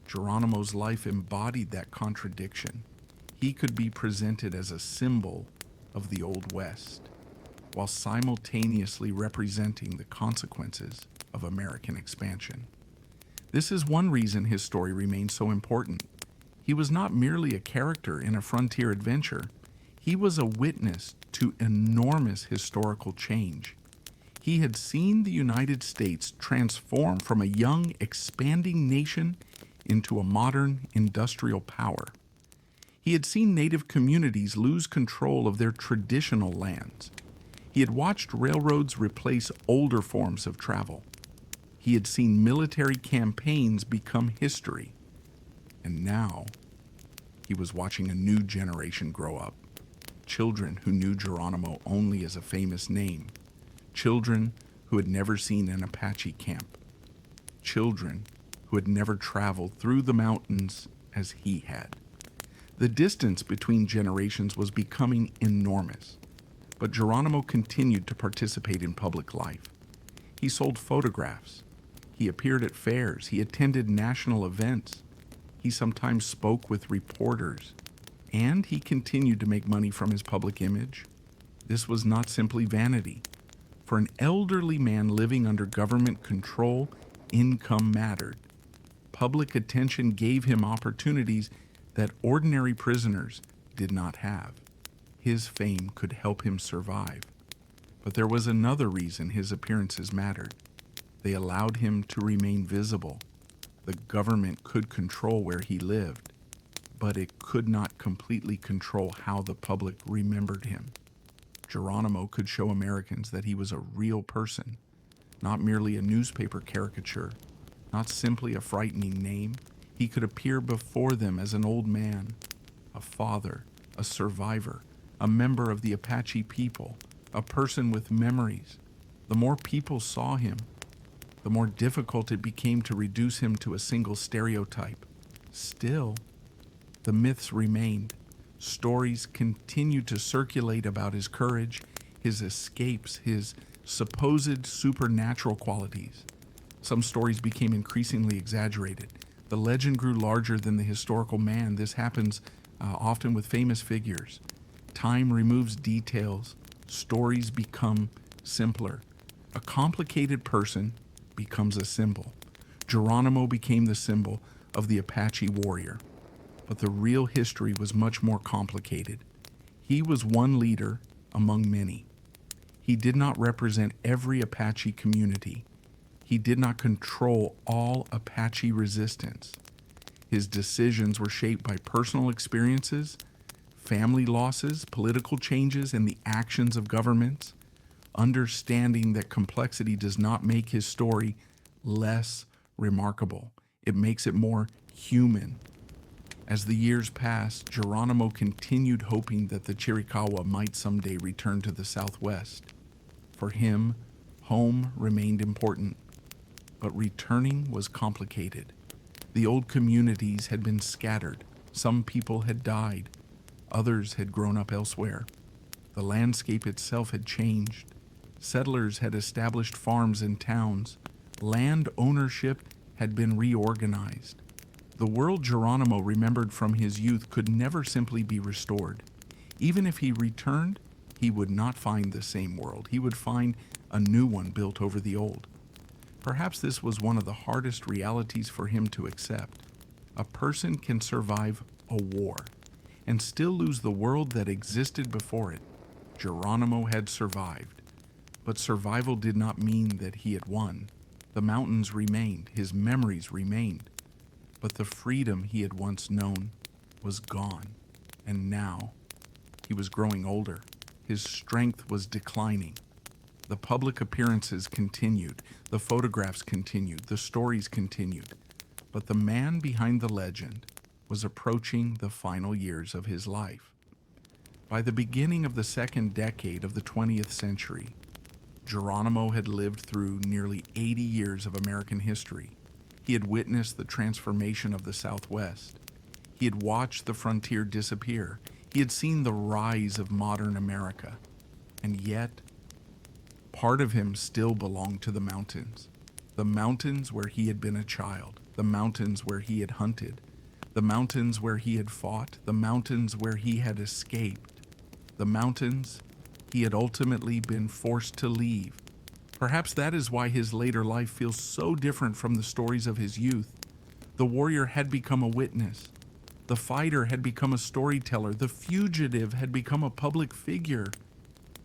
Geronimo's life embodied that contradiction. He could be presented as a symbol of the Old West, while simultaneously representing the consequences of American expansion. This is one reason his story remains so important. He was not merely a character in a frontier adventure. He was a witness to enormous historical change. He had seen the United States transform from a young, expanding nation into a modern industrial power. He had seen native communities lose control of their traditional lands. He had watched railroads replace older forms of travel. He had seen military campaigns become history. And now, he was watching a new generation grow up. Children who knew Geronimo only as a famous name. Children who had never seen an Apache camp. Children who had never traveled through the mountains as he had. The distance between generations was becoming enormous, but Geronimo continued to participate in public life. He sold photographs. He appeared at fairs. He attended national events. He sometimes spoke with reporters, and he continued to make money from his public image. This was not simply vanity. For an elderly man living under government control, income mattered. Public attention gave him opportunities that ordinary prisoners did not have. His fame could help him survive. But there was another reason his appearances mattered. They allowed him to remain visible. The government could control where he lived, but it could not completely control how the public remembered him. Geronimo could show Americans that he was a real person, not merely a newspaper caricature, not simply a frightening name. He could appear before them as an old man, a father, a survivor, a member of the Apache people, a person with memories. The more people saw him, the more difficult it became to reduce him to a single stereotype. Still, the myths remained. Stories continued to circulate about his courage, his escapes, his supposed supernatural qualities. Some stories became increasingly exaggerated. The legend grew larger than the historical man. This happens often with famous figures. Time removes details. Stories become simpler. A complicated person becomes a symbol. Geronimo became the symbol of the Apache warrior. But the real history was much more complicated. He was one leader among many. He did not represent every Apache community. He did not control all Apache resistance. His decisions were shaped by personal experiences, family losses, political changes, and the actions of governments. Understanding that complexity does not make his story less remarkable. It makes it more human. As the years passed, Geronimo continued hoping that the Chiricahua might someday return to the Southwest. For him, home remained important, but returning was complicated. The old communities had been scattered. Some people had died. Others had grown up elsewhere. The landscape itself had changed. Settlers had established farms and towns. Land ownership had been reorganized. The world Geronimo remembered from his youth could never simply be restored. Even if he returned, he would not find the same world. He would find a new one built over the old. Perhaps this was one of the hardest realities for him to accept. A person can survive a war and still lose the world that existed before it. Geronimo had survived, but survival did not mean that he had won. The mountains remained, his memories remained, but the freedom he had once known was gone, and now he was growing older. His strength was declining. The public appearances continued, the photographs continued, the stories continued, but the man behind the legend was approaching the final years of his life. By the beginning of the second decade of the 20th century, Geronimo had lived through nearly 80 years of American history. He had witnessed the transformation of the Southwest. He had watched the frontier disappear. He had seen the rise of modern America. And yet, part of him still belonged to the mountains where he had been a child, the mountains where he had hunted, the mountains where he had fought, the mountains where he had escaped, the mountains he had ultimately been forced to leave. Perhaps that is why his later life feels so different from the stories of his youth. The warrior had become a witness. The fighter had become a storyteller. The fugitive had become a public figure.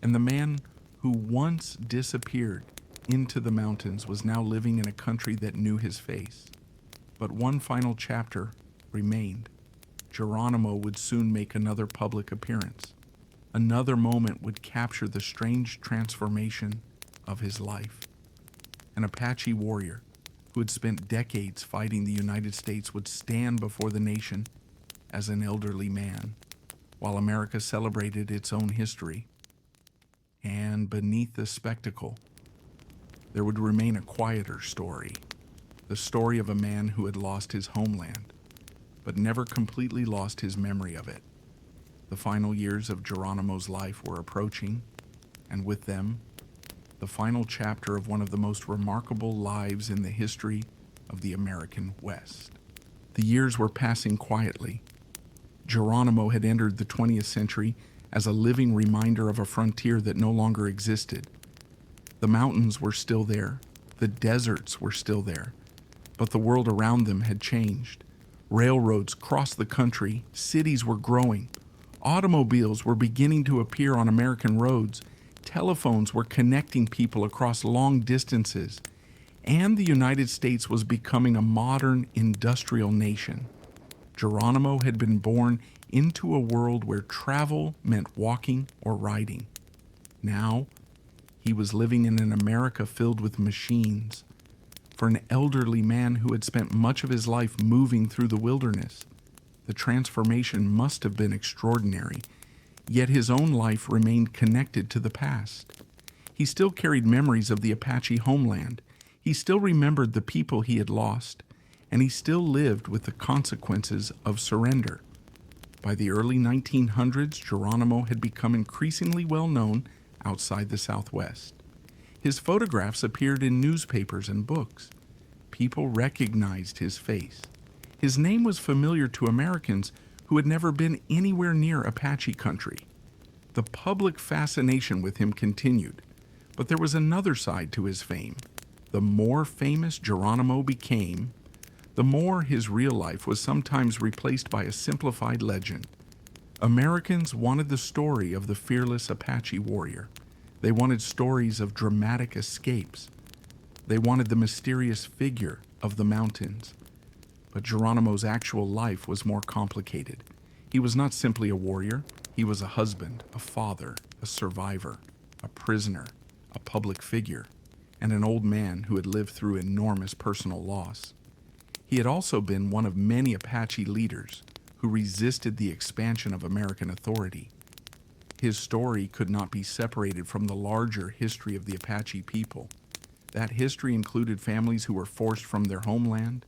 And the man who once disappeared into the mountains was now living in a country that knew his face. But one final chapter remained. Geronimo would soon make another public appearance. Another moment would capture the strange transformation of his life. An Apache warrior who had spent decades fighting the United States would stand before the nation as an elderly man, while America celebrated its own history. And beneath the spectacle, there would remain a quieter story, the story of a man who had lost his homeland, but never completely lost his memory of it. The final years of Geronimo's life were approaching, and with them, the final chapter of one of the most remarkable lives in the history of the American West. The years were passing quietly. Geronimo had entered the 20th century as a living reminder of a frontier that no longer existed. The mountains were still there, The deserts were still there, but the world around them had changed. Railroads crossed the country, cities were growing, automobiles were beginning to appear on American roads, telephones were connecting people across long distances, and the United States was becoming a modern industrial nation. Geronimo had been born into a world where travel meant walking or riding. Now, he was living in an America filled with machines. For an elderly man who had spent much of his life moving through the wilderness, the transformation must have been extraordinary, yet his own life remained connected to the past. He still carried memories of the Apache homeland. He still remembered the people he had lost, and he still lived with the consequences of surrender. By the early 1900s, Geronimo had become increasingly well known outside the Southwest. His photographs appeared in newspapers and books. People recognized his face. His name was familiar to Americans who had never been anywhere near Apache country. The public fascination with him continued, but there was another side to his fame. The more famous Geronimo became, the more his real life was sometimes replaced by a simplified legend. Americans wanted the story of the fearless Apache warrior. They wanted stories of dramatic escapes. They wanted the mysterious figure of the mountains. But Geronimo's actual life was more complicated. He was not simply a warrior. He was a husband, a father, a survivor, a prisoner, a public figure, and an old man who had lived through enormous personal loss. He had also been one of many Apache leaders who resisted the expansion of American authority. His story could not be separated from the larger history of the Apache people. That history included families who were forced from their homeland,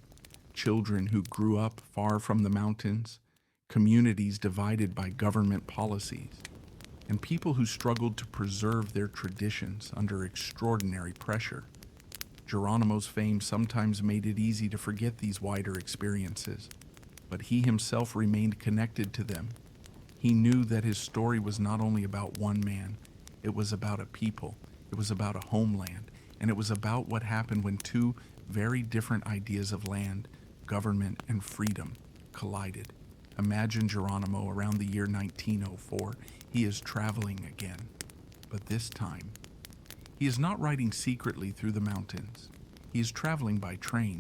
children who grew up far from the mountains, communities divided by government policies, and people who struggled to preserve their traditions under extraordinary pressure. Geronimo's fame sometimes made it easy to forget these wider experiences, but he himself remained connected to them. He knew that his story was not only about one man, it was about a people, it was about a homeland, and it was about what happened when two very different ideas of land, government, and freedom collided. Imagine Geronimo around the year 1904. He is traveling again, but this time, he is not riding secretly through the mountains. He is traveling by train.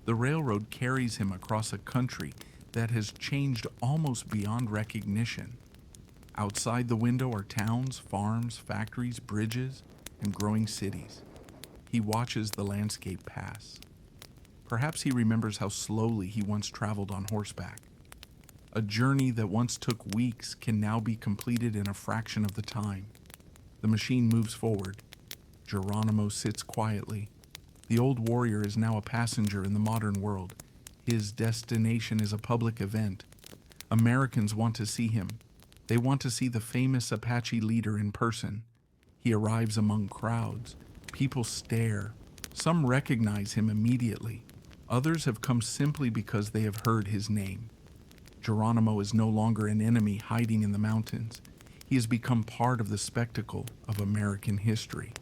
The railroad carries him across a country that has changed almost beyond recognition. Outside the window are towns, farms, factories, bridges, and growing cities. He watches the landscape pass. Perhaps he remembers how slowly he once traveled on horseback. A journey that once took weeks can now be completed in a fraction of the time. The machine moves forward. Geronimo sits quietly. The old warrior is now a passenger in the modern world. His destination is a public event. Americans want to see him. They want to see the famous Apache leader in person. He arrives among crowds. People stare. Some recognize him immediately. Others have come simply because they have heard his name. Geronimo is no longer an enemy hiding in the mountains. He has become part of the spectacle of American history.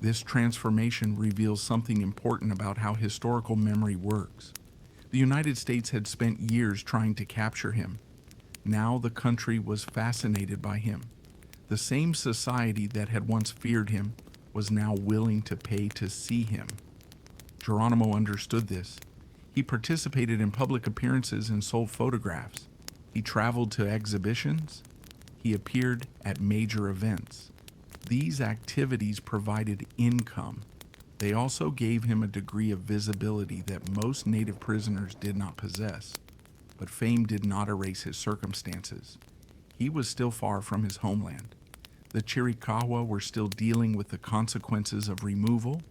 This transformation reveals something important about how historical memory works. The United States had spent years trying to capture him. Now the country was fascinated by him. The same society that had once feared him was now willing to pay to see him. Geronimo understood this. He participated in public appearances and sold photographs. He traveled to exhibitions. He appeared at major events. These activities provided income. They also gave him a degree of visibility that most native prisoners did not possess. But fame did not erase his circumstances. He was still far from his homeland. The Chiricahua were still dealing with the consequences of removal,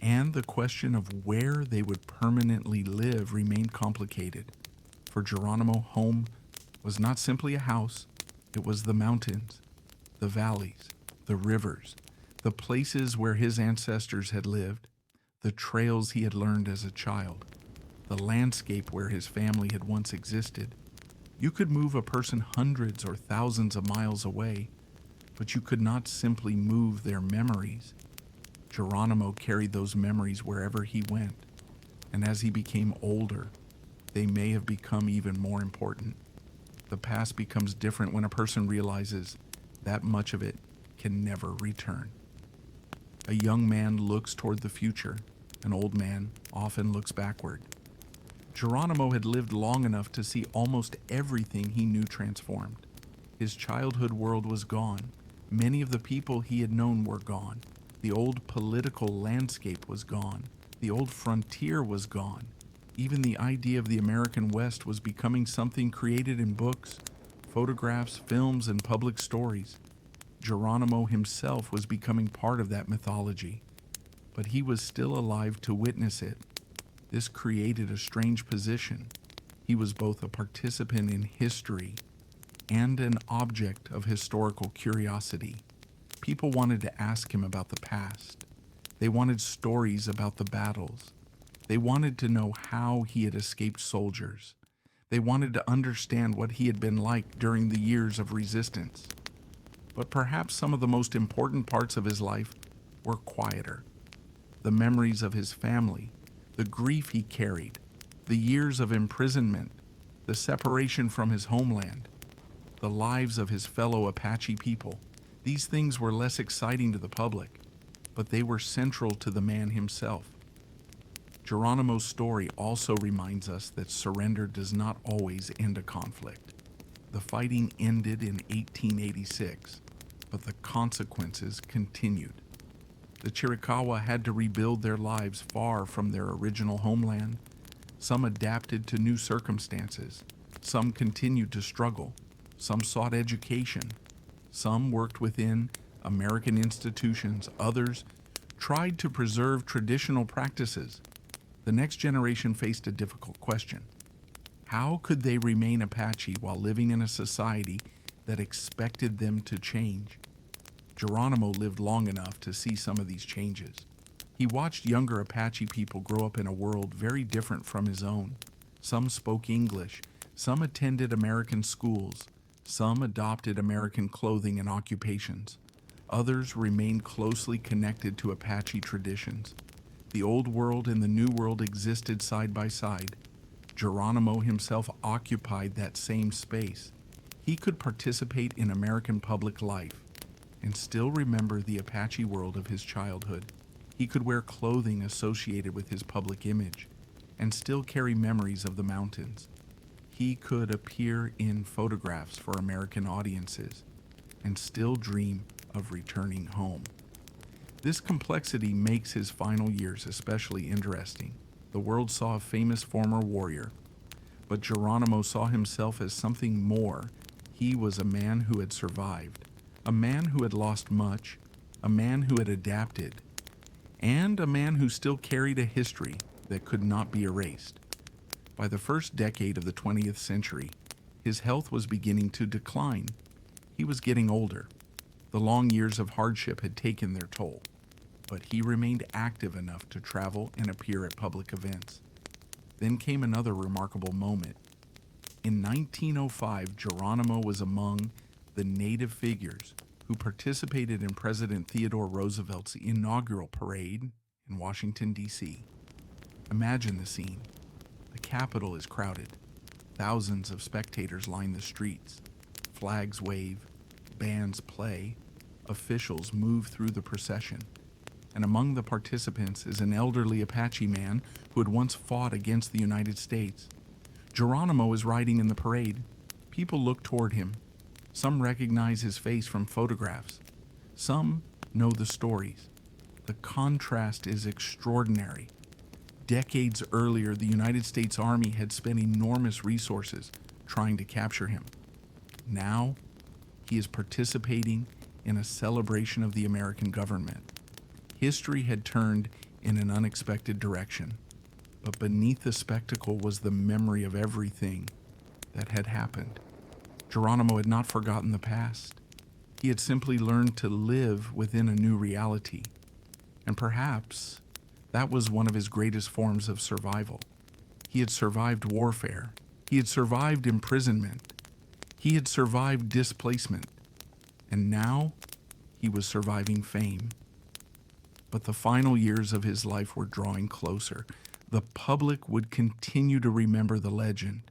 and the question of where they would permanently live remained complicated. For Geronimo, home was not simply a house, it was the mountains, the valleys, the rivers, the places where his ancestors had lived, the trails he had learned as a child, the landscape where his family had once existed. You could move a person hundreds or thousands of miles away, but you could not simply move their memories. Geronimo carried those memories wherever he went, and as he became older, they may have become even more important. The past becomes different when a person realizes that much of it can never return. A young man looks toward the future. An old man often looks backward. Geronimo had lived long enough to see almost everything he knew transformed. His childhood world was gone. Many of the people he had known were gone. The old political landscape was gone. The old frontier was gone. Even the idea of the American West was becoming something created in books, photographs, films, and public stories. Geronimo himself was becoming part of that mythology, but he was still alive to witness it. This created a strange position. He was both a participant in history and an object of historical curiosity. People wanted to ask him about the past. They wanted stories about the battles. They wanted to know how he had escaped soldiers. They wanted to understand what he had been like during the years of resistance. But perhaps some of the most important parts of his life were quieter. The memories of his family, the grief he carried, the years of imprisonment, the separation from his homeland, the lives of his fellow Apache people. These things were less exciting to the public, but they were central to the man himself. Geronimo's story also reminds us that surrender does not always end a conflict. The fighting ended in 1886, but the consequences continued. The Chiricahua had to rebuild their lives far from their original homeland. Some adapted to new circumstances. Some continued to struggle. Some sought education. Some worked within American institutions. Others tried to preserve traditional practices. The next generation faced a difficult question. How could they remain Apache while living in a society that expected them to change? Geronimo lived long enough to see some of these changes. He watched younger Apache people grow up in a world very different from his own. Some spoke English, some attended American schools, some adopted American clothing and occupations. Others remained closely connected to Apache traditions. The old world and the new world existed side by side. Geronimo himself occupied that same space. He could participate in American public life and still remember the Apache world of his childhood. He could wear clothing associated with his public image and still carry memories of the mountains. He could appear in photographs for American audiences and still dream of returning home. This complexity makes his final years especially interesting. The world saw a famous former warrior, but Geronimo saw himself as something more. He was a man who had survived, a man who had lost much, a man who had adapted, and a man who still carried a history that could not be erased. By the first decade of the 20th century, his health was beginning to decline. He was getting older. The long years of hardship had taken their toll, but he remained active enough to travel and appear at public events. Then came another remarkable moment. In 1905, Geronimo was among the native figures who participated in President Theodore Roosevelt's inaugural parade in Washington, D.C. Imagine the scene. The Capitol is crowded. Thousands of spectators line the streets. Flags wave, bands play, officials move through the procession. And among the participants is an elderly Apache man who had once fought against the United States. Geronimo is riding in the parade. People look toward him. Some recognize his face from photographs. Some know the stories. The contrast is extraordinary. Decades earlier, the United States Army had spent enormous resources trying to capture him. Now, he is participating in a celebration of the American government. History had turned in an unexpected direction, but beneath the spectacle was the memory of everything that had happened. Geronimo had not forgotten the past. He had simply learned to live within a new reality. And perhaps that was one of his greatest forms of survival. He had survived warfare. He had survived imprisonment. He had survived displacement. And now he was surviving fame. But the final years of his life were drawing closer. The public would continue to remember the legend.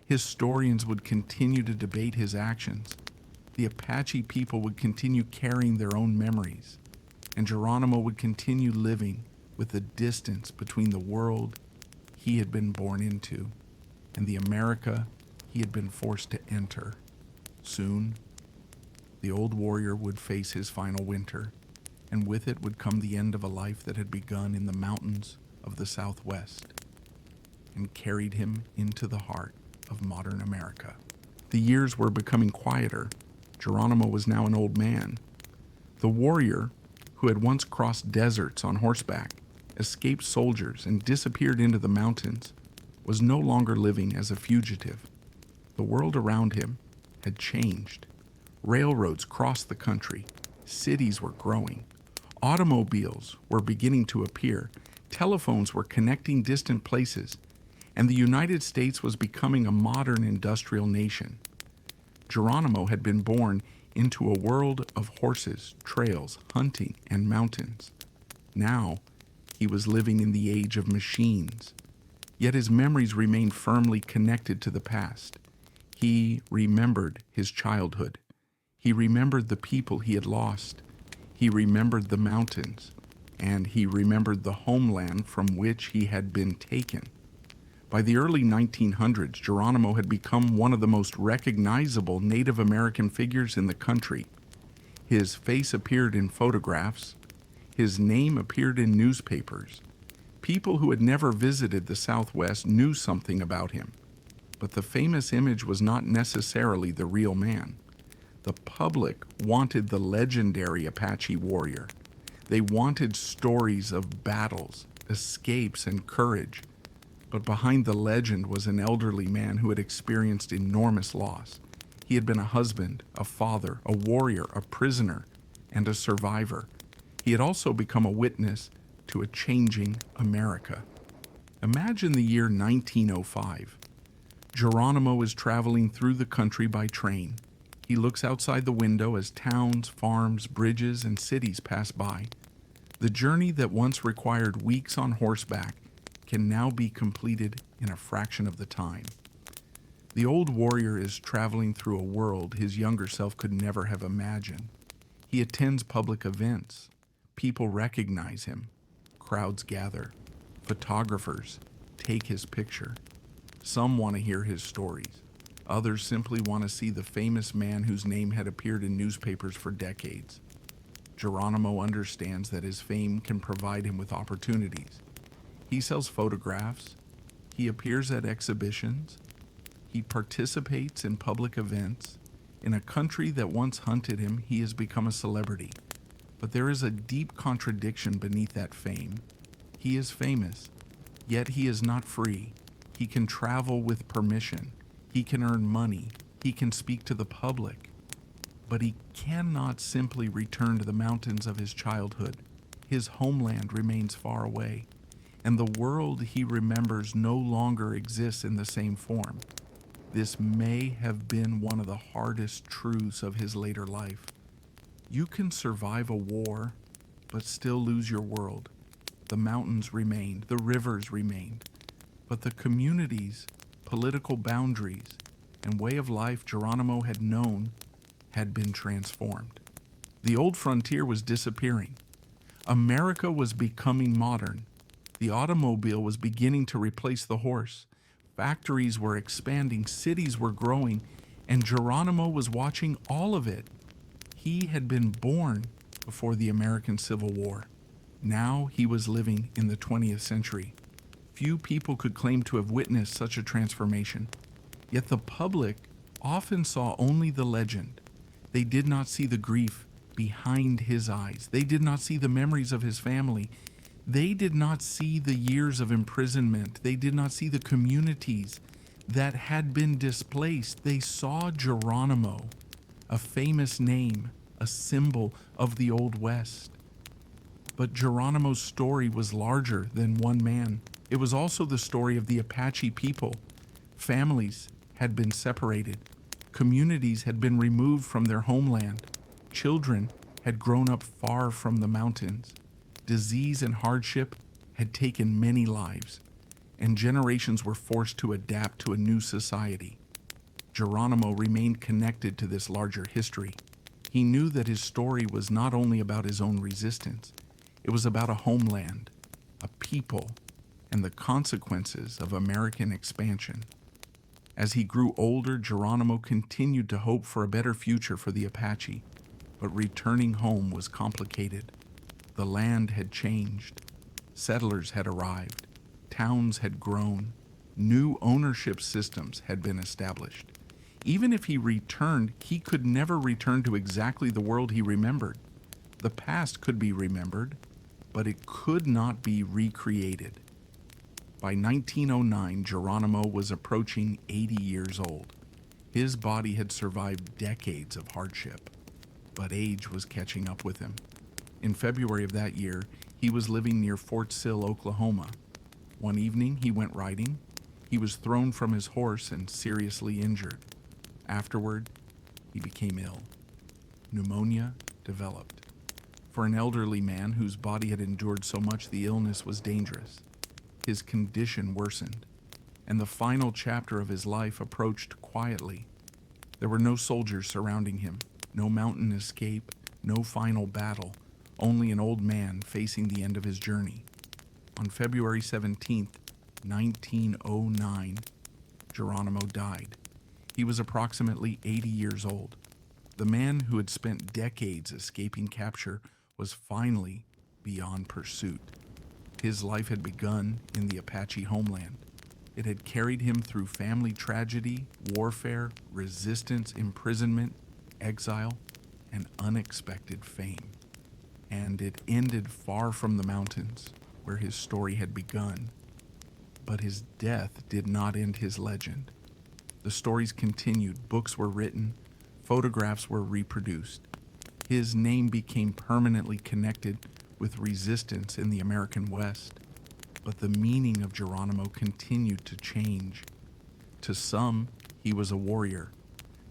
Historians would continue to debate his actions. The Apache people would continue carrying their own memories. And Geronimo would continue living with the distance between the world he had been born into and the America he had been forced to enter. Soon, the old warrior would face his final winter, and with it would come the end of a life that had begun in the mountains of the Southwest and carried him into the heart of modern America. The years were becoming quieter. Geronimo was now an old man. The warrior, who had once crossed deserts on horseback, escaped soldiers, and disappeared into the mountains, was no longer living as a fugitive. The world around him had changed. Railroads crossed the country. Cities were growing. Automobiles were beginning to appear. Telephones were connecting distant places. And the United States was becoming a modern industrial nation. Geronimo had been born into a world of horses, trails, hunting, and mountains. Now, he was living in the age of machines. Yet his memories remained firmly connected to the past. He remembered his childhood. He remembered the people he had lost. He remembered the mountains. And he remembered the homeland from which he had been taken. By the early 1900s, Geronimo had become one of the most recognizable Native American figures in the country. His face appeared in photographs. His name appeared in newspapers. People who had never visited the Southwest knew something about him. But the famous image was not necessarily the real man. The public wanted the legendary Apache warrior. They wanted stories of battles, escapes, and courage. But behind the legend was an elderly man who had experienced enormous loss. He had been a husband, a father, a warrior, a prisoner, and a survivor. He had also become a witness to a changing America. Imagine the year 1905. Geronimo is traveling through the country by train. He looks outside the window as towns, farms, bridges, and cities pass by. The journey that once required weeks on horseback can now be completed in a fraction of the time. The old warrior is traveling through a world his younger self could never have imagined. He attends public events. People recognize him. Crowds gather. Photographers take his picture. Some want to hear his stories. Others simply want to see the famous man whose name had appeared in newspapers for decades. Geronimo understands that his fame can provide him with opportunities. He sells photographs. He appears at exhibitions. He participates in public events. In a country that once hunted him, he has become a celebrity. But there is a deep contradiction beneath that fame. He is famous, yet he is not free. He can travel with permission. He can earn money. He can speak to the public. But he cannot simply return to the mountains of his childhood. His homeland remains far away, and the world he remembers no longer exists in the same form. This may have been one of the hardest truths of his later life. You can survive a war, but still lose your world. The mountains remained, the rivers remained, but the communities, political boundaries, and way of life Geronimo had known had been transformed. The old frontier was disappearing. America was becoming modern. The automobile was beginning to replace the horse. Factories were expanding, cities were growing, and Geronimo was watching all of it. He had been born before the American Civil War. Now he was living in the 20th century. Few people could claim to have witnessed such a transformation. Yet the public often saw only the legend. They did not see the grief behind his eyes. They did not see the memories of his family. They did not see the years of imprisonment. They did not see the communities that had been displaced. They saw Geronimo, a famous name, a symbol of the Old West. But Geronimo's story was larger than one man. It was also the story of the Apache people. Families had been separated. Communities had been removed from their homeland. Children had grown up far from the mountains. disease and hardship had taken many lives, and generations were forced to adapt to a new society. Geronimo remained connected to this larger history. He knew that his story was not only about his own resistance, it was about a homeland, a people, and the consequences of American expansion. As he grew older, Geronimo continued to hope for a better future for the Apache, but returning home was complicated. The land had changed. Settlers had arrived. Towns had grown. New ownership systems had been established. Even if he returned, he could never return to exactly the world he remembered. The past could be remembered, but it could not be recreated. By 1909, Geronimo was approaching 80 years old. His body had survived decades of hardship, but age was catching up with him. In February of that year, he was living near Fort Sill, Oklahoma. One evening, he went riding. He was thrown from his horse and seriously injured. Afterward, he became ill. Pneumonia developed. For an elderly man whose body had endured so much, the illness was dangerous. His condition worsened, and the final chapter of his life approached quietly. There were no soldiers surrounding him, no mountain escape, no final battle, only an old man facing the end of his journey. On February 17th, 1909, Geronimo died. He was approximately 80 years old. The man who had spent decades escaping capture was finally beyond pursuit. His life had begun in the Apache homeland. It had carried him through family tragedy, warfare, resistance, imprisonment, exile, and unexpected fame. And it ended far from the mountains, where his story had begun. But his death did not end his legend. The stories continued, books were written, photographs were reproduced. His name became permanently connected with resistance in the American West. But the meaning of Geronimo continued to change. To some, he was a warrior.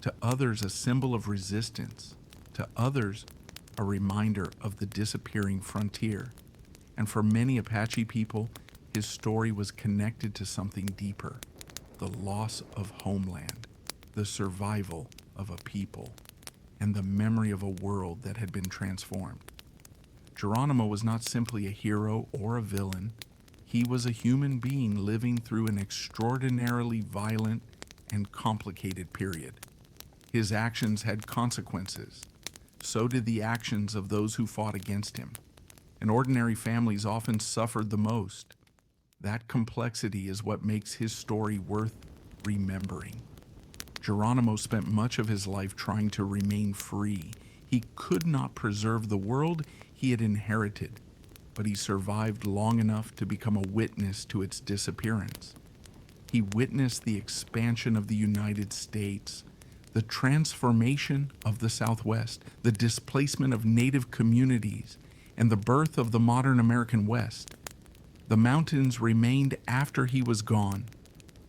To others, a symbol of resistance. To others, a reminder of the disappearing frontier. And for many Apache people, his story was connected to something deeper: the loss of homeland, the survival of a people, and the memory of a world that had been transformed. Geronimo was not simply a hero or a villain. He was a human being living through an extraordinarily violent and complicated period. His actions had consequences. So did the actions of those who fought against him. And ordinary families often suffered the most. That complexity is what makes his story worth remembering. Geronimo spent much of his life trying to remain free. He could not preserve the world he had inherited, but he survived long enough to become a witness to its disappearance. He witnessed the expansion of the United States, the transformation of the Southwest, the displacement of native communities, and the birth of the modern American West. The mountains remained after he was gone.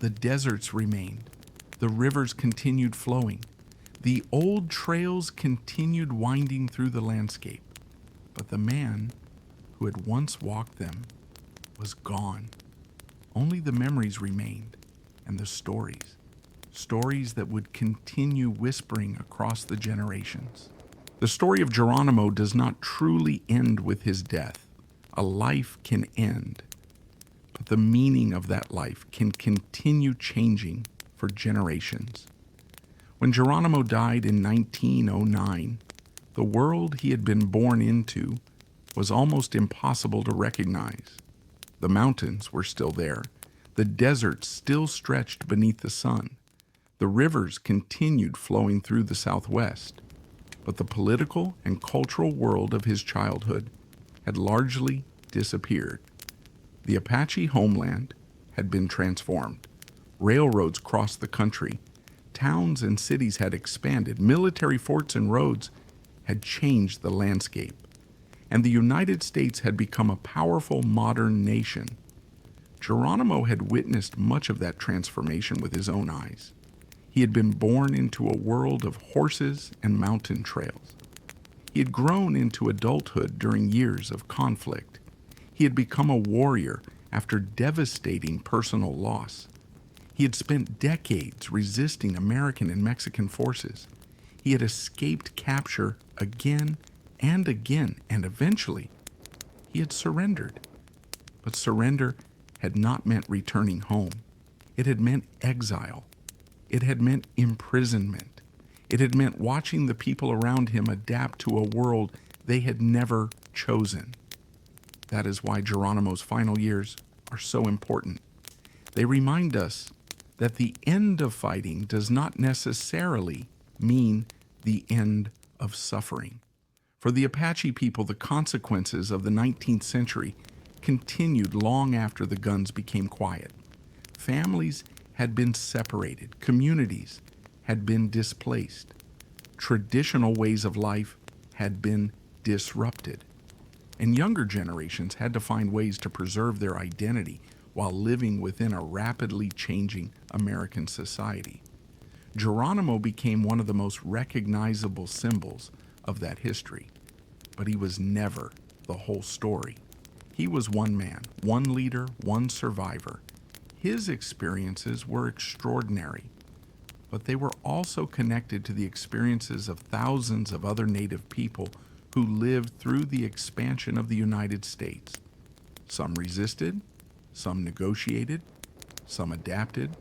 The deserts remained. The rivers continued flowing. The old trails continued winding through the landscape. But the man who had once walked them was gone. Only the memories remained, and the stories. Stories that would continue whispering across the generations. The story of Geronimo does not truly end with his death. A life can end, but the meaning of that life can continue changing for generations. When Geronimo died in 1909, the world he had been born into was almost impossible to recognize. The mountains were still there. The deserts still stretched beneath the sun. The rivers continued flowing through the Southwest. But the political and cultural world of his childhood had largely disappeared. The Apache homeland had been transformed. Railroads crossed the country. Towns and cities had expanded. Military forts and roads had changed the landscape. And the United States had become a powerful modern nation. Geronimo had witnessed much of that transformation with his own eyes. He had been born into a world of horses and mountain trails. He had grown into adulthood during years of conflict, He had become a warrior after devastating personal loss. He had spent decades resisting American and Mexican forces. He had escaped capture again and again, and eventually he had surrendered. But surrender had not meant returning home. It had meant exile. It had meant imprisonment. It had meant watching the people around him adapt to a world they had never chosen. That is why Geronimo's final years are so important. They remind us that the end of fighting does not necessarily mean the end of suffering. For the Apache people, the consequences of the 19th century continued long after the guns became quiet. Families had been separated, communities had been displaced, traditional ways of life had been disrupted, and younger generations had to find ways to preserve their identity while living within a rapidly changing American society. Geronimo became one of the most recognizable symbols of that history, but he was never the whole story. He was one man, one leader, one survivor. His experiences were extraordinary, but they were also connected to the experiences of thousands of other Native people who lived through the expansion of the United States. Some resisted, some negotiated, some adapted,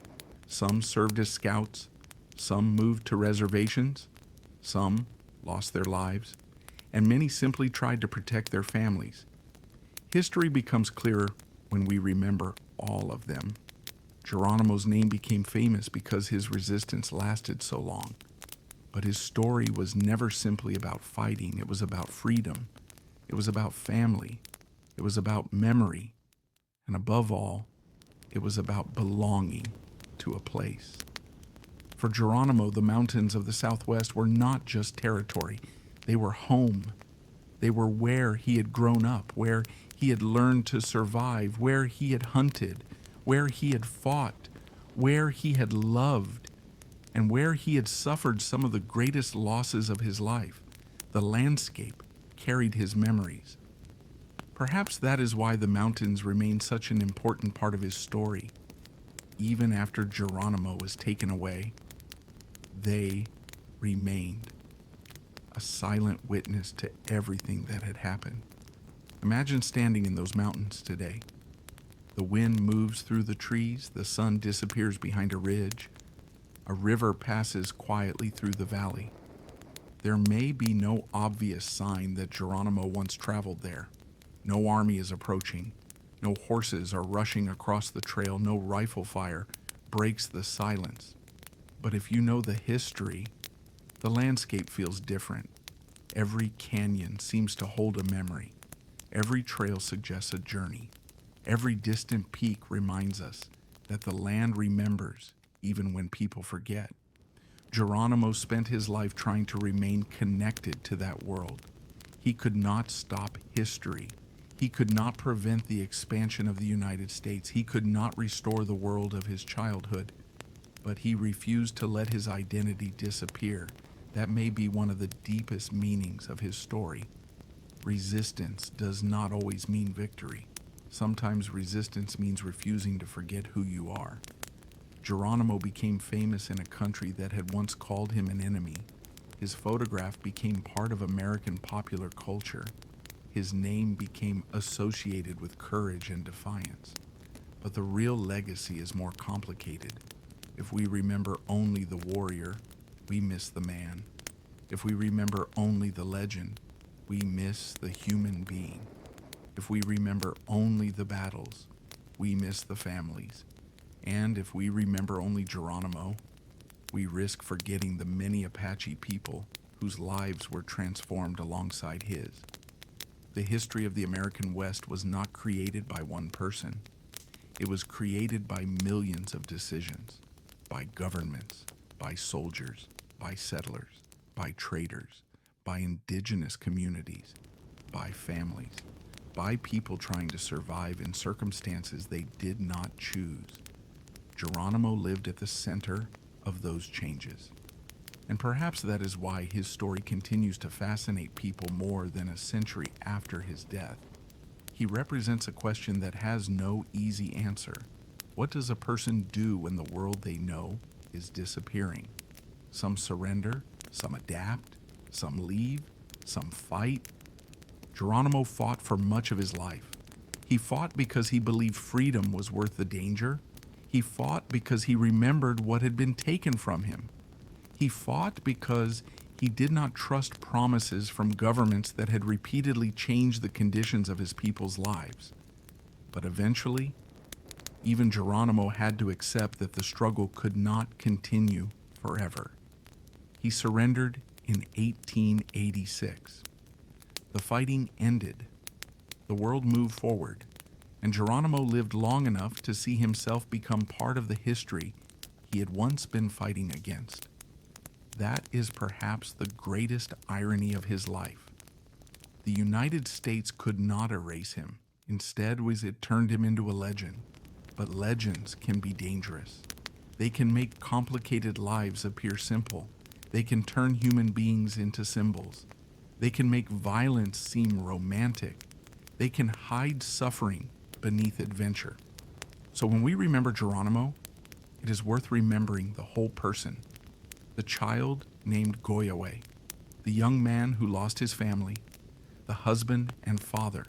some served as scouts, some moved to reservations, some lost their lives, and many simply tried to protect their families. History becomes clearer when we remember all of them. Geronimo's name became famous because his resistance lasted so long. But his story was never simply about fighting. It was about freedom. It was about family. It was about memory. And above all, it was about belonging to a place. For Geronimo, the mountains of the Southwest were not just territory. They were home. They were where he had grown up, where he had learned to survive, where he had hunted, where he had fought, where he had loved, and where he had suffered some of the greatest losses of his life. The landscape carried his memories. Perhaps that is why the mountains remain such an important part of his story. Even after Geronimo was taken away, they remained a silent witness to everything that had happened. Imagine standing in those mountains today. The wind moves through the trees, the sun disappears behind a ridge, a river passes quietly through the valley. There may be no obvious sign that Geronimo once traveled there. No army is approaching. No horses are rushing across the trail. No rifle fire breaks the silence. But if you know the history, the landscape feels different. Every canyon seems to hold a memory. Every trail suggests a journey. Every distant peak reminds us that the land remembers even when people forget. Geronimo spent his life trying to remain connected to that world. He could not stop history. He could not prevent the expansion of the United States. He could not restore the world of his childhood. But he refused to let his identity disappear. That may be one of the deepest meanings of his story. Resistance does not always mean victory. Sometimes resistance means refusing to forget who you are. Geronimo became famous in a country that had once called him an enemy. His photograph became part of American popular culture. His name became associated with courage and defiance. But the real legacy is more complicated. If we remember only the warrior, we miss the man. If we remember only the legend, we miss the human being. If we remember only the battles, we miss the families. And if we remember only Geronimo, we risk forgetting the many Apache people whose lives were transformed alongside his. The history of the American West was not created by one person. It was created by millions of decisions, by governments, by soldiers, by settlers, by traders, by indigenous communities, by families, by people trying to survive in circumstances they did not choose. Geronimo lived at the center of those changes. And perhaps that is why his story continues to fascinate people more than a century after his death. He represents a question that has no easy answer. What does a person do when the world they know is disappearing? Some surrender, some adapt, some leave, some fight. Geronimo fought for much of his life. He fought because he believed freedom was worth the danger. He fought because he remembered what had been taken from him. He fought because he did not trust promises from governments that had repeatedly changed the conditions of his people's lives. But eventually, even Geronimo had to accept that the struggle could not continue forever. He surrendered in 1886. The fighting ended. The world moved forward, and Geronimo lived long enough to see himself become part of the history he had once been fighting against. That is perhaps the greatest irony of his life. The United States could not erase him. Instead, it turned him into a legend. But legends can be dangerous. They can make complicated lives appear simple. They can turn human beings into symbols. They can make violence seem romantic. They can hide suffering beneath adventure. So when we remember Geronimo, it is worth remembering the whole person. The child named Goyaałé, the young man who lost his family, the husband and father,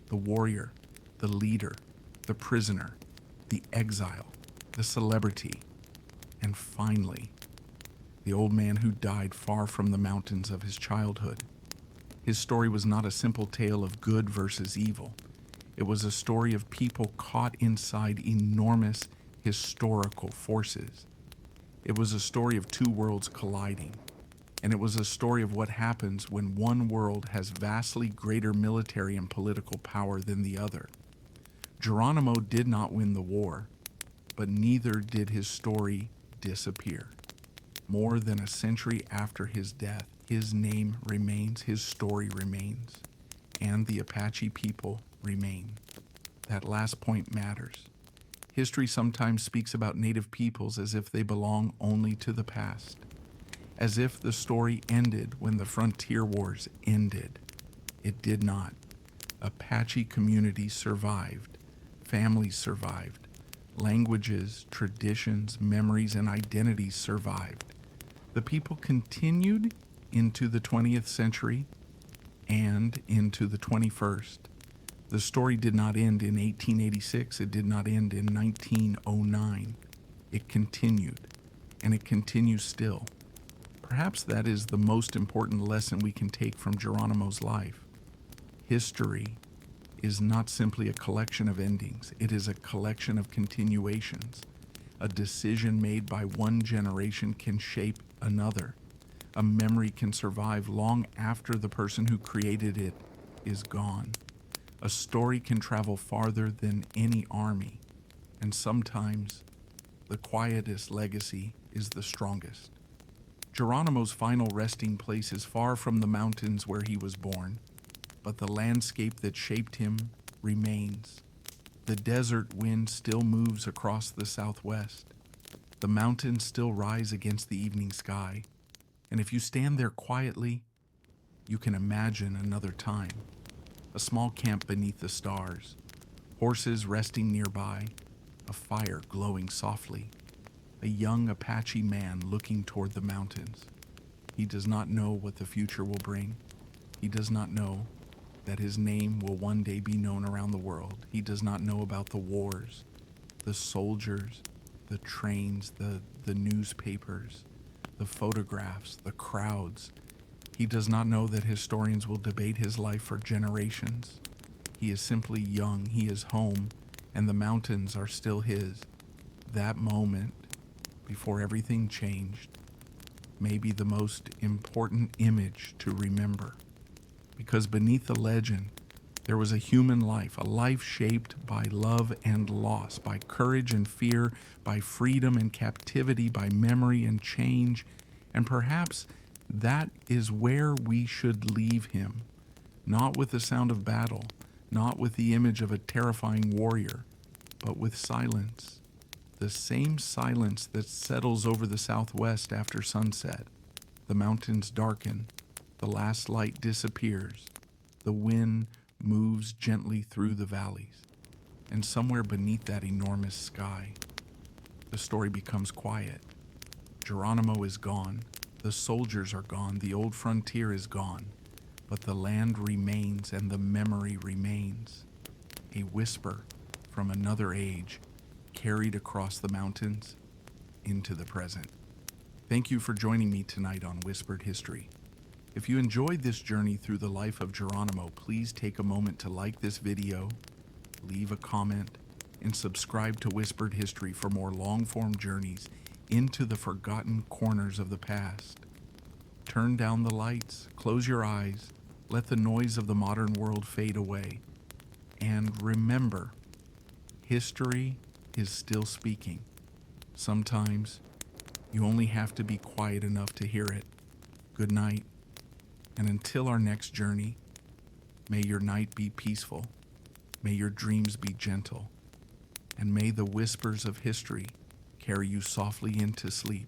the warrior, the leader, the prisoner, the exile, the celebrity, and finally, the old man who died far from the mountains of his childhood. His story was not a simple tale of good versus evil. It was a story of people caught inside enormous historical forces. It was a story of two worlds colliding, and it was a story of what happens when one world has vastly greater military and political power than the other. Geronimo did not win the war, but neither did his story disappear. More than a century after his death, his name remains, his story remains, and the Apache people remain. That last point matters. History sometimes speaks about native peoples as if they belong only to the past, as if the story ended when the frontier wars ended. It did not. Apache communities survived, families survived, languages, traditions, memories, and identities survived. The people continued into the 20th century and into the 21st. The story did not end in 1886. It did not end in 1909. It continued, and it continues still. Perhaps that is the most important lesson we can take from Geronimo's life. History is not simply a collection of endings. It is a collection of continuations. A decision made by one generation can shape another. A memory can survive long after the person who created it is gone. A story can travel farther than any army, and sometimes the quietest legacy is the strongest. Geronimo's final resting place is far from the mountains where he was born, but the landscape that shaped him remains. The desert wind still moves across the southwest. The mountains still rise against the evening sky, and if you stand there quietly, you can imagine another time. A small camp beneath the stars, horses resting nearby, a fire glowing softly, a young Apache man looking toward the mountains. He does not know what the future will bring. He does not know that his name will one day be known around the world. He does not know about the wars, the soldiers, the trains, the newspapers, the photographs, the crowds. He does not know that historians will debate his life for generations. He is simply young, he is home, and the mountains are still his. That moment, before everything changed, may be the most important image to remember. Because beneath the legend, there was a human life, a life shaped by love and loss, by courage and fear, by freedom and captivity, by memory and change, and perhaps that is where we should leave him, not with the sound of battle, not with the image of a terrifying warrior, but with silence, the same silence that settles over the southwest after sunset. The mountains darken, the last light disappears, the wind moves gently through the valleys, and somewhere beneath that enormous sky, the story becomes quiet. Geronimo is gone, the soldiers are gone, the old frontier is gone, but the land remains and the memory remains. A whisper from another age carried across the mountains into the present. Thank you for joining me tonight on Whispered History. If you enjoyed this journey through the life of Geronimo, please take a moment to like this video, leave a comment, and subscribe to Whispered History for more long-form journeys into the forgotten corners of the past. Turn down the lights, close your eyes, let the noise of the modern world fade away, and remember, history is still speaking. Sometimes you only have to be quiet enough to hear it. Good night, and until our next journey, may your night be peaceful, may your dreams be gentle, and may the whispers of history carry you softly into sleep.